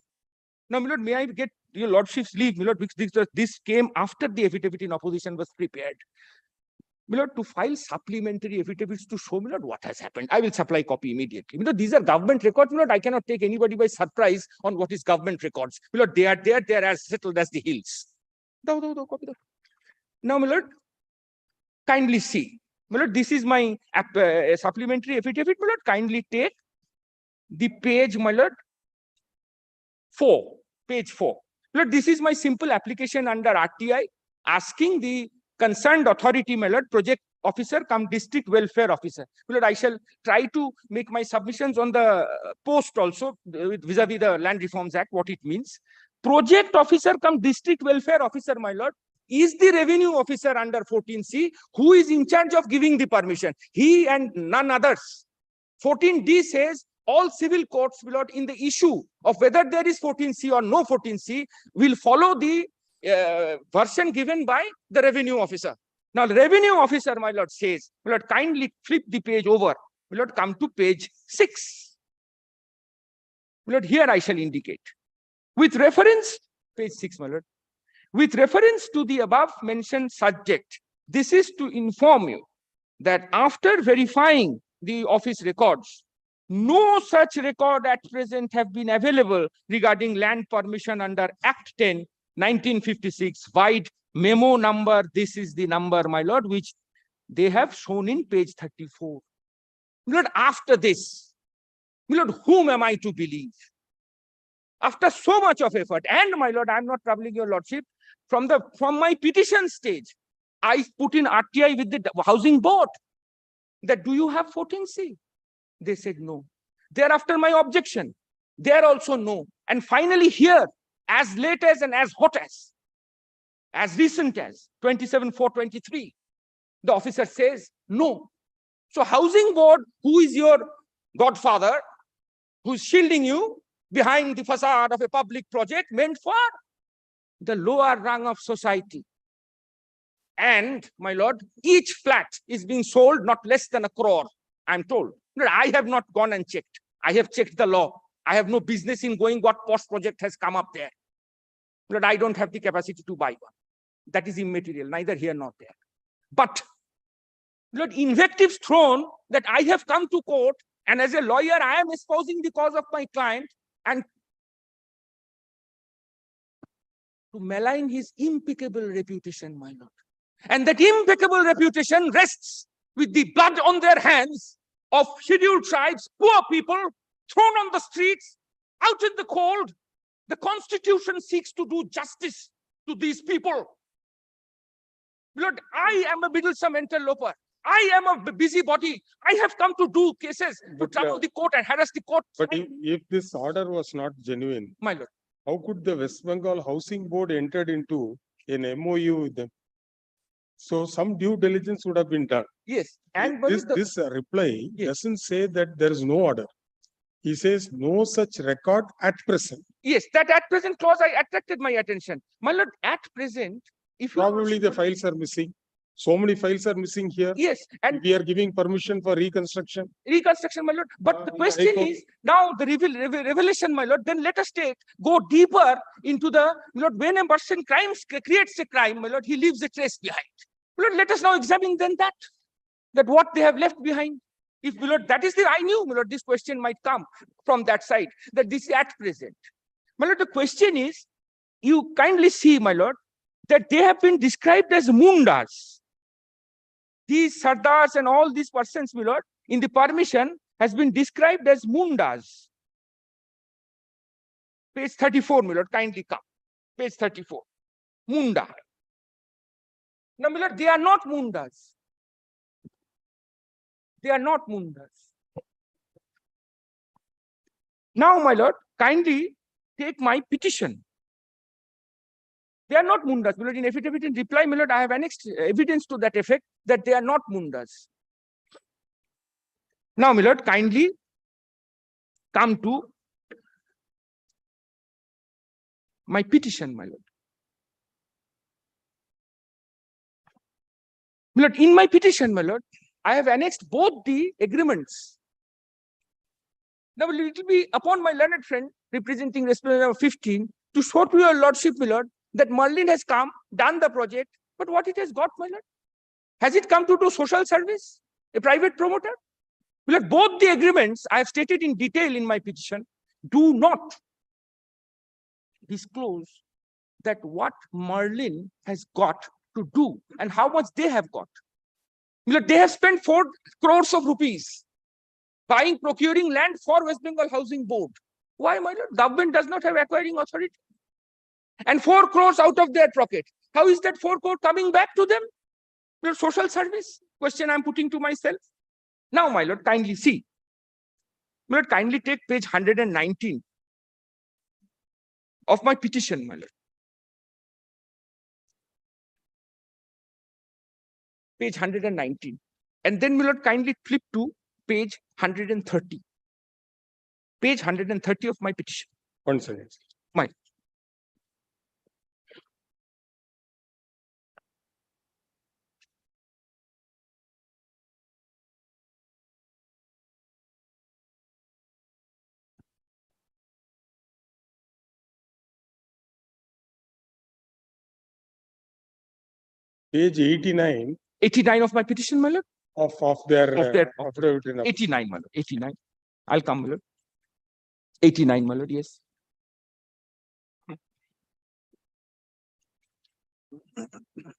Now, my lord, may I get your lordship's leave, my lord, because this came after the affidavit in opposition was prepared. My lord, to file supplementary affidavits to show, my lord, what has happened. I will supply copy immediately. My lord, these are government records, my lord. I cannot take anybody by surprise on what is government records. My lord, they are there, they are as settled as the hills. Copy. Now, my lord, kindly see. My lord, this is my supplementary affidavit. My lord, kindly take the page, my lord, 4, page 4. My lord, this is my simple application under RTI asking the concerned authority, my lord, project officer come district welfare officer. My lord, I shall try to make my submissions on the post also vis-a-vis the Land Reforms Act, what it means. Project officer come district welfare officer, my lord, is the revenue officer under 14C who is in charge of giving the permission. He and none others. 14D says all civil courts, my lord, in the issue of whether there is 14C or no 14C will follow the version given by the revenue officer. Now, the revenue officer, my lord, says, my lord, kindly flip the page over. My lord, come to page 6. My lord, here I shall indicate. With reference, page 6, my lord. With reference to the above mentioned subject, this is to inform you that after verifying the office records, no such record at present have been available regarding land permission under Act 10, 1956, wide memo number. This is the number, my lord, which they have shown in page 34. My lord, after this, my lord, whom am I to believe? After so much of effort, and my lord, I am not troubling your lordship, from my petition stage, I put in RTI with the housing board that do you have 14C? They said no. Thereafter, my objection, there also no. And finally here, as late as and as hot as recent as 27/4/23, the officer says no. So housing board, who is your godfather, who's shielding you behind the facade of a public project meant for the lower rung of society. And my lord, each flat is being sold not less than 1 crore, I'm told. I have not gone and checked. I have checked the law. I have no business in going what post project has come up there. But I don't have the capacity to buy one. That is immaterial, neither here nor there. But Lord, invectives thrown that I have come to court and as a lawyer, I am espousing the cause of my client and to malign his impeccable reputation, my lord. And that impeccable reputation rests with the blood on their hands of scheduled tribes, poor people, thrown on the streets, out in the cold. The Constitution seeks to do justice to these people. Lord, I am a meddlesome interloper. I am a busybody. I have come to do cases, to trouble the court and harass the court. But if this order was not genuine, my lord, how could the West Bengal Housing Board entered into an MOU with them? So some due diligence would have been done. Yes. And this reply doesn't say that there is no order. He says no such record at present. Yes, that at present clause I attracted my attention. My lord, at present, if probably the files are missing. So many files are missing here. Yes, and we are giving permission for reconstruction. Reconstruction, my lord. But the question is now the revelation, my lord. Then let us go deeper into the my lord. When a person creates a crime, my lord, he leaves a trace behind. My lord, let us now examine then that what they have left behind. If my lord, that is I knew, my lord, this question might come from that side. That this is at present, my lord. The question is, you kindly see, my lord, that they have been described as mundas. These sardars and all these persons, my lord, in the permission has been described as mundas. Page 34, my lord, kindly come. Page 34. Munda. Now, my lord, they are not Mundas. They are not Mundas. Now, my lord, kindly take my petition. They are not Mundas. My lord, in affidavit in reply, my lord, I have annexed evidence to that effect that they are not Mundas. Now, my lord, kindly come to my petition, my lord. My lord, in my petition, my lord, I have annexed both the agreements. Now, it will be upon my learned friend representing respondent number 15 to show to your lordship, my lord, that Merlin has come, done the project, but what it has got, my lord? Has it come to do social service? A private promoter? My lord, both the agreements I have stated in detail in my petition do not disclose that what Merlin has got to do and how much they have got. My lord, they have spent 4 crores of rupees procuring land for West Bengal Housing Board. Why, my lord? Government does not have acquiring authority. And 4 crores out of their pocket. How is that 4 crore coming back to them? Your social service? Question I'm putting to myself. Now, my lord, kindly see. My lord, kindly take page 119 of my petition, my lord. Page 119. And then, my lord, kindly flip to page 130. Page 130 of my petition. 1 second. My. Page 89. 89 of my petition, my lord. Of their affidavit in 89, my lord. 89. I'll come, my lord. 89, my lord, yes.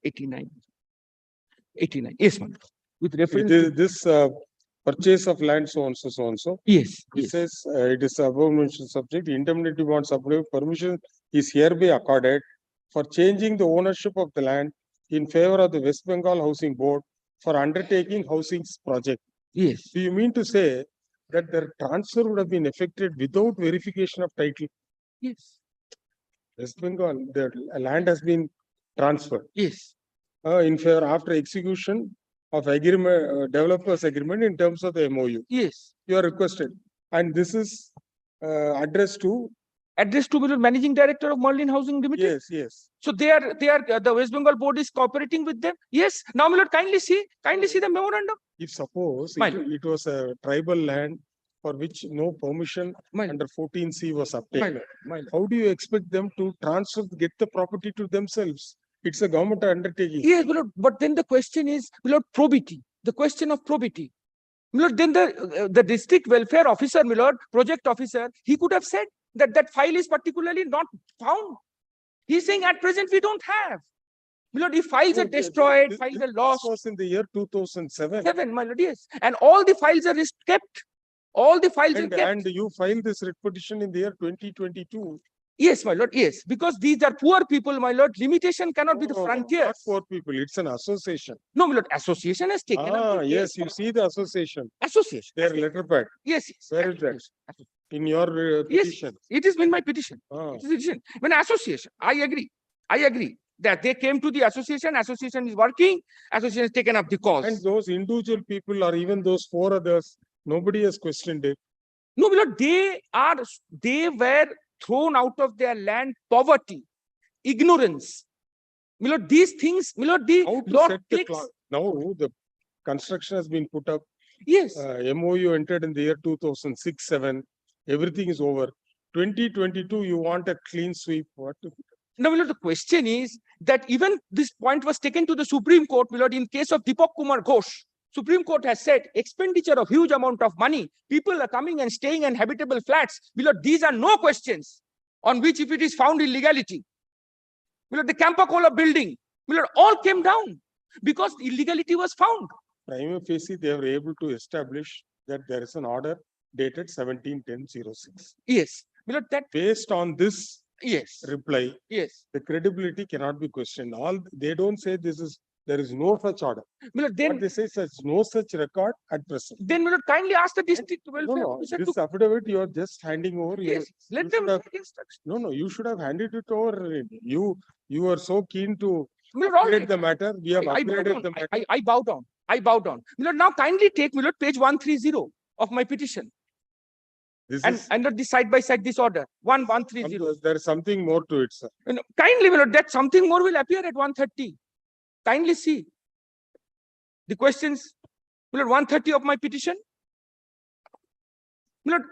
'89. 89. Yes, my lord. With reference It to is this purchase of land so and so, so and so. yes, It yes. says it is above mentioned subject. Indemnity bond supply permission is hereby accorded for changing the ownership of the land in favor of the West Bengal Housing Board for undertaking housing project. Yes. Do you mean to say that their transfer would have been effected without verification of title? Yes. West Bengal, their land has been transferred. Yes. In favor after execution of agreement, developers agreement in terms of the MOU. Yes. You are requested. And this is addressed to? Addressed to the managing director of Merlin Housing Limited. Yes, yes. So they are the West Bengal board is cooperating with them. Yes. Now, my lord, kindly see the memorandum. If suppose it was a tribal land for which no permission under 14C was obtained, how do you expect them to transfer, get the property to themselves? It's a government undertaking. Yes, my lord, but then the question is, my lord, probity. The question of probity. My lord, then the district welfare officer, my lord, project officer, he could have said that file is particularly not found. He's saying at present we don't have. My lord, if files are destroyed, files are lost. This was in the year 2007. 7, my lord, yes. And all the files are kept. All the files are kept. And you filed this writ petition in the year 2022. Yes, my lord, yes. Because these are poor people, my lord. Limitation cannot be the frontier. Not poor people, it's an association. No, my lord, association has taken up the yes, case. you see the association. Association. Their letterpad. Yes, yes. Where is that? In your petition. Yes, it is in my petition. It is petition. When association, I agree that they came to the association is working, association has taken up the cause. And those individual people or even those 4 others, nobody has questioned it. No, my lord, they were thrown out of their land, poverty, ignorance. My lord, these things, my lord, now the construction has been put up. Yes. MOU entered in the year 2006-7. Everything is over. 2022, you want a clean sweep. What? Now, my lord, the question is that even this point was taken to the Supreme Court, my lord, in case of Deepak Kumar Ghosh. Supreme Court has said expenditure of huge amount of money. People are coming and staying in habitable flats. My lord, these are no questions on which if it is found illegality. My lord, the Campacola building, my lord, all came down because illegality was found. Prima facie, they were able to establish that there is an order dated 17/10/06. Yes. My lord, that based on this Yes. Reply. Yes. The credibility cannot be questioned. They don't say there is no such order. Milord, then, What they say is no such record at present. then Milord, kindly ask the district welfare officer This to. affidavit you are just handing over. Yes, let them take instruction. No, you should have handed it over. You are so keen to Milord, all upgrade right. the matter. We have I bow upgraded down. the matter. I bow down. I bow down. Milord, now kindly take Milord page 130 of my petition. This And is under the side by side this order 1130. there is something more to it, sir. Kindly, Milord, that something more will appear at 130. Kindly see the questions. Milord, 130 of my petition. Milord,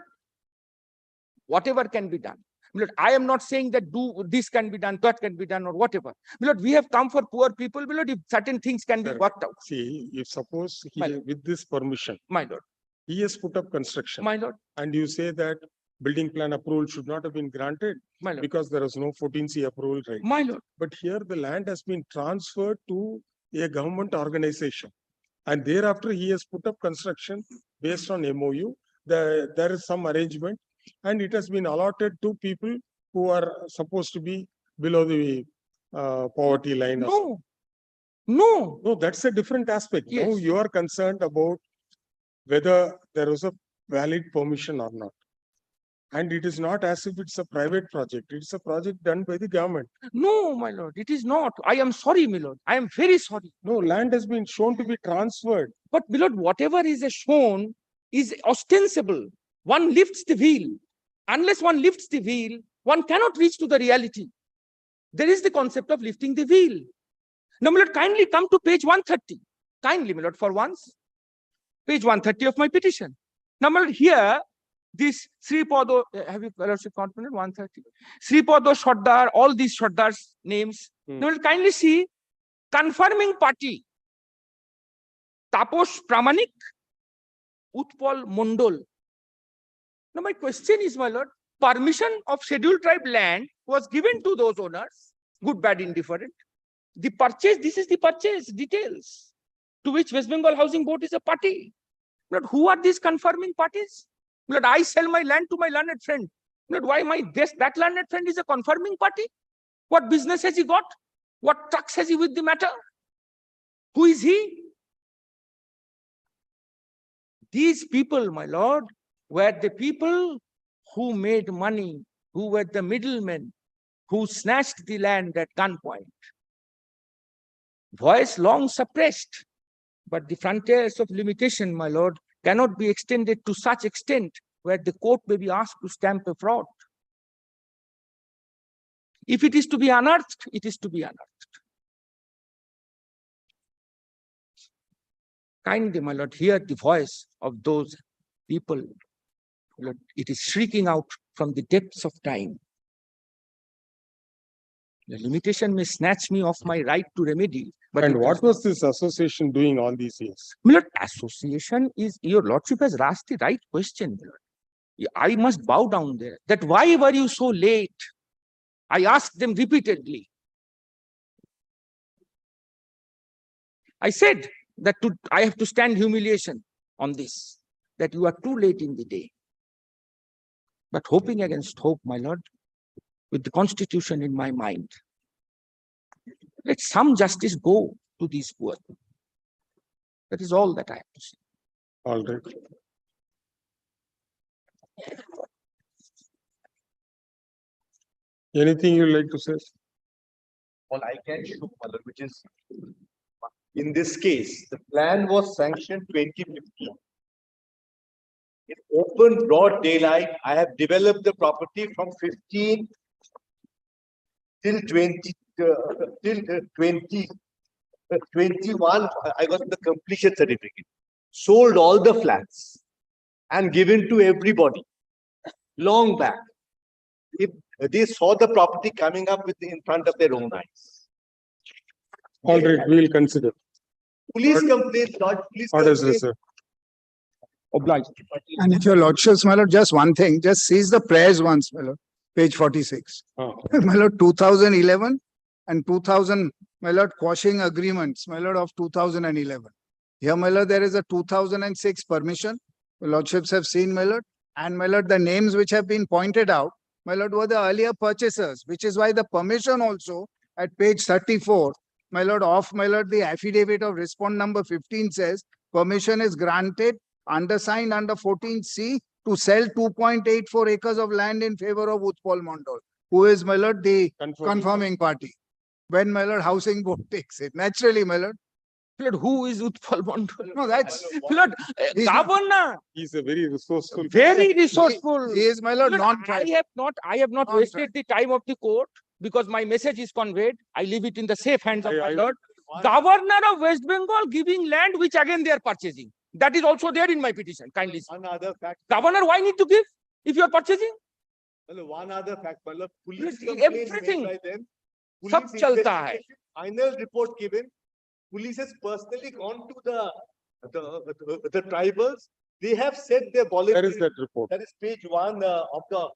whatever can be done. Milord, I am not saying that this can be done, that can be done, or whatever. Milord, we have come for poor people. Milord, if certain things can be worked out. See, if suppose with this permission, my lord, he has put up construction. My lord. And you say that building plan approval should not have been granted My lord. because there is no 14C approval right. My lord. But here the land has been transferred to a government organization. And thereafter he has put up construction based on MOU. There is some arrangement and it has been allotted to people who are supposed to be below the poverty line. No, that's a different aspect. Yes. Now you are concerned about whether there was a valid permission or not. And it is not as if it's a private project. It's a project done by the government. No, my lord, it is not. I am sorry, my lord. I am very sorry. No, land has been shown to be transferred. But, my lord, whatever is shown is ostensible. One lifts the veil. Unless one lifts the veil, one cannot reach to the reality. There is the concept of lifting the veil. Now, my lord, kindly come to page 130. Kindly, my lord, for once. Page 130 of my petition. Now, my lord, here, this Sri Podo, have you fellowship confident? 130. Sri Podo Shodhar, all these Shodhar's names. Now, kindly see, confirming party. Taposh Pramanik, Utpal Mondol. Now, my question is, my lord, permission of scheduled tribe land was given to those owners, good, bad, indifferent. The purchase, this is the purchase details, to which West Bengal Housing Board is a party. Lord, who are these confirming parties? Lord, I sell my land to my learned friend. Lord, why that learned friend is a confirming party? What business has he got? What trucks has he with the matter? Who is he? These people, my lord, were the people who made money, who were the middlemen, who snatched the land at gunpoint. Voice long suppressed, but the frontiers of limitation, my lord, cannot be extended to such extent where the court may be asked to stamp a fraud. If it is to be unearthed, it is to be unearthed. Kindly, my lord, hear the voice of those people. Lord, it is shrieking out from the depths of time. The limitation may snatch me of my right to remedy. But and what was this association doing all these years? My lord, association is, your lordship has asked the right question, my lord. I must bow down there. That why were you so late? I asked them repeatedly. I said that I have to stand humiliation on this, that you are too late in the day. But hoping against hope, my lord, with the constitution in my mind, let some justice go to these poor. That is all that I have to say. All right. Anything you like to say? All I can show, which is, in this case, the plan was sanctioned 2015. In open broad daylight, I have developed the property from 15 till 20, till 21. I got the completion certificate. Sold all the flats and given to everybody long back. If they saw the property coming up in front of their own eyes. All right, we will consider. Police complaint, not police complaint. Obliged. And if your lordships, my lord, just one thing, just seize the prayers once, my lord, page 46. My lord, 2011 and 2000, my lord, quashing agreements, my lord, of 2011. Here, my lord, there is a 2006 permission. The lordships have seen, my lord, and my lord, the names which have been pointed out, my lord, were the earlier purchasers, which is why the permission also at page 34, my lord, my lord, the affidavit of respond number 15 says permission is granted undersigned under 14C to sell 2.84 acres of land in favor of Utpal Mondal, who is, my lord, the confirming party. When, my lord, housing board takes it. Naturally, my lord. Lord, who is Utpal Mondal? No, that's Lord, he's not- governor, He's a very resourceful. very resourceful. he is, my lord, Lord, non-tribal. I have not wasted the time of the court because my message is conveyed. I leave it in the safe hands of my lord. Governor of West Bengal giving land, which again they are purchasing. That is also there in my petition. Kindly see. Another fact. Governor, why need to give if you are purchasing? One other fact, मतलब police Yes, complaint made everything. by them. सब Police चलता है. investigation, final report given. Police has personally gone to the tribals. They have said their voluntary. Where is that report? That is page 1 of the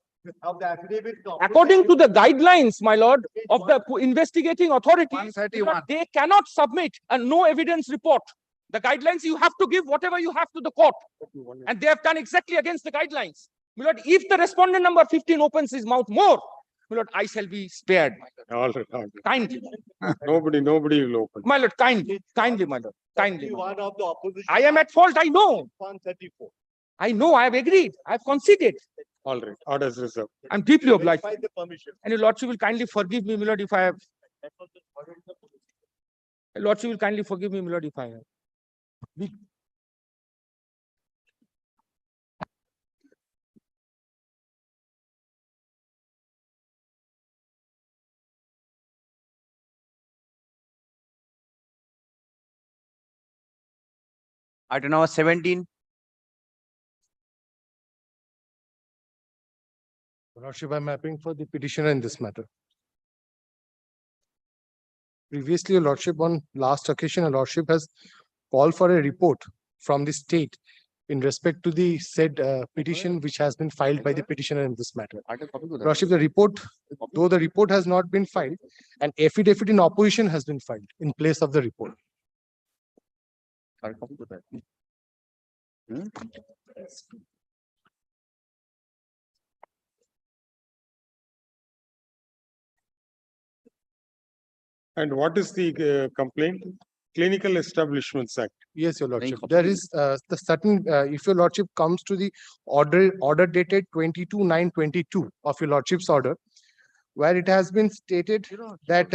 affidavit. According to the guidelines, my lord, of the investigating authorities, 131. they cannot submit a no evidence report. The guidelines, you have to give whatever you have to the court. And they have done exactly against the guidelines. My lord, if the respondent number 15 opens his mouth more, my lord, I shall be spared. All right, all right. Kindly. Nobody will open. My lord, kindly, my lord, kindly. my lord. One of the opposition. I am at fault, I know. 134. I know, I have agreed. I have conceded. All right, orders reserved. I'm deeply obliged. Verify the permission. And your lordship will kindly forgive me, my lord, if I have. Your lordship will kindly forgive me, my lord, if I have. Item number 17. Lordship, I'm mapping for the petitioner in this matter. Previously, Your Lordship, on last occasion, Your Lordship has called for a report from the state in respect to the said petition which has been filed by the petitioner in this matter. Lordship, the report, though the report has not been filed, an affidavit in opposition has been filed in place of the report. And what is the complaint? Clinical Establishments Act. Yes, Your Lordship. There is the certain, if Your Lordship comes to the order dated 22/9/22 of Your Lordship's order, where it has been stated that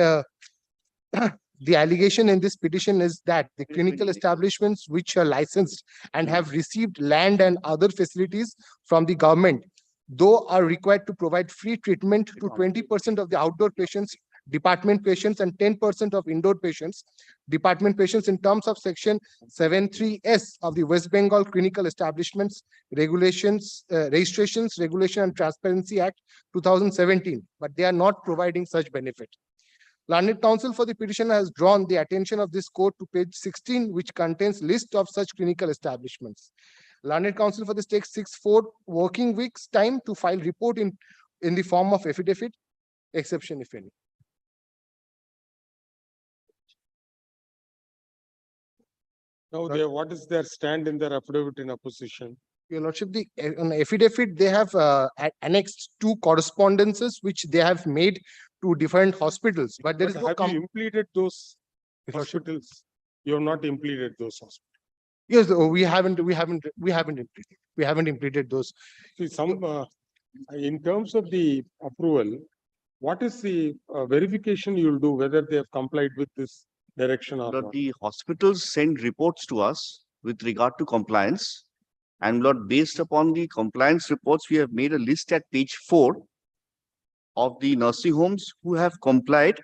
the allegation in this petition is that the clinical establishments which are licensed and have received land and other facilities from the government, though are required to provide free treatment to 20% of the outdoor patients, department patients, and 10% of indoor patients, department patients in terms of section 73S of the West Bengal Clinical Establishments Regulations, Registrations, Regulation and Transparency Act 2017, but they are not providing such benefit. Learned Counsel for the petitioner has drawn the attention of this court to page 16, which contains list of such clinical establishments. Learned Counsel for this takes 4 working weeks time to file report in the form of affidavit, exception if any. Now, what is their stand in their affidavit in opposition? Your Lordship, on affidavit, they have annexed 2 correspondences which they have made to different hospitals, but there is no. Have you implemented those hospitals? You have not implemented those hospitals. Yes, we haven't implemented those. See, in terms of the approval, what is the verification you'll do whether they have complied with this direction or not? The hospitals send reports to us with regard to compliance. And Lord, based upon the compliance reports, we have made a list at page 4 of the nursing homes who have complied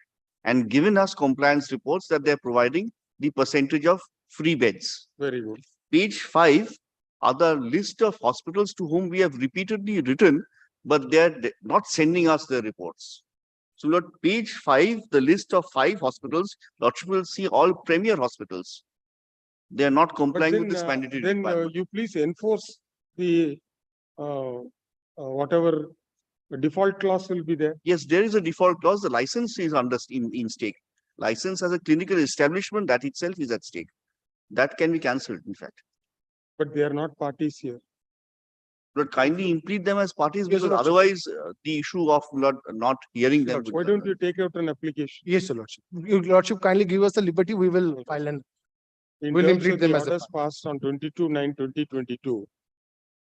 and given us compliance reports that they're providing the percentage of free beds. Very good. Page 5 are the list of hospitals to whom we have repeatedly written, but they're not sending us the reports. So Lord, page 5, the list of 5 hospitals, Lordship will see all premier hospitals. They are not complying with this mandatory requirement. You please enforce the whatever default clause will be there. Yes, there is a default clause. The license is in stake. License as a clinical establishment, that itself is at stake. That can be cancelled, in fact. But they are not parties here. Lord, kindly implead them as parties Yes, because Lordship. otherwise the issue of not hearing them. Why don't you take out an application? Yes, Your Lordship. Your Lordship kindly give us the liberty, we will file an. In We'll terms implead of the them as a orders passed on 22/9/2022,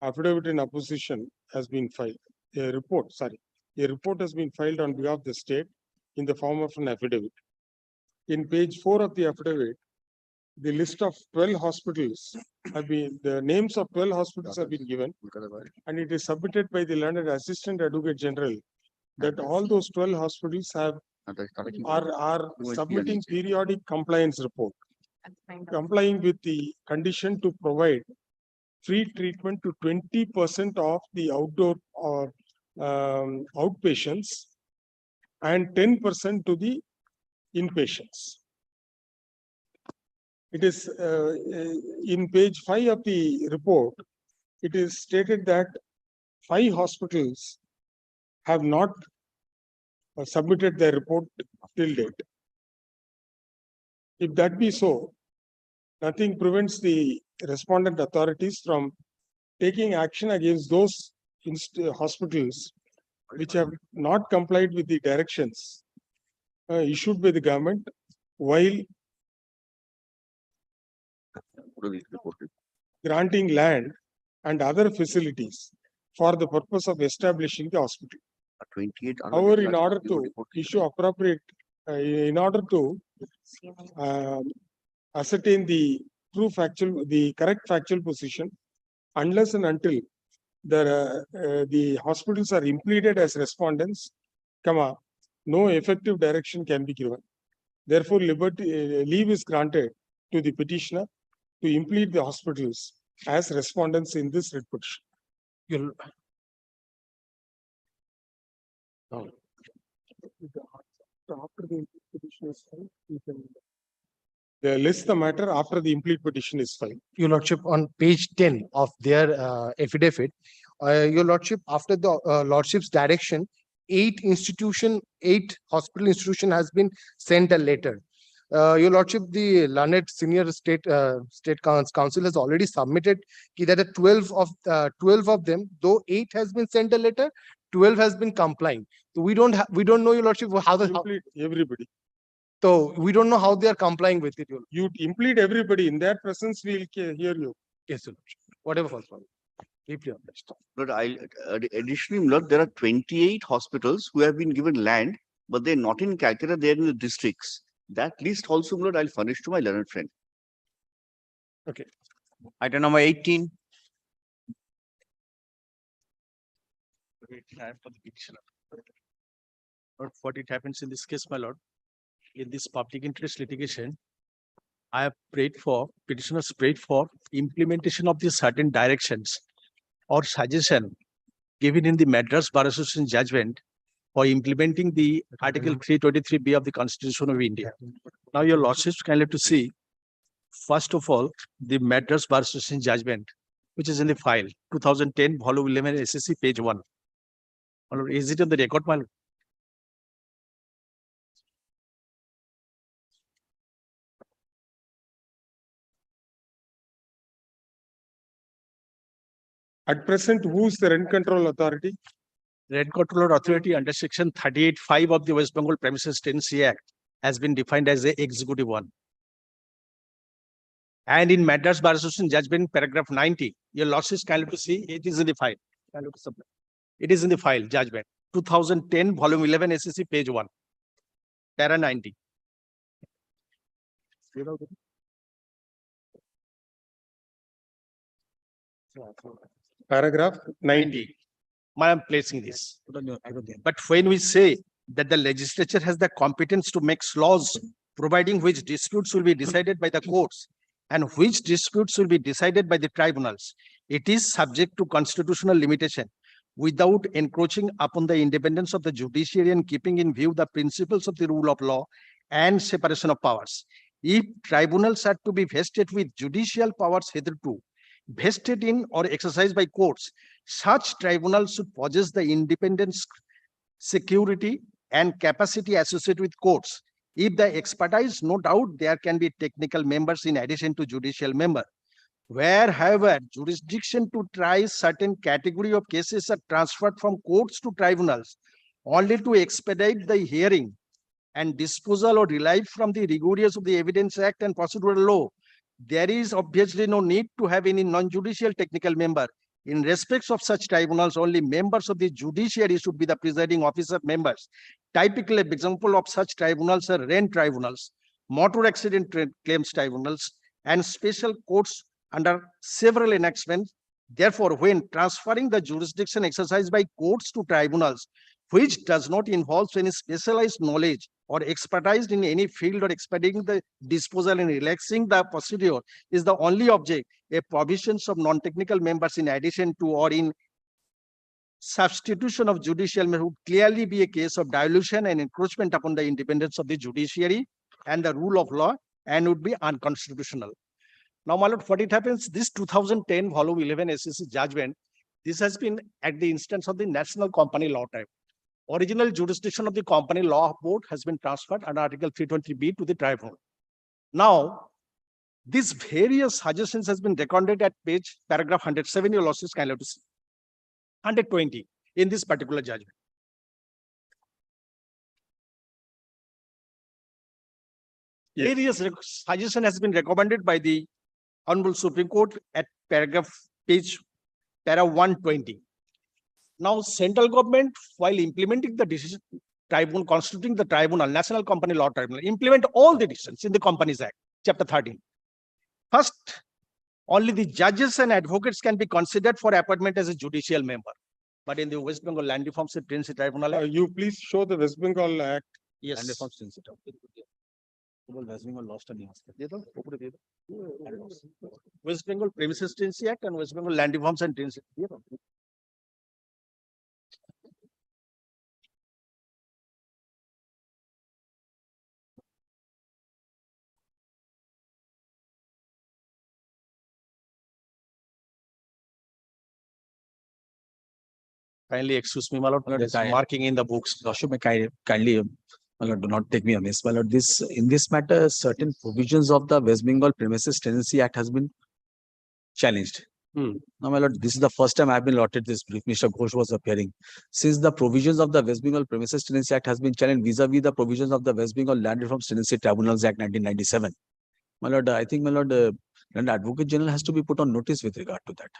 affidavit in opposition has been filed. A report has been filed on behalf of the state in the form of an affidavit. In page 4 of the affidavit, the list of 12 hospitals the names of 12 hospitals have been given, and it is submitted by the learned Assistant Advocate General that all those 12 hospitals are submitting periodic compliance report, complying with the condition to provide free treatment to 20% of the outdoor outpatients and 10% to the inpatients. It is in page 5 of the report, it is stated that 5 hospitals have not submitted their report till date. If that be so, nothing prevents the respondent authorities from taking action against those hospitals which have not complied with the directions issued by the government while granting land and other facilities for the purpose of establishing the hospital. 28. However, in order to issue appropriate, in order to ascertain the correct factual position, unless and until the hospitals are impleaded as respondents, no effective direction can be given. Therefore, leave is granted to the petitioner to implead the hospitals as respondents in this writ petition. After the petition is filed, you can list the matter after the implead petition is filed. Your Lordship, on page 10 of their affidavit, Your Lordship, after the Lordship's direction, 8 hospital institution has been sent a letter. Your Lordship, the learned senior state council has already submitted that 12 of them, though 8 has been sent a letter, 12 has been complying. So we don't know, Your Lordship, how everybody. So we don't know how they are complying with it. You implead everybody. In their presence, we will hear you. Yes, Your Lordship. Whatever falls from. Deeply obliged. But additionally, Lord, there are 28 hospitals who have been given land, but they're not in Calcutta, they're in the districts. That list also, Lord, I'll furnish to my learned friend. Okay. Item number 18. Lord, what it happens in this case, my lord, in this public interest litigation, I have petitioners prayed for implementation of the certain directions or suggestion given in the Madras Bar Association judgment for implementing the Article 323B of the Constitution of India. Now, your lordships kindly to see, first of all, the Madras Bar Association judgment, which is in the file, 2010, volume 11, SSC, page 1. My lord, is it on the record, my lord? At present, who is the rent control authority? Rent control authority under section 38(5) of the West Bengal Premises Tenancy Act has been defined as the executive one. And in Madras Bar Association judgment, paragraph 90, your losses kindly to see, it is in the file. It is in the file, judgment. 2010, volume 11, SSC, page 1. Para 90. Paragraph 90. I am placing this. But when we say that the legislature has the competence to make laws providing which disputes will be decided by the courts and which disputes will be decided by the tribunals, it is subject to constitutional limitation without encroaching upon the independence of the judiciary and keeping in view the principles of the rule of law and separation of powers. If tribunals are to be vested with judicial powers hitherto vested in or exercised by courts, such tribunals should possess the independence, security, and capacity associated with courts. If the expertise, no doubt there can be technical members in addition to judicial member. Where, however, jurisdiction to try certain category of cases are transferred from courts to tribunals only to expedite the hearing and disposal or relief from the rigors of the Evidence Act and procedural law, there is obviously no need to have any non-judicial technical member. In respects of such tribunals, only members of the judiciary should be the presiding officer members. Typical example of such tribunals are rent tribunals, motor accident claims tribunals, and special courts under several enactments. Therefore, when transferring the jurisdiction exercised by courts to tribunals, which does not involve any specialized knowledge or expertise in any field or expediting the disposal and relaxing the procedure is the only object, a provisions of non-technical members in addition to or in substitution of judicial would clearly be a case of dilution and encroachment upon the independence of the judiciary and the rule of law and would be unconstitutional. Now, my lord, what it happens, this 2010 volume 11 SEC judgment, this has been at the instance of the National Company Law Tribunal. Original jurisdiction of the Company Law Board has been transferred under Article 320B to the tribunal. Now, these various suggestions has been recorded at paragraph 107, your losses kind of 120 in this particular judgment. Yes. Various suggestion has been recommended by the Hon'ble Supreme Court at para 120. Now, central government, while implementing the decision, tribunal, constituting the tribunal, National Company Law Tribunal, implement all the decisions in the Companies Act, Chapter 13. First, only the judges and advocates can be considered for appointment as a judicial member. But in the West Bengal Land Reforms and Tenancy Tribunal Act, You please show the West Bengal Act. yes. Land Reforms Tenancy West Bengal lost a West Bengal Premises Tenancy Act and West Bengal Land Reforms and Tenancy. Kindly excuse me, my lord, Yes, it's marking in the books. Lordship, may kindly, my lord, do not take me amiss. My lord, in this matter, certain provisions of the West Bengal Premises Tenancy Act has been challenged. Now, my lord, this is the first time I have been allotted this brief. Mr. Ghosh was appearing. Since the provisions of the West Bengal Premises Tenancy Act has been challenged vis-a-vis the provisions of the West Bengal Land Reforms Tenancy Tribunals Act 1997. My lord, I think, my lord, Land Advocate General has to be put on notice with regard to that.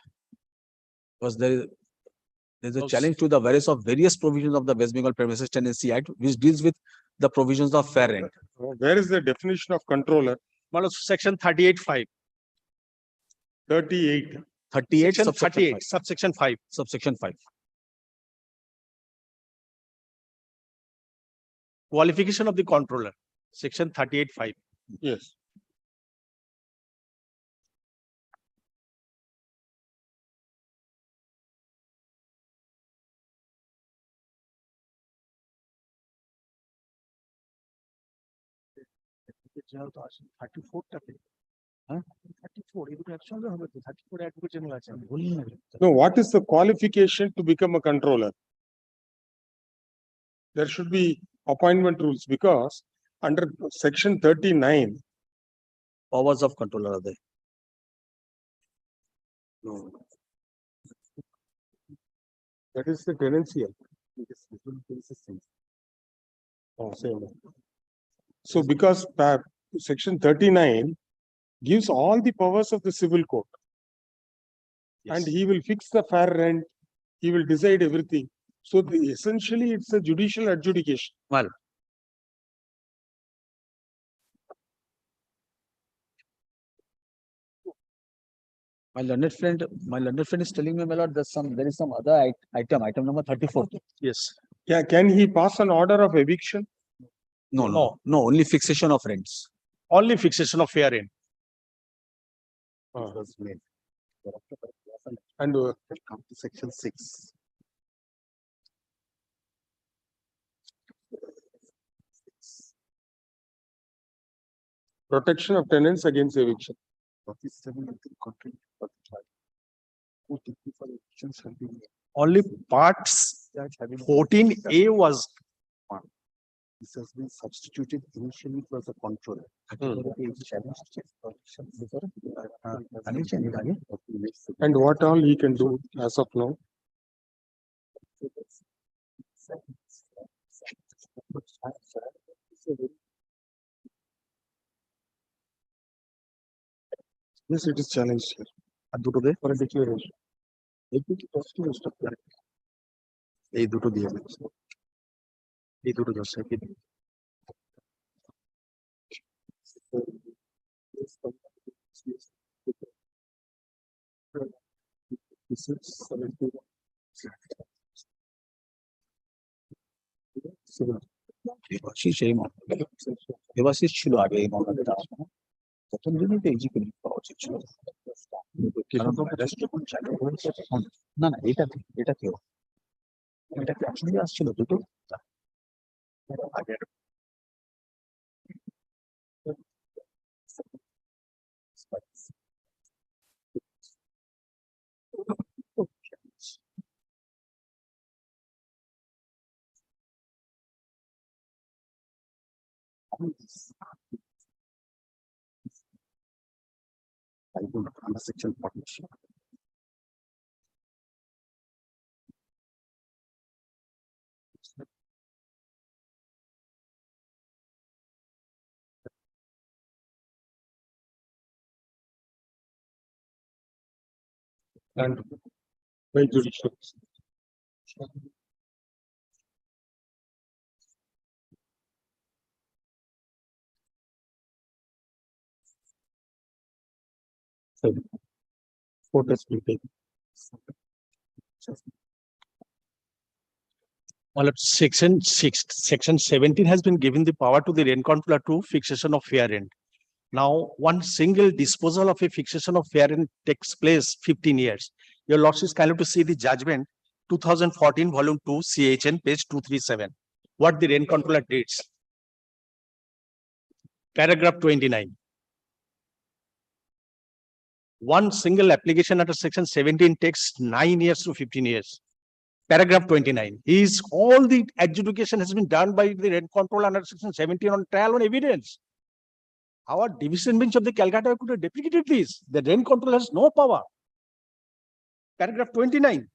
Because there's a challenge to the various provisions of the West Bengal Premises Tenancy Act, which deals with the provisions of fair rent. Where is the definition of controller? My lord, section 38(5). 38. 38, Section subsection 38, 5. subsection 5. Subsection 5. Qualification of the controller, section 38(5). Yes. General তো আসে 34 টাতে হ্যাঁ 34 এগুলো একসঙ্গে হবে তো 34 advocate general আছে আমি বলি না No, what is the qualification to become a controller? There should be appointment rules because under section 39. Powers of controller are there. No. That is the tenancy. Oh, same. So because section 39 gives all the powers of the civil court. And he will fix the fair rent, he will decide everything. So essentially it's a judicial adjudication. Well, my learned friend is telling me, my lord, there is some other item number 34. Yes. Yeah, can he pass an order of eviction? No, only fixation of rents. Only fixation of fair rent. And Come to section 6. protection of tenants against eviction. Only parts 14A was This has been substituted initially for the control. And what all he can do as of now? Yes, it is challenged here. For a declaration. এই দুটো দিয়ে দিচ্ছি। এই দুটো দশটা কি দেবাশিস এই মামলা দেবাশিস ছিল আগে এই মামলাটা প্রথম দিনই তো এক্সিকিউটিভ পাওয়া উচিত ছিল কারণ arrest যখন চালু হয়েছে তখন না না এটা কেউ এটা কি আসলে আসছিল দুটো আগে under section 40. And by judicial. Court has been taken. Well, section 17 has been given the power to the rent controller to fixation of fair rent. Now, one single disposal of a fixation of fair rent takes place 15 years. Your lordship is kind of to see the judgment 2014 volume 2 CHN page 237. What the rent controller did. Paragraph 29. One single application under section 17 takes 9 years to 15 years. Paragraph 29 is all the adjudication has been done by the rent control under section 17 on trial on evidence. Our division bench of the Calcutta could have deprecated this. The rent control has no power. Paragraph 29.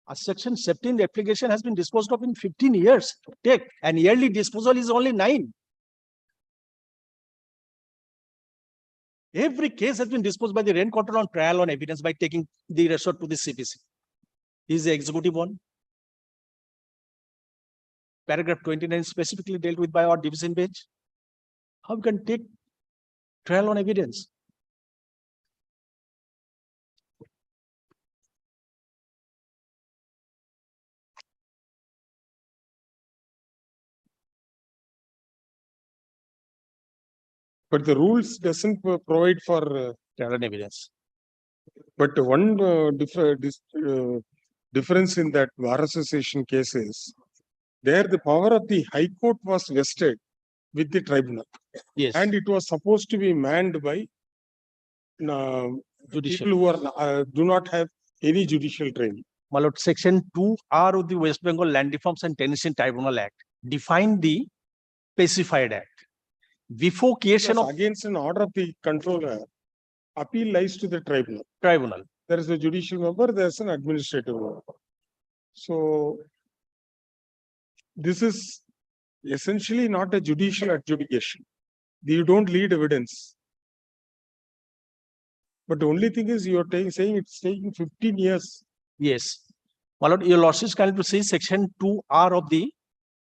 A section 17 application has been disposed of in 15 years. Take and yearly disposal is only 9. Every case has been disposed by the rent control on trial on evidence by taking the resort to the CPC. Is the executive one. Paragraph 29 specifically dealt with by our division bench. How we can take trial on evidence? But the rules doesn't provide for trial on evidence. But one difference in that bar association cases, there the power of the High Court was vested with the tribunal. Yes. And it was supposed to be manned by people who are do not have any judicial training. My lord, section 2R of the West Bengal Land Reforms and Tenancy Tribunal Act defined the specified act. Before creation of against an order of the controller, appeal lies to the tribunal. There is a judicial member, there is an administrative member. So this is essentially not a judicial adjudication. You don't lead evidence. But the only thing is you are saying it's taking 15 years. Yes. My lord, your lordship is kind to see section 2R of the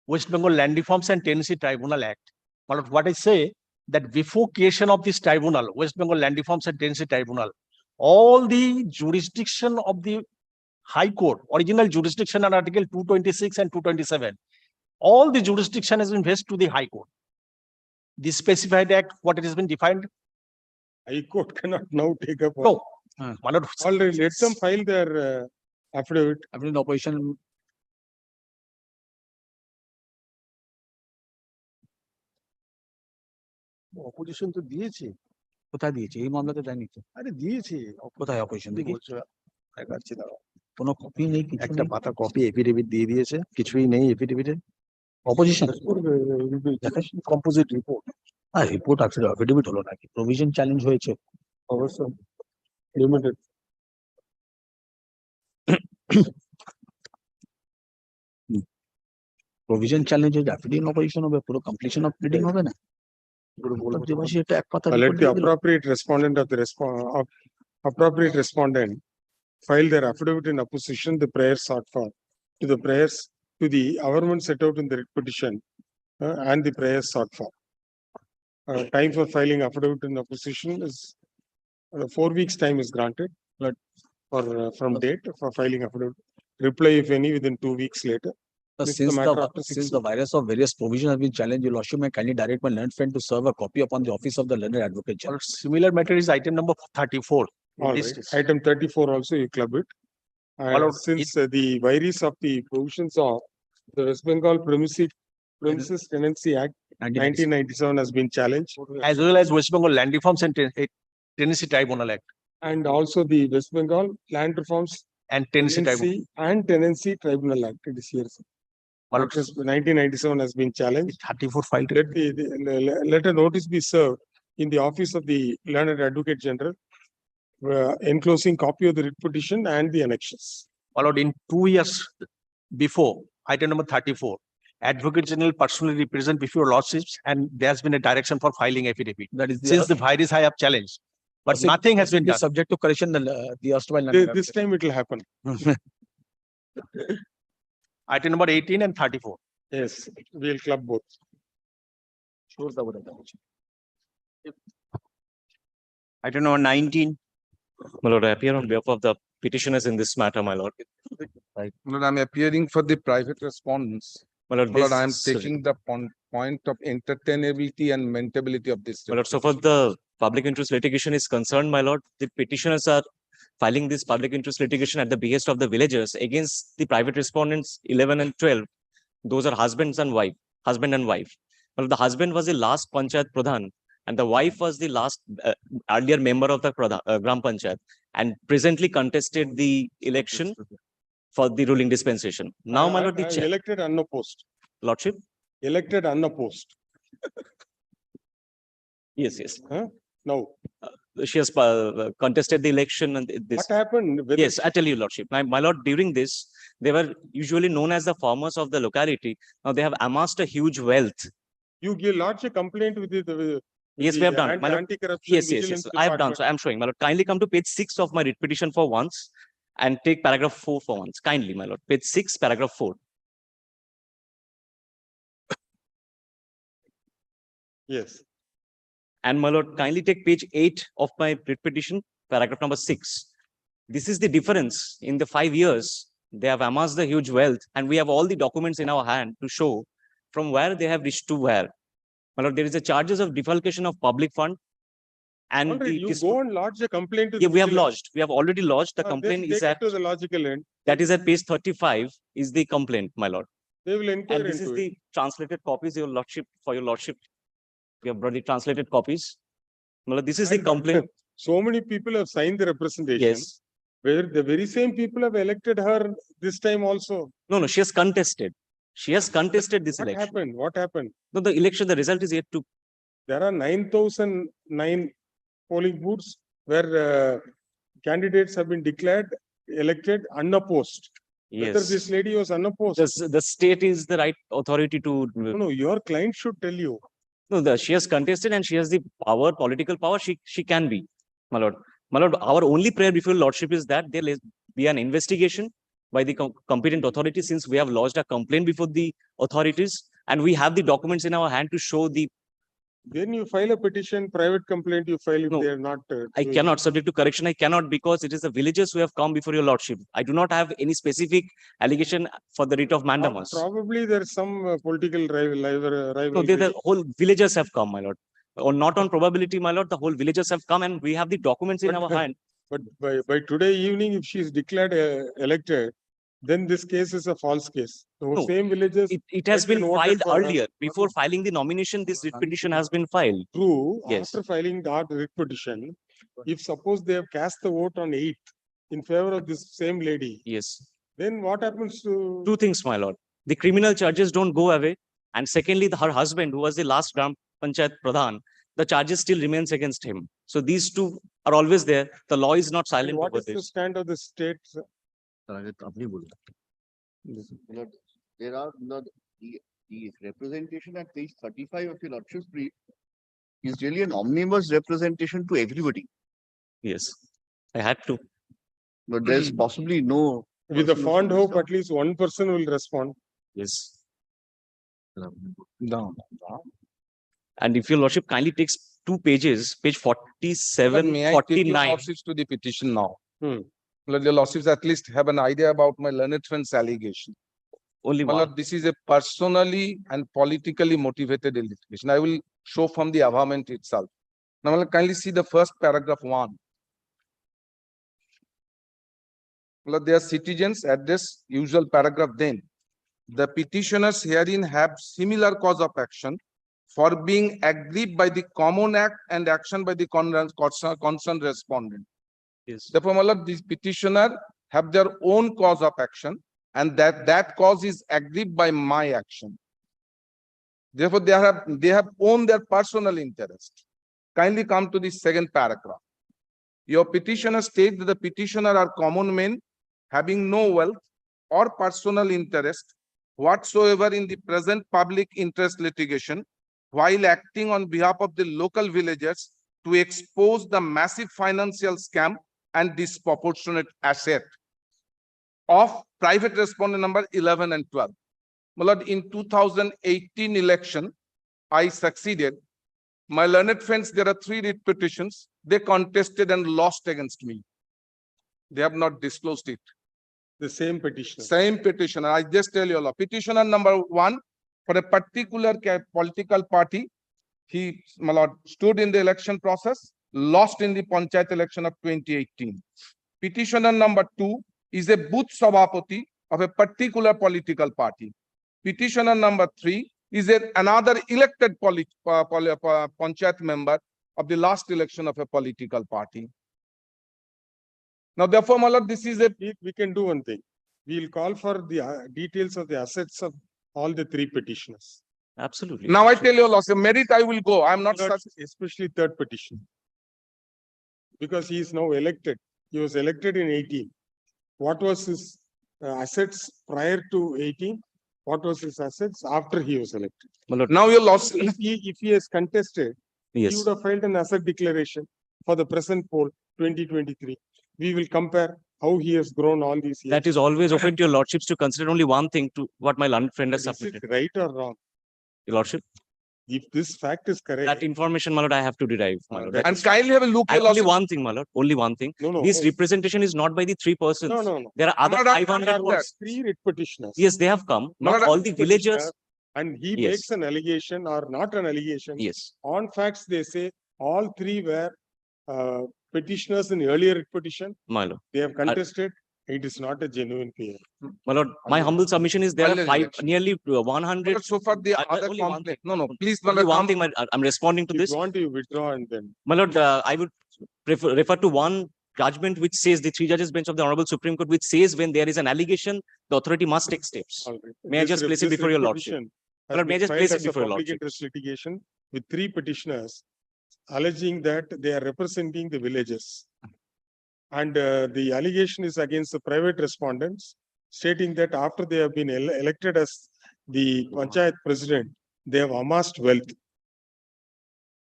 West Bengal Land Reforms and Tenancy Tribunal Act. My lord, what I say that before creation of this tribunal, West Bengal Land Reforms and Tenancy Tribunal, all the jurisdiction of the High Court, original jurisdiction under Article 226 and 227, all the jurisdiction has been vested to the High Court. This specified act, what it has been defined. High Court cannot now take up. No. My lord, already let them file their affidavit. Affidavit opposition. Opposition তো দিয়েছে। কোথায় দিয়েছে? এই মামলাতে দেয়নি তো। আরে দিয়েছে। কোথায় অপোজিশন দেখি? দেখাচ্ছি দাঁড়াও। কোনো কপি নেই কিছু একটা নেই। পাতা কপি এফিডেভিট দিয়ে দিয়েছে, কিছুই নেই এফিডেভিটে। অপোজিশন কম্পোজিট রিপোর্ট আর রিপোর্ট আসলে এফিডেভিট হলো নাকি প্রভিশন চ্যালেঞ্জ হয়েছে অবশ্যই লিমিটেড। প্রভিশন চ্যালেঞ্জ হয়ে অ্যাফিডেভিট অপোজিশন হবে পুরো কমপ্লিশন অফ প্লিডিং হবে না দেবাশী এটা এক পাতা Let report the দিয়ে দিল। appropriate respondent of the appropriate respondent file their affidavit in opposition the prayer sought for to the prayers to the averment set out in the writ petition and the prayers sought for. Time for filing affidavit in opposition is 4 weeks time is granted, but for from date for filing affidavit. Reply if any within 2 weeks later. This is the matter after 6 Since the virus of various provisions have been challenged, your lordship may kindly direct my learned friend to serve a copy upon the office of the learned advocate general. Similar matter is item number 34. in All this right. case. Item 34 also you club it. And Followed since the virus of the provisions of the West Bengal Premises Tenancy Act 1997 has been challenged. As well as West Bengal Land Reforms and Tenancy Tribunal Act And also the West Bengal Land Reforms and Tenancy Tribunal. and Tenancy Tribunal Act. It is here. Well, Which is 1997 has been challenged. 34 filed. Let a notice be served in the office of the Learned Advocate General, enclosing copy of the writ petition and the annexes. Followed in 2 years before, item number 34. Advocate General personally represent before lordships and there's been a direction for filing affidavit. That is Since the virus I have challenged, but nothing has been done. Subject to correction, the erstwhile. This time it will happen. Item number 18 and 34. Yes, we'll club both. Sure, the word. Item number 19. My lord, I appear on behalf of the petitioners in this matter, my lord. Lord, I'm appearing for the private respondents. My lord, Lord, I'm this- taking the point of entertainability and mentability of this. My lord, so far the public interest litigation is concerned, my lord, the petitioners are filing this public interest litigation at the behest of the villagers against the private respondents 11 and 12. Those are husband and wife. Well, the husband was the last Panchayat Pradhan and the wife was the last earlier member of the Gram Panchayat and presently contested the election for the ruling dispensation. Now, my lord, the chair. Elected unopposed. Lordship? Elected unopposed. Yes, yes. No. She has contested the election and this. What happened? Whether- Yes, I tell you, Lordship. My lord, during this, they were usually known as the farmers of the locality. Now they have amassed a huge wealth. You lodge a complaint with the. Yes, we have done. My lord, Anti-corruption yes, vigilance I have done. department. So I'm showing, my lord. Kindly come to page 6 of my writ petition for once and take paragraph 4 for once. Kindly, my lord. Page 6, paragraph 4. Yes. And my lord, kindly take page 8 of my writ petition, paragraph number 6. This is the difference in the 5 years. They have amassed the huge wealth and we have all the documents in our hand to show from where they have reached to where. My lord, there is a charges of defalcation of public fund. And Alright, you the go and lodge a complaint. To yeah, the we have vigilance. lodged. We have already lodged. The Then complaint take is it at to the logical end. that is at page 35 is the complaint, my lord. They will inquire And this is into the it. translated copies, your lordship, for your lordship. We have brought the translated copies. My lord, this is the And complaint. So many people have signed the representation. Yes. Where the very same people have elected her this time also. No, she has contested. She has contested this What election. happened? What happened? No, the election, the result is yet to. There are 9,009 polling booths where candidates have been declared elected unopposed. Whether Yes. this lady was unopposed. The state is the right authority to. No, your client should tell you. No, she has contested and she has the power, political power. She can be, my lord. My lord, our only prayer before lordship is that there be an investigation by the competent authority since we have lodged a complaint before the authorities and we have the documents in our hand to show the. Then you file a petition, private complaint you file if No, they are not. I doing cannot, it. subject to correction, I cannot because it is the villagers who have come before your lordship. I do not have any specific allegation for the writ of mandamus. Probably there's some political rivalry. No, the whole villagers have come, my lord. Or not on probability, my lord, the whole villagers have come and we have the documents in our hand. But by today evening, if she is declared elected, then this case is a false case. The No, same villagers. It has went been and voted filed for her. earlier. Before filing the nomination, this writ petition has been filed. True, Yes. after filing the writ petition, if suppose they have cast the vote on 8th in favor of this same lady, Yes. then what happens to? Two things, my lord. The criminal charges don't go away. And secondly, her husband, who was the last Gram Panchayat Pradhan, the charges still remains against him. So these two are always there. The law is not silent What over is the this. stand of the state? Sir? There are the representation at page 35 of your lordship's brief is really an omnibus representation to everybody. Yes, I had to. But there's possibly no. With the person who fond should hope, respond. at least one person will respond. Yes. No. And if your lordship kindly takes 2 pages, page But 47, may I take your 49. lordships to the petition now? Let your lordships at least have an idea about my learned friend's allegation. Only My one. lord, this is a personally and politically motivated allegation. I will show from the avament itself. Now, I'll kindly see the first paragraph 1. My lord, they are citizens at this usual paragraph then. The petitioners herein have similar cause of action for being aggrieved by the common act and action by the concerned respondent. Yes. Therefore, my lord, these petitioner have their own cause of action, and that cause is aggrieved by my action. Therefore, they have owned their personal interest. Kindly come to the second paragraph. Your petitioner states that the petitioner are common men having no wealth or personal interest whatsoever in the present public interest litigation, while acting on behalf of the local villagers to expose the massive financial scam and disproportionate asset of private respondent number 11 and 12. My lord, in 2018 election, I succeeded. My learned friends, there are 3 writ petitions. They contested and lost against me. They have not disclosed it. The same petitioner. Same petitioner. I just tell you all. Petitioner number 1 for a particular political party. He, my lord, stood in the election process, lost in the Panchayat election of 2018. Petitioner number 2 is a booth sabapati of a particular political party. Petitioner number 3 is another elected Panchayat member of the last election of a political party. Now, therefore, my lord, this is a. We can do one thing. We'll call for the details of the assets of all the 3 petitioners. Absolutely. Now, I tell you, Lord, merit I will go. I'm not such. Especially third petition. Because he is now elected. He was elected in 18. What was his assets prior to 18? What was his assets after he was elected? Now you lost. If he has contested, yes, he would have filed an asset declaration for the present poll 2023. We will compare how he has grown all these years. That is always open to your lordships to consider only one thing to what my learned friend has Is submitted. it right or wrong? Your lordship. If this fact is correct. That information, my lord, I have to derive. My lord. And kindly have a look. Only one thing, my lord. Only one thing. No. This representation is not by the 3 persons. No. There are other 500 3 writ petitioners. Yes, they have come. Not all the villagers. And he makes an allegation or not an allegation. Yes. On facts, they say all 3 were petitioners in earlier writ petition. My lord. They have contested. It is not a genuine claim. My lord, my humble submission is there are nearly 100. So far, the other complaint. No, please, my Only lord. one thing, I'm responding to If this. you want to withdraw and then. My lord, I would refer to one judgment which says the 3 judges bench of the Honorable Supreme Court, which says when there is an allegation, the authority must take steps. May I just place it before your lordship? My lord, may I just place it before your lordship? Interest litigation with 3 petitioners alleging that they are representing the villages. And the allegation is against the private respondents, stating that after they have been elected as the Panchayat president, they have amassed wealth.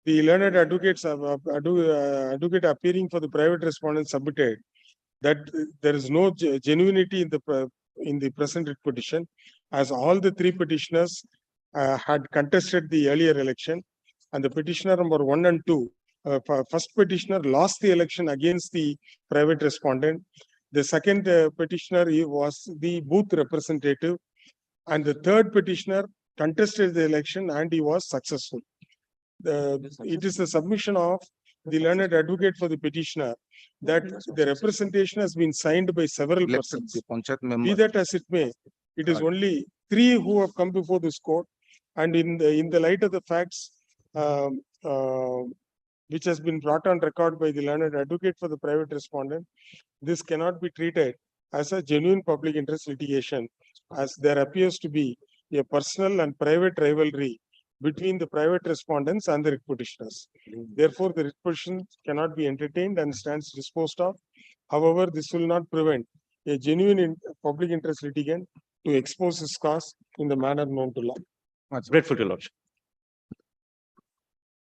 The learned advocates advocate appearing for the private respondent submitted that there is no genuinity in the present petition, as all the 3 petitioners had contested the earlier election, and the petitioner number 1 and 2. First petitioner lost the election against the private respondent. The second petitioner was the booth representative, and the third petitioner contested the election and he was successful. It is a submission of the learned advocate for the petitioner that the representation has been signed by several persons. Be that as it may, it is only 3 who have come before this court, and in the light of the facts, which has been brought on record by the learned advocate for the private respondent, this cannot be treated as a genuine public interest litigation, as there appears to be a personal and private rivalry between the private respondents and the writ petitioners. Therefore, the writ petition cannot be entertained and stands disposed of. However, this will not prevent a genuine public interest litigant to expose his cause in the manner known to law. Much grateful to your lordship.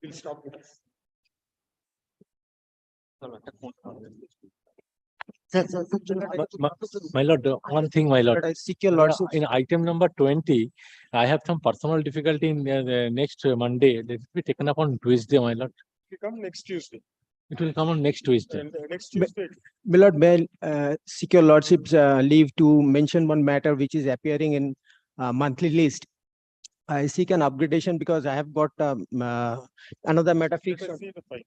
We'll stop with this. My lord, one thing, my lord. I seek your lordship. In item number 20, I have some personal difficulty in the next Monday. Let it be taken up on Tuesday, my lord. We come next Tuesday. It will come on next Tuesday. And next Tuesday. My lord, may I seek your lordship's leave to mention one matter which is appearing in monthly list. I seek an upgradation because I have got another matter fixed. Let us see the file.